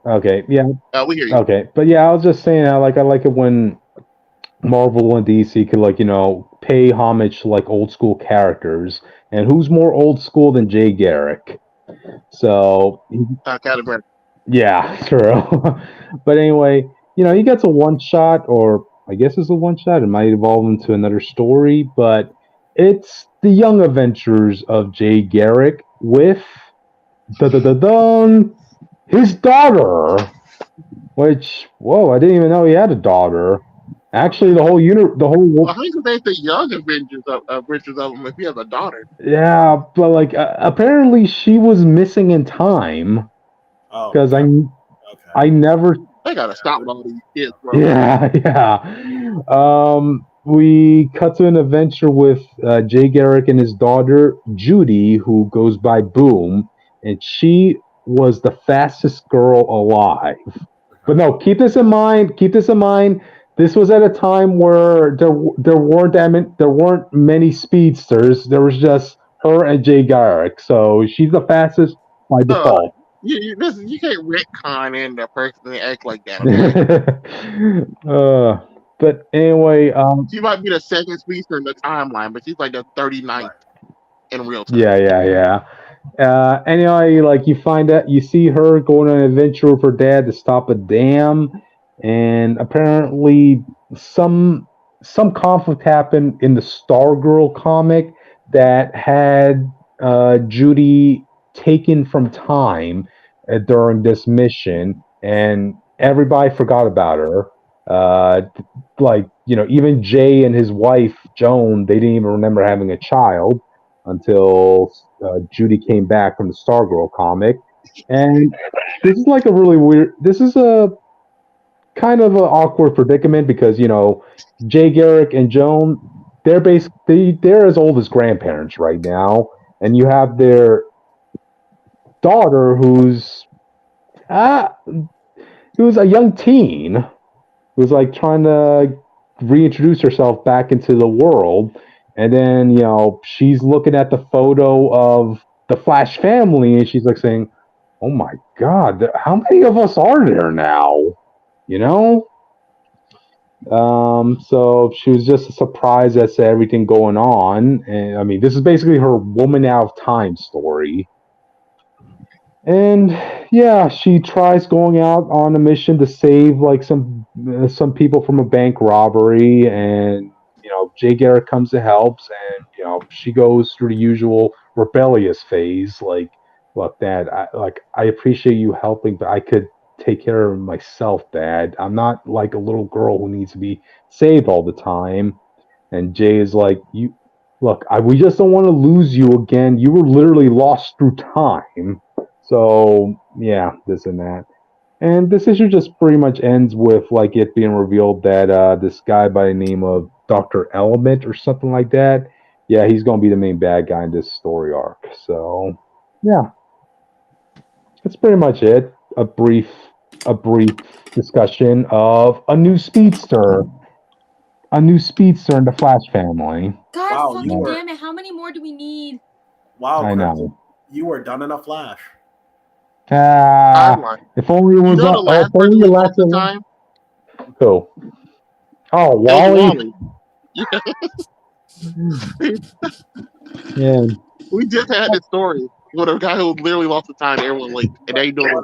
Okay. Yeah. We hear you. Okay. But yeah, I was just saying, I like it when Marvel and DC could pay homage to like old school characters, and who's more old school than Jay Garrick? So Kind of. yeah, true. But anyway, he gets a one shot, or I guess it's a one shot. It might evolve into another story, but it's the young adventures of Jay Garrick with his daughter. Which, whoa, I didn't even know he had a daughter. Actually, the whole I think they the young Avengers of him if he has a daughter. yeah, but like apparently she was missing in time Oh, because okay. I never. They gotta stop with all these kids, bro. Yeah, yeah. We cut to an adventure with Jay Garrick and his daughter Judy, who goes by Boom, and she was the fastest girl alive. But no, keep this in mind. Keep this in mind. This was at a time where there weren't many speedsters. There was just her and Jay Garrick, so she's the fastest by default. You can't retcon in the person and act like that. Okay? But anyway, she might be the second speedster in the timeline, but she's like the 39th in real time. Yeah. Anyway, like you see her going on an adventure with her dad to stop a dam, and apparently some conflict happened in the Stargirl comic that had Judy taken from time during this mission, and everybody forgot about her. Like even Jay and his wife Joan, they didn't even remember having a child until Judy came back from the Stargirl comic. And this is like a really weird. This is a kind of an awkward predicament because Jay Garrick and Joan, they're as old as grandparents right now, and you have their daughter who's a young teen who's like trying to reintroduce herself back into the world. And then, she's looking at the photo of the Flash family and she's like saying, oh my God, how many of us are there now? So she was just surprised as to everything going on. And I mean, this is basically her woman out of time story. And yeah, she tries going out on a mission to save like some people from a bank robbery, and Jay Garrick comes to help, and she goes through the usual rebellious phase. Like, look, Dad, I appreciate you helping, but I could take care of myself, Dad. I'm not like a little girl who needs to be saved all the time. And Jay is like, we just don't want to lose you again. You were literally lost through time. So yeah, this and that. And this issue just pretty much ends with like it being revealed that this guy by the name of Dr. Element or something like that, yeah, he's gonna be the main bad guy in this story arc. So yeah. That's pretty much it. A brief discussion of a new speedster in the Flash family. God Wow, fucking damn it! How many more do we need? Wow, I Chris, know. You were done in a Flash. If only it was the last person who lost the time? Who? Oh, Wally. Yeah. We just had this story with a guy who literally lost the time. Everyone like, and they doing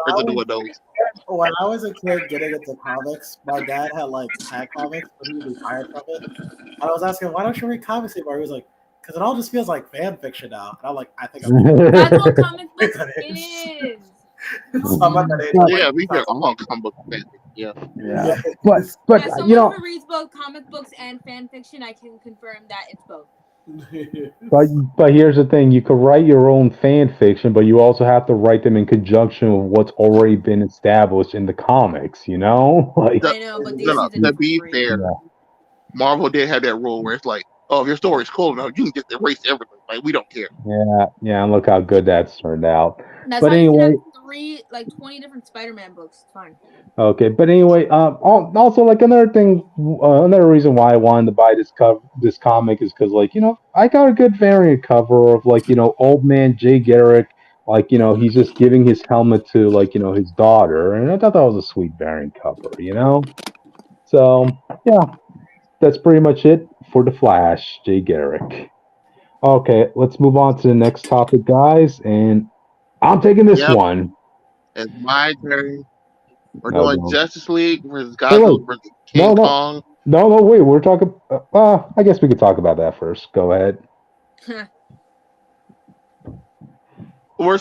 those. When I was a kid getting into comics, my dad had like tag comics, but he retired from it. And I was asking, why don't you read comics anymore? He was like, because it all just feels like fan fiction now. And I'm like, I think I'm That's what comic books is. Yeah, we get all comic book fan. Yeah. But someone who reads both comic books and fan fiction, I can confirm that it's both. But here's the thing: you could write your own fan fiction, but you also have to write them in conjunction with what's already been established in the comics. I know, but to be fair, Marvel did have that rule where it's like, oh, if your story's cool enough, you can just erase everything. Like, we don't care. Yeah, and look how good that's turned out. That's but why anyway, you can have 20 different Spider-Man books. It's fine. Okay, but anyway, also like another thing, another reason why I wanted to buy this comic is because I got a good variant cover of old man Jay Garrick, he's just giving his helmet to his daughter, and I thought that was a sweet variant cover, So yeah, that's pretty much it for the Flash, Jay Garrick. Okay, let's move on to the next topic, guys, and I'm taking this one. It's my turn. We're doing Justice League versus Godzilla versus King Kong. No, wait. We're talking. I guess we could talk about that first. Go ahead. We're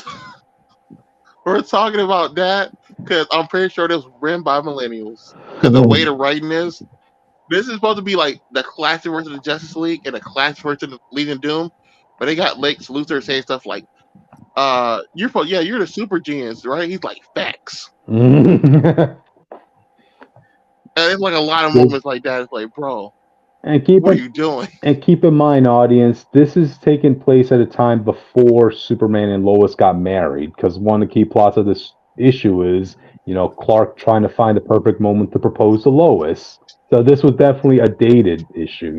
talking about that because I'm pretty sure this was written by millennials. Because the way the writing is, This is supposed to be like the classic version of the Justice League and the classic version of Legion of Doom, but they got Lex Luthor saying stuff like, you're the super genius, right? He's like, facts. And it's like a lot of moments like that. It's like, bro, and what are you doing? And keep in mind, audience, this is taking place at a time before Superman and Lois got married, because one of the key plots of this issue is, Clark trying to find the perfect moment to propose to Lois. So this was definitely a dated issue,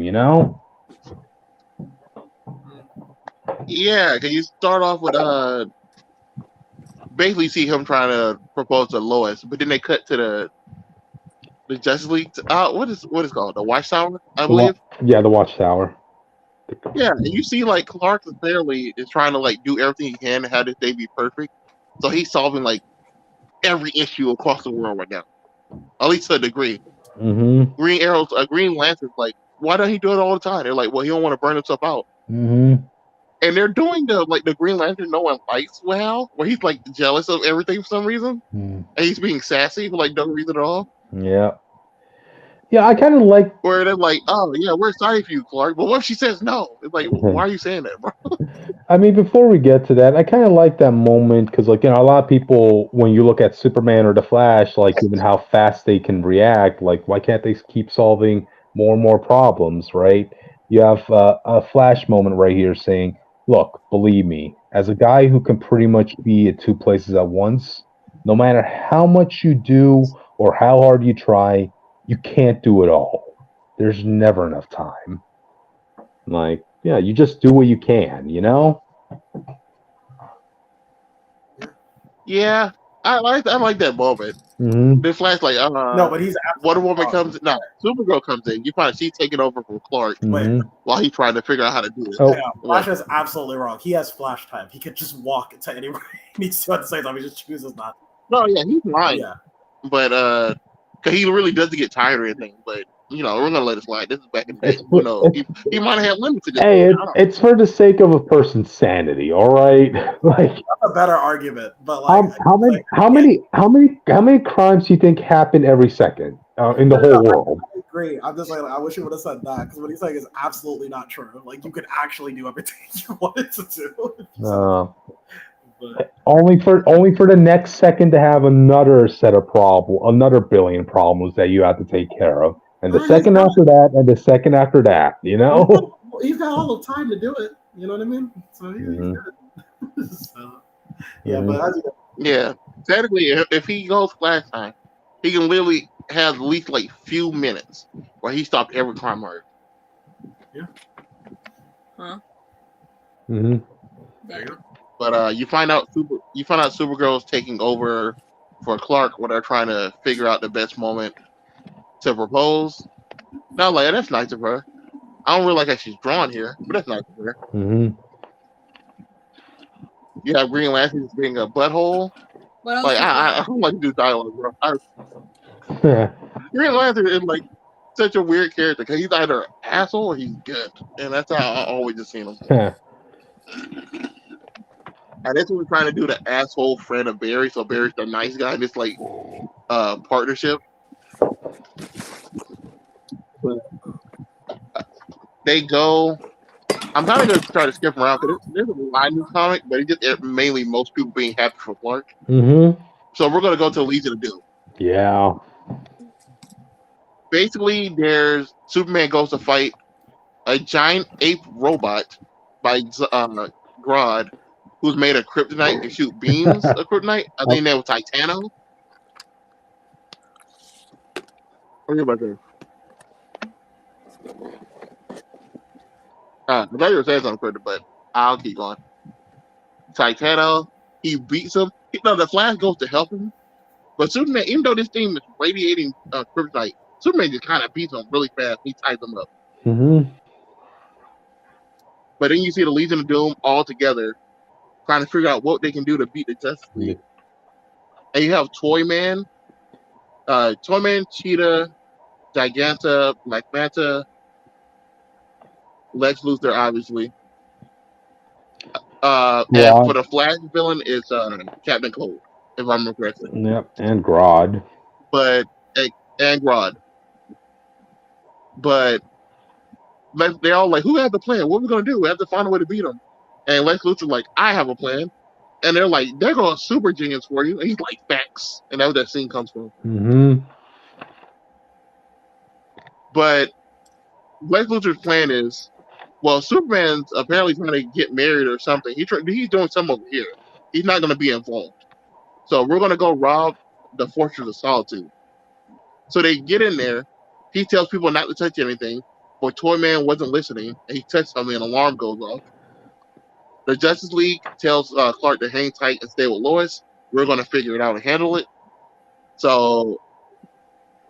Yeah, can you start off with basically see him trying to propose to Lois, but then they cut to the Justice League. What is it called? The Watchtower, I believe. The Watchtower. Yeah, and you see like Clark apparently is trying to like do everything he can to have this day be perfect. So he's solving like every issue across the world right now, at least to a degree. Mm-hmm. Green Lantern's like, why don't he do it all the time? They're like, well, he don't want to burn himself out. Mm-hmm. And they're doing the Green Lantern no one likes where he's like jealous of everything for some reason, and he's being sassy for like no reason at all. Yeah. Yeah, I kind of like where they're like, oh yeah, we're sorry for you, Clark. But what if she says no? It's like, why are you saying that, bro? I mean, before we get to that, I kind of like that moment because, like, a lot of people, when you look at Superman or the Flash, like, even how fast they can react, like, why can't they keep solving more and more problems, right? You have a Flash moment right here saying, look, believe me, as a guy who can pretty much be at two places at once, no matter how much you do or how hard you try, you can't do it all. There's never enough time. Like, yeah, you just do what you can, Yeah, I like that moment. Mm-hmm. The Flash, like, no, but he's Wonder Woman comes. No, Supergirl comes in. You find she's taking over from Clark while he's trying to figure out how to do it. Oh, yeah, Flash is absolutely wrong. He has Flash time. He could just walk to anywhere he needs to at the same time. He just chooses not. No, yeah, he's lying. Yeah, but because he really doesn't get tired or anything. But we're gonna let it slide. This is back in the day. Who knows? He might have had limits to this. Hey, it's for the sake of a person's sanity, all right? Like, that's a better argument. But like, how many crimes do you think happen every second in the whole world? I agree. I'm just like, I wish you would have said that because what he's saying is absolutely not true. Like, you could actually do everything you wanted to do. But only for the next second to have another set of another billion problems that you have to take care of, and the second after that, and the second after that, he's got all the time to do it. You know what I mean? So he's good. So, yeah, but yeah, technically, if he goes Flash time, he can literally have at least like few minutes where he stopped every crime on Earth. Yeah. Huh. Mm-hmm. There you go. But you find out Supergirl's taking over for Clark when they're trying to figure out the best moment to propose. Now, like, that's nice of her. I don't really like how she's drawn here, but that's nice of her. Mm-hmm. You have Green Lantern being a butthole. Like, I don't like to do dialogue, bro. Green Lantern is like such a weird character because he's either an asshole or he's good, and that's how I always just seen him. And that's what we're trying to do, the asshole friend of Barry. So Barry's the nice guy in this like partnership. But they go. I'm kind of going to try to skip around because there's a lot in this comic, but it's just mainly most people being happy for Clark. Mm-hmm. So we're going to go to Legion of Doom. Yeah. Basically, there's Superman goes to fight a giant ape robot by Grodd, who's made of kryptonite and shoot beams of kryptonite. I think that was Titano. What are you about to say? I thought you were saying something further, but I'll keep going. Titano, he beats him. The Flash goes to help him. But Superman, even though this thing is radiating kryptonite, Superman just kind of beats him really fast. He ties him up. Mm-hmm. But then you see the Legion of Doom all together, trying to figure out what they can do to beat the Justice League. And you have Toyman, Cheetah, Giganta, Black Manta, Lex Luthor, obviously. And for the Flash villain is Captain Cold, if I remember correctly. Yep, and Grodd. And Grodd. But they're all like, "Who has the plan? What are we gonna do? We have to find a way to beat them." And Lex Luthor's like, "I have a plan." And they're like, "They're going super genius for you." And he's like, "Facts." And that's where that scene comes from. Mm-hmm. But Lex Luthor's plan is, well, Superman's apparently trying to get married or something. He's doing something over here. He's not going to be involved. So we're going to go rob the Fortress of Solitude. So they get in there. He tells people not to touch anything, but Toyman wasn't listening, and he touched something, and an alarm goes off. The Justice League tells Clark to hang tight and stay with Lois. We're going to figure it out and handle it. So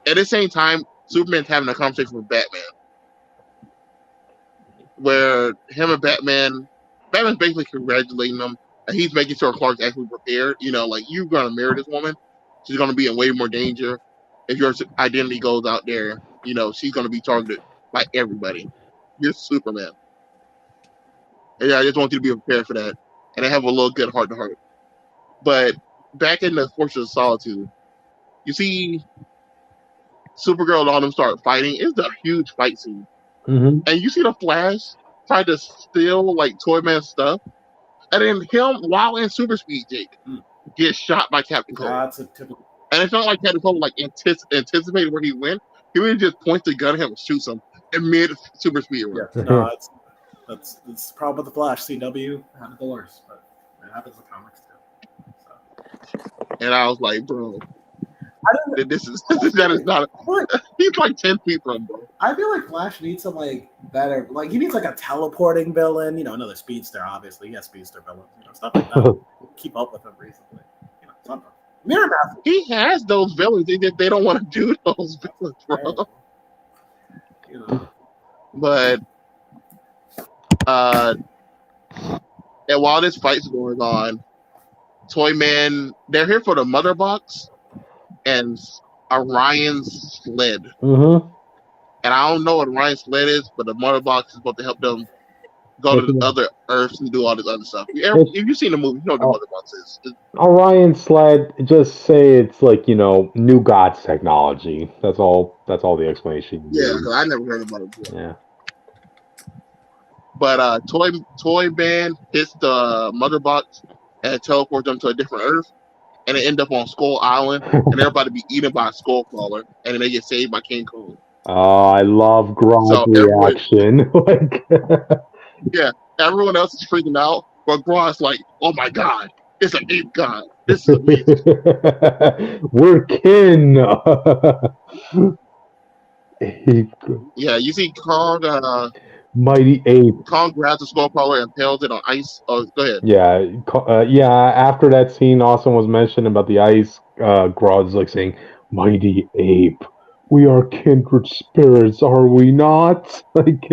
at the same time, Superman's having a conversation with Batman, where him and Batman's basically congratulating him, and he's making sure Clark's actually prepared. You know, like, you're going to marry this woman. She's going to be in way more danger. If your identity goes out there, you know, she's going to be targeted by everybody. You're Superman. And I just want you to be prepared for that. And they have a little good heart-to-heart. But back in the Fortress of Solitude, you see Supergirl and all them start fighting. It's a huge fight scene. Mm-hmm. And you see the Flash try to steal, like, Toyman's stuff. And then him, while in super speed, Jake, gets shot by Captain Cold. That's a typical. And it's not like Captain Cold, like, anticipated where he went. He really just points the gun at him and shoots him in mid super speed. Yeah, no, it's the problem with the Flash. CW had the worst, but it happens in comics too. So. And I was like, bro, that is not. He's like 10 feet from, bro. I feel like Flash needs some like better, like he needs like a teleporting villain. You know, another speedster. Obviously, he has speedster villains. You know, stuff like that. Keep up with him recently. You know, something. Mirror Mask. He has those villains. They don't want to do those villains, bro. You know. But and while this fight's going on, Toyman, they're here for the mother box and Orion's sled. Mm-hmm. And I don't know what Orion's sled is, but the mother box is supposed to help them go to the other Earths and do all this other stuff. If you've seen the movie, you know what the mother box is. Orion sled, just say it's like, you know, New Gods technology. That's all the explanation. Yeah, because I never heard about it before. Yeah. But Toyman hits the mother box and teleports them to a different Earth, and they end up on Skull Island, and they're about to be eaten by a skull crawler, and then they get saved by King Kong. Oh, I love Gronk's reaction. Yeah, everyone else is freaking out, but Gronk's like, "Oh my god, it's an ape god. This is amazing. We're kin." Yeah, you see Kong. Mighty ape. Kong grabs the skull crawler and impales it on ice. Oh, go ahead. Yeah. After that scene, Austin was mentioning about the ice. Grodd's like saying, "Mighty ape, we are kindred spirits, are we not?" Like,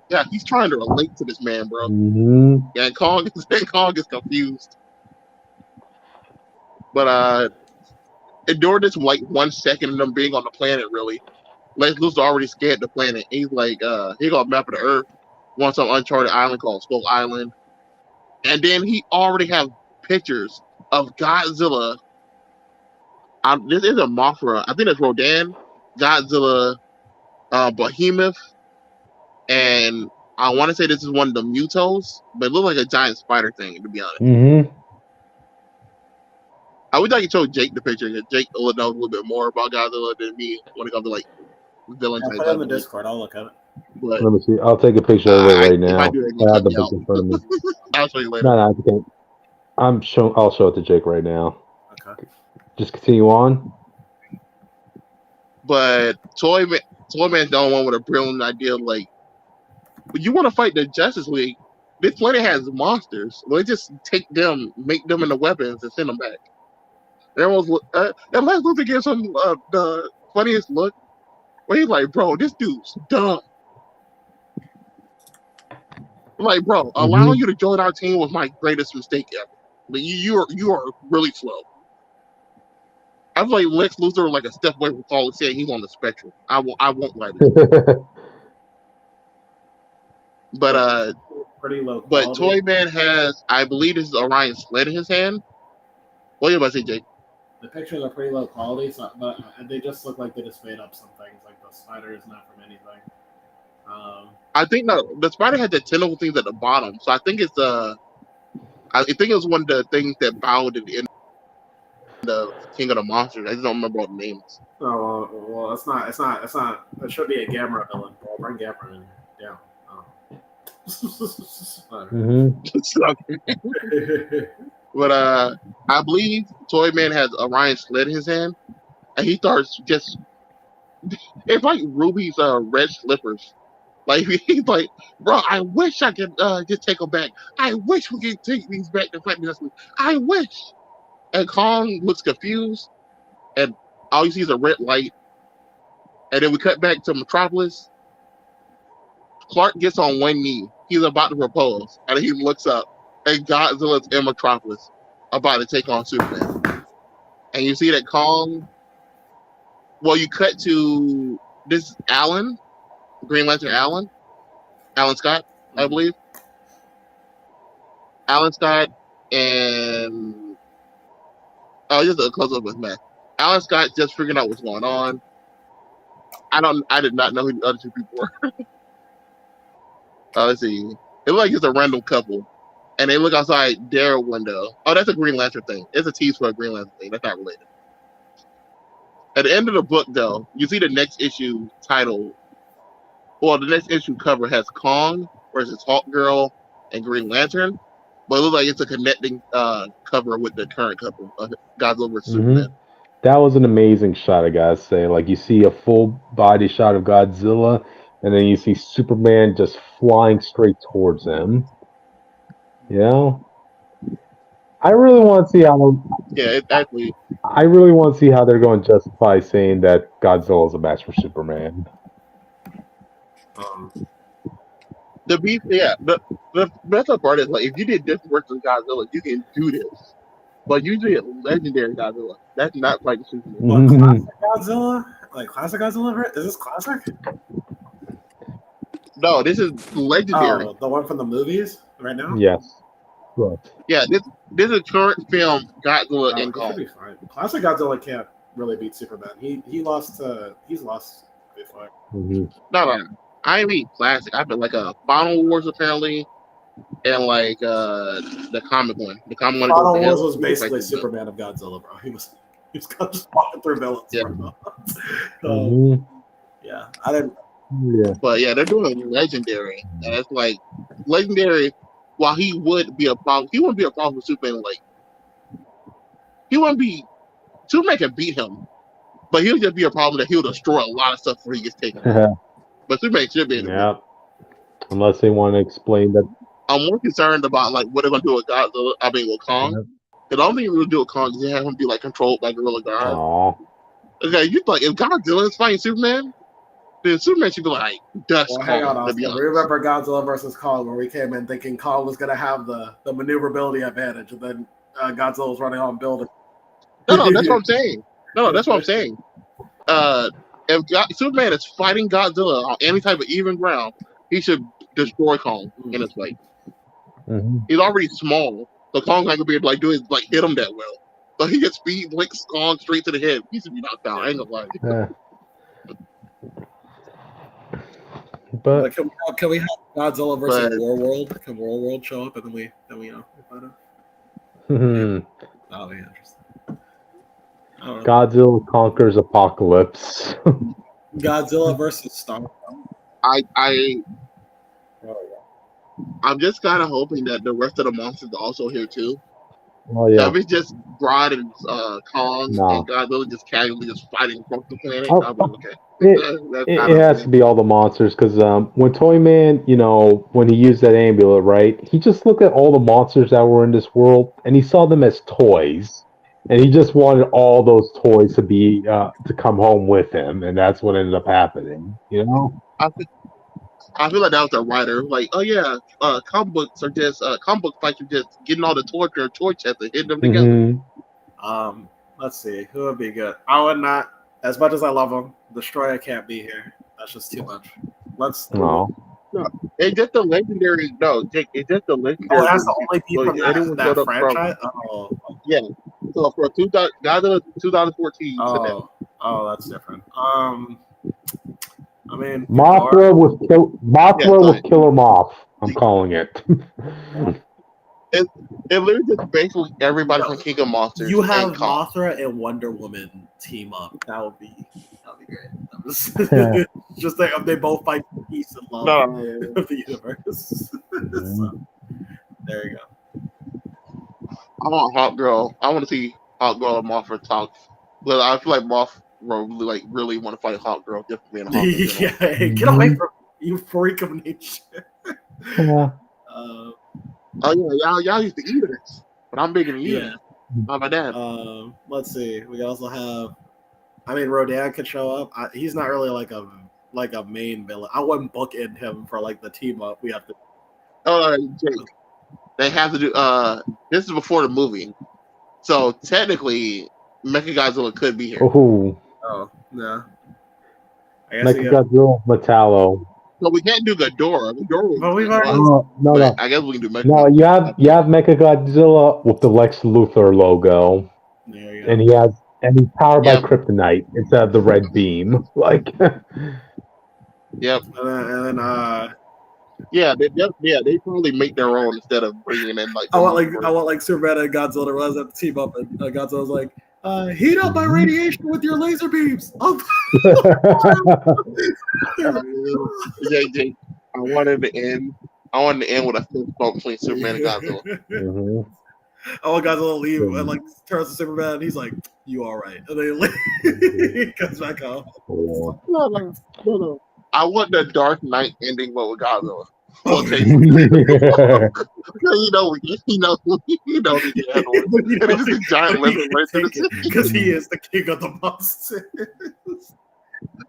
yeah, he's trying to relate to this man, bro. Mm-hmm. Yeah, and Kong is confused. But during this like 1 second of them being on the planet, really, Lex Luthor already scared the planet. He's like, he got a map of the Earth, wants some uncharted island called Skull Island, and then he already have pictures of Godzilla. This is a Mothra. I think it's Rodan, Godzilla, Behemoth, and I want to say this is one of the Mutos, but it looks like a giant spider thing, to be honest. Mm-hmm. I wish I could show Jake the picture, because Jake knows a little bit more about Godzilla than me when it comes to like villain type. Put it in the Discord. I'll look at it. But, let me see. I'll take a picture of it right now. I have the picture in front of me. I'll show you later. No, okay. I'll show it to Jake right now. Okay. Just continue on. But Toyman's the only one with a brilliant idea. Like, but you want to fight the Justice League? This planet has monsters. Let's just take them, make them into weapons, and send them back. Everyone's and Lex Luthor gives him the funniest look. Where he's like, "Bro, this dude's dumb." Like, bro, allowing you to join our team was my greatest mistake ever. But you are really slow. I feel like Lex Luthor like a step away from Paul saying he's on the spectrum. I won't lie to you. But pretty low. But Toyman has, I believe, this is Orion's sled in his hand. What are you about to say, Jake? The pictures are pretty low quality, but they just look like they just made up some things. Like the spider is not from anything. I think the spider had the tentacle things at the bottom, so I think it's I think it was one of the things that bowed in the King of the Monsters. I just don't remember all the names. Oh well, it's not. It should be a Gamera villain. Bro. Bring Gamera in. Yeah. But I believe Toyman has Orion's sled in his hand, and he starts just. It's like Ruby's red slippers. Like he's like, bro, I wish I could just take them back. I wish we could take these back to fight me. I wish. And Kong looks confused, and all you see is a red light. And then we cut back to Metropolis. Clark gets on one knee. He's about to propose, and he looks up, and Godzilla's in Metropolis, about to take on Superman. And you see that Kong. Well, you cut to this Alan, Green Lantern Alan Scott, I believe. Alan Scott and just a close up with Matt. Alan Scott just figuring out what's going on. I did not know who the other two people were. Let's see. It looks like it's a random couple. And they look outside their window. Oh, that's a Green Lantern thing. It's a tease for a Green Lantern thing. That's not related. At the end of the book, though, you see the next issue title. Well, the next issue cover has Kong versus Hawkgirl and Green Lantern. But it looks like it's a connecting cover with the current cover of Godzilla vs. Superman. That was an amazing shot, I gotta say. Like, you see a full body shot of Godzilla, and then you see Superman just flying straight towards him. You know? I really want to see how. Yeah, exactly. I really want to see how they're going to justify saying that Godzilla is a match for Superman. The beef, yeah. The best part is, like, if you did this versus Godzilla, you can do this. But you did legendary Godzilla. That's not like Superman. What, classic Godzilla? Like classic Godzilla? Is this classic? No, this is legendary. Oh, the one from the movies right now? Yes. Right. Yeah, this is current film Godzilla and Kong. Be fine. Classic Godzilla can't really beat Superman. He's lost before. No. I mean classic. I feel like Final Wars apparently, and like the comic one. The comic one. Final Wars was basically Superman of Godzilla, bro. He was just walking through villains. Yeah. Yeah, I didn't. Yeah. But yeah, they're doing legendary, and it's like legendary. While he would be a problem, he wouldn't be a problem with Superman. Like he wouldn't be. Superman can beat him, but he'll just be a problem that he'll destroy a lot of stuff before he gets taken. But Superman should be. Yeah. Unless they want to explain that. I'm more concerned about like what they're gonna do with Godzilla. I mean with Kong. The only thing we're gonna do with Kong is have him be like controlled by Gorilla God. Aww. Okay, you like if Godzilla is fighting Superman, then Superman should be like dust. Well, hang on, Austin. Remember Godzilla versus Kong, where we came in thinking Kong was gonna have the maneuverability advantage, and then Godzilla was running on building. No, that's what I'm saying. No, that's what I'm saying. If Superman is fighting Godzilla on any type of even ground, he should destroy Kong in his fight. He's already small, so Kong's not gonna be able to like do his like hit him that well. So he gets speed links Kong straight to the head. He should be knocked out. I ain't gonna lie. Yeah. But like, can we have Godzilla versus Warworld? Can Warworld show up and then we find out? That'll be interesting. Godzilla conquers Apocalypse. Godzilla versus Star. I'm just kind of hoping that the rest of the monsters are also here too. Oh yeah. If it's just Grodd and Kong and Godzilla just casually just fighting across the planet, I'll be okay. It has to be all the monsters because when Toyman, when he used that amulet, right, he just looked at all the monsters that were in this world and he saw them as toys, and he just wanted all those toys to be to come home with him, and that's what ended up happening. I feel like that was the writer, like, oh yeah, comic books fights are just getting all the toy chests and hitting them together. Let's see, who would be good? I would not. As much as I love him, Destroyer can't be here. That's just too much. No, it's just the legendary. No, Jake, it's just the legendary. Oh, that's the only people from that franchise. Yeah, So for Godzilla 2014 to now. Oh, that's different. I mean, Mothra was go ahead. Killer Moth. I'm calling it. It literally just basically everybody from King of Monsters. You have and Kong. Mothra and Wonder Woman team up. That would be great. Just like they both fight for peace and love of the universe. So, there you go. I want Hawk Girl. I want to see Hawk Girl and Mothra talk. But I feel like Mothra really want to fight Hawk Girl just for being a Hawk Girl. Yeah, hey, get away from you, freak of nature. Yeah. Y'all used to eat it, but I'm big in eating. Yeah. How about that? Let's see. We also have. I mean, Rodan could show up. He's not really like a main villain. I wouldn't book in him for like the team up. We have to. Jake. They have to do. This is before the movie, so technically, Mechagodzilla could be here. Oh, yeah. I guess Mechagodzilla Metallo. So we can't do Ghidorah. But we've already. No. I guess we can do Mechagodzilla. No, you have Mechagodzilla with the Lex Luthor logo, and he's powered by kryptonite instead of the red beam. Like, yep. And then they probably make their own instead of bringing in like. I want like Superman and Godzilla to rise up, team up, and Godzilla's like, heat up my radiation with your laser beams. Jake, I wanted to end with a fist bump between Superman and Godzilla. Mm-hmm. I want Godzilla to leave and like turns to Superman, and he's like, "You all right?" And then he comes back up. No. I want the Dark Knight ending, but with Godzilla. Because he is the king of the monsters.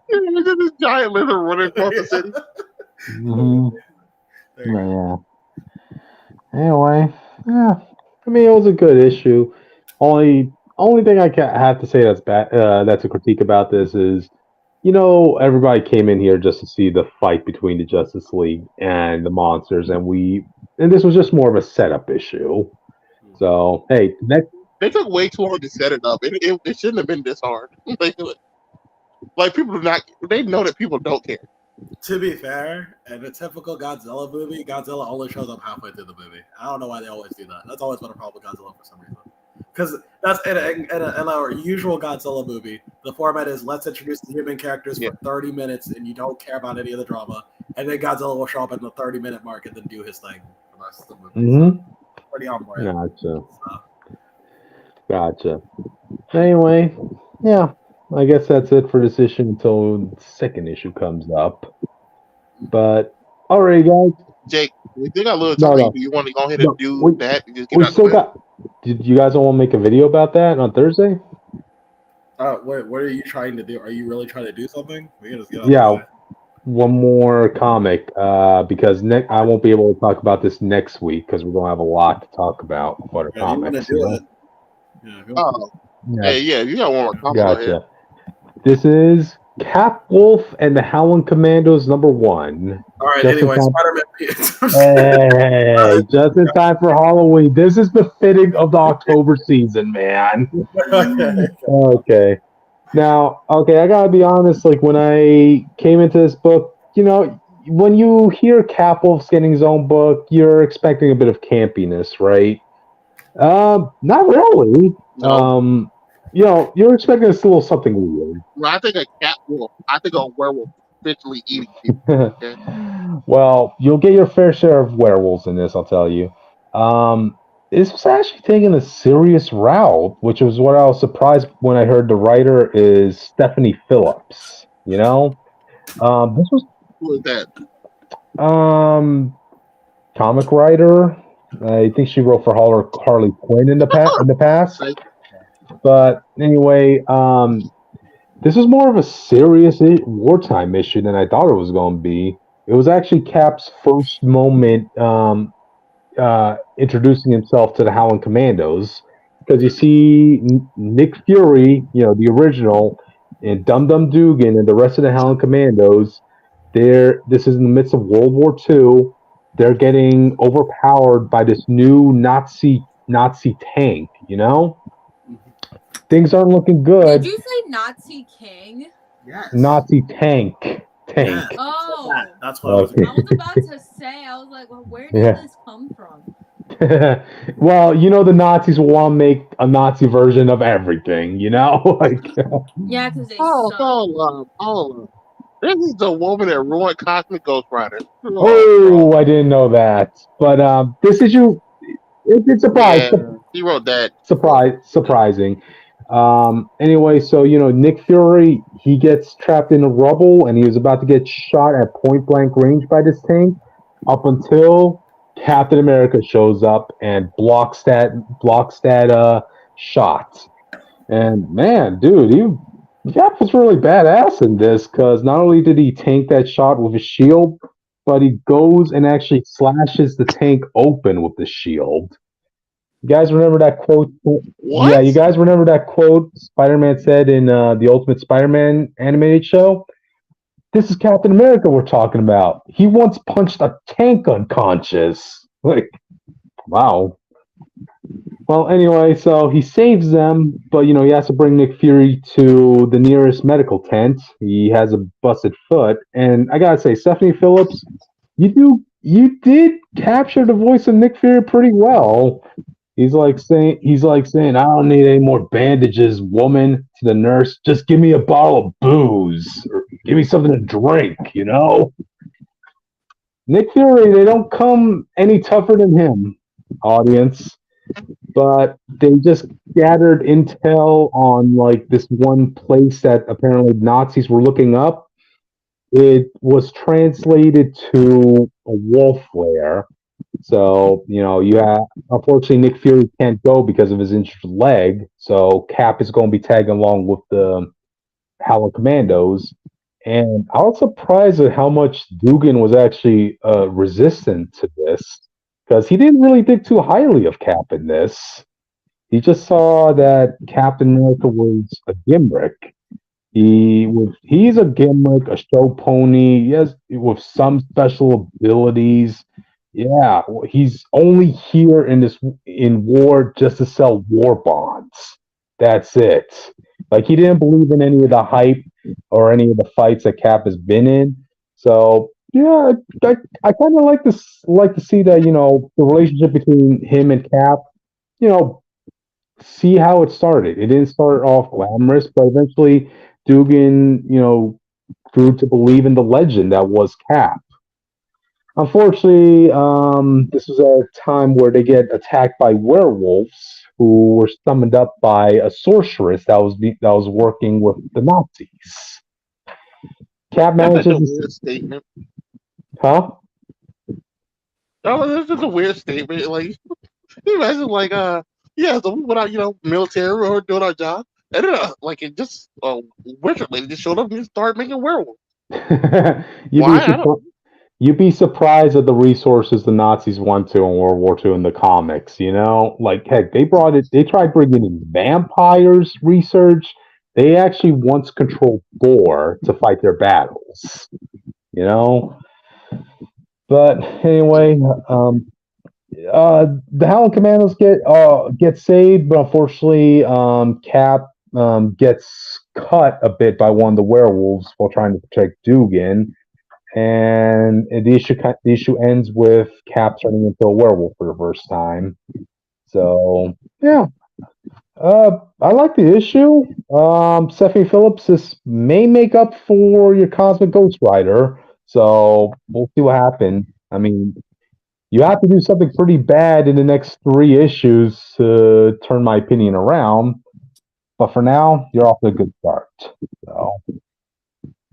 Look at this giant lizard running across the city. Yeah. Anyway, I mean, it was a good issue. Only thing I have to say that's bad, that's a critique about this is, everybody came in here just to see the fight between the Justice League and the monsters, and this was just more of a setup issue. So, hey, they took way too long to set it up. It shouldn't have been this hard. Like people they know that people don't care. To be fair, in a typical Godzilla movie, Godzilla only shows up halfway through the movie. I don't know why they always do that. That's always been a problem with Godzilla for some reason. Because that's in our usual Godzilla movie, the format is let's introduce the human characters for 30 minutes and you don't care about any of the drama, and then Godzilla will show up in the 30-minute mark and then do his thing for the rest of the movie. Mm-hmm. So, pretty on board. Gotcha. Anyway, yeah, I guess that's it for this issue until the second issue comes up. But, alright, guys. Jake, we still got a little time. Do you want to go ahead and do that? Did you guys want to make a video about that on Thursday? What are you trying to do? Are you really trying to do something? We can just get one more comic, because I won't be able to talk about this next week because we're going to have a lot to talk about for comics. You got one more comic. Gotcha. This is Cap Wolf and the Howling Commandos #1. All right, anyway, Spider-Man. Hey, just in time for Halloween. This is befitting of the October season, man. Okay. Now, I gotta be honest, like when I came into this book, when you hear Cap Wolf's getting his own book, you're expecting a bit of campiness, right? Not really. No. You're expecting a little something weird. Well, I think a cat wolf. I think a werewolf officially eating people. Okay? Well, you'll get your fair share of werewolves in this, I'll tell you. This was actually taking a serious route, which was what I was surprised when I heard the writer is Stephanie Phillips. This was Who is that? Comic writer. I think she wrote for Harley Quinn in the past. But anyway, this is more of a serious wartime issue than I thought it was going to be. It was actually Cap's first moment introducing himself to the Howling Commandos, because you see Nick Fury, the original, and Dum Dum Dugan and the rest of the Howling Commandos. This is in the midst of World War II. They're getting overpowered by this new Nazi tank, things aren't looking good. Did you say Nazi King? Yes. Nazi tank. Yeah, Oh. that's what I was. Okay. I was about to say, I was like, well, where did Yeah. this come from? Well, the Nazis want to make a Nazi version of everything, like Yeah, because they Oh, suck. hold on. This is the woman that ruined Cosmic Ghost Rider. oh, I didn't know that. But this issue, it's Yeah, he wrote that. surprising. Anyway, so Nick Fury, he gets trapped in the rubble and he was about to get shot at point blank range by this tank up until Captain America shows up and blocks that shot. And man, dude, Cap was really badass in this because not only did he tank that shot with his shield, but he goes and actually slashes the tank open with the shield. You guys remember that quote? What? Yeah, you guys remember that quote Spider-Man said in the Ultimate Spider-Man animated show? This is Captain America we're talking about. He once punched a tank unconscious. Like, wow. Well, anyway, so he saves them, but he has to bring Nick Fury to the nearest medical tent. He has a busted foot, and I gotta say, Stephanie Phillips, you did capture the voice of Nick Fury pretty well. He's like saying, I don't need any more bandages, woman. To the nurse, just give me a bottle of booze or give me something to drink. Nick Fury, they don't come any tougher than him, audience. But they just gathered intel on like this one place that apparently Nazis were looking up. It was translated to a wolf lair. So, you have, unfortunately, Nick Fury can't go because of his injured leg. So Cap is going to be tagging along with the Howling Commandos. And I was surprised at how much Dugan was actually resistant to this because he didn't really think too highly of Cap in this. He just saw that Captain America was a gimmick. He's a gimmick, a show pony. Yes, with some special abilities. Yeah, he's only here in war just to sell war bonds. That's it. Like he didn't believe in any of the hype or any of the fights that Cap has been in. So yeah, I kind of like to see that the relationship between him and Cap, see how it started. It didn't start off glamorous, but eventually Dugan, grew to believe in the legend that was Cap. Unfortunately, this was a time where they get attacked by werewolves who were summoned up by a sorceress that was working with the Nazis. Cap That's such a manages weird statement. Huh? Oh, this is a weird statement. Like, you imagine, like, yeah, so we went out, military, we were doing our job, and then, like, it just, wizard lady just showed up and just started making werewolves. You'd be surprised at the resources the Nazis went to in World War II in the comics. Like heck, they tried bringing in vampires research. They actually once controlled Thor to fight their battles. But anyway, the Howling Commandos get saved, but unfortunately, Cap gets cut a bit by one of the werewolves while trying to protect Dugan. And the issue ends with Cap turning into a werewolf for the first time. So yeah, I like the issue. Stephanie Phillips, this may make up for your Cosmic Ghost Rider. So we'll see what happens. I mean, you have to do something pretty bad in the next 3 issues to turn my opinion around. But for now, you're off to a good start. So.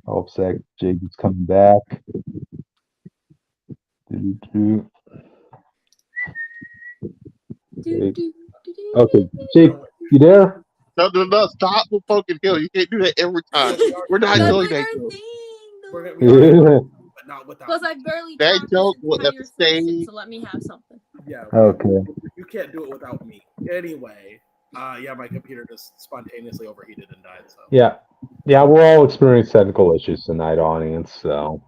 I hope that Jacob's coming back. Okay, Jake, you there? No, stop with Poking Hill. You can't do that every time. We're not That's doing like that our joke. thing. But not without. Plus, I barely That talked joke this was entire at the section, same. so let me have something. Yeah. Okay. You can't do it without me. Anyway, yeah, my computer just spontaneously overheated and died. So. Yeah, we're all experiencing technical issues tonight, audience. So,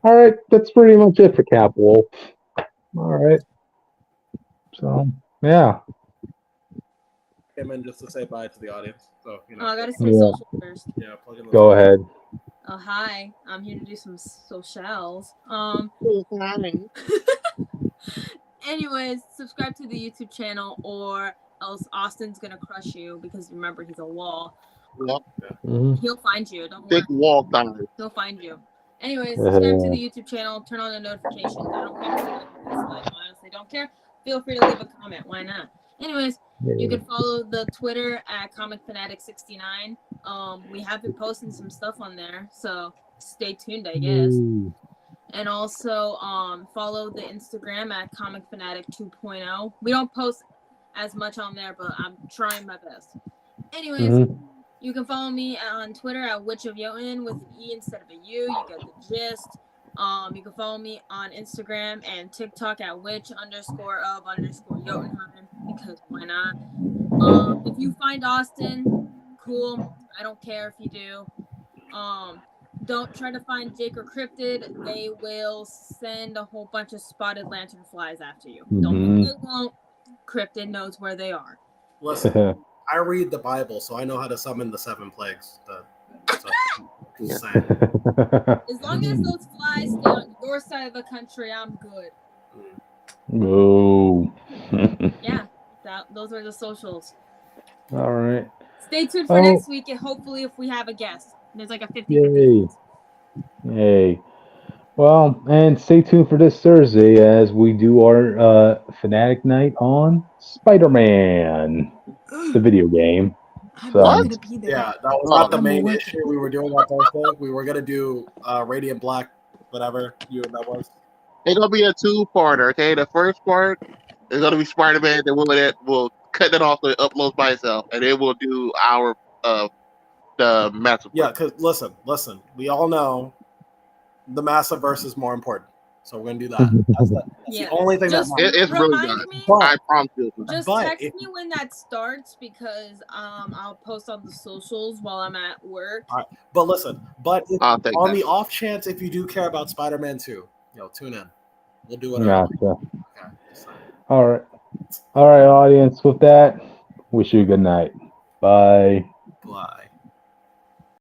all right, that's pretty much it for Cap Wolf. All right. So, yeah. came in just to say bye to the audience. So Oh, I gotta say Yeah. social first. yeah, plug in. Go ahead. Oh, hi. I'm here to do some socials. Anyways, subscribe to the YouTube channel, or else Austin's gonna crush you because remember he's a wall. Yep. Mhm. He'll find you. Don't Thick worry. wall time. He'll find you. Anyways, subscribe to the YouTube channel. Turn on the notifications. I don't care if you like or dislike. I honestly don't care. Feel free to leave a comment. Why not? Anyways, you can follow the Twitter at ComicFanatic69. We have been posting some stuff on there, so stay tuned, I guess. Ooh. And also follow the Instagram at Comic Fanatic 2.0. We don't post as much on there, but I'm trying my best. Anyways, Mhm. you can follow me on Twitter at Witch of Jotun with an E instead of a U. You get the gist. You can follow me on Instagram and TikTok at witch_of_Jotunheim because why not? If you find Austin, cool. I don't care if you do. Don't try to find Jake or Cryptid. They will send a whole bunch of spotted lantern flies after you. Don't think they won't. Cryptid knows where they are. Listen, I read the Bible, so I know how to summon the 7 plagues. Just saying. As long as those flies stay on your side of the country, I'm good. Ooh. Yeah, those are the socials. All right. Stay tuned for next week, and hopefully if we have a guest. There's like a 50-50 Yay. chance. Yay. Well, and stay tuned for this Thursday as we do our Fanatic night on Spider-Man, the video game. I'm So, not gonna be there. Yeah, that was Oh, not the I'm main working. issue we were doing on Thursday. We were gonna do Radiant Black, whatever that was. It's gonna be a 2-parter. Okay, the first part is gonna be Spider-Man. Then we'll cut that off so it uploads by itself, and then we'll do our the massive. Yeah, because listen, we all know the massive verse is more important, so we're gonna do that. That's Yeah. the only thing Just that matters. It's really remind good. me. I promise you. Just But text if- me when that starts because I'll post on the socials while I'm at work. But listen, if, I'll take on that. the off chance if you do care about Spider-Man 2, tune in. We'll do whatever. gotcha. Okay, just saying. All right. All right, audience. With that, wish you a good night. Bye. Bye.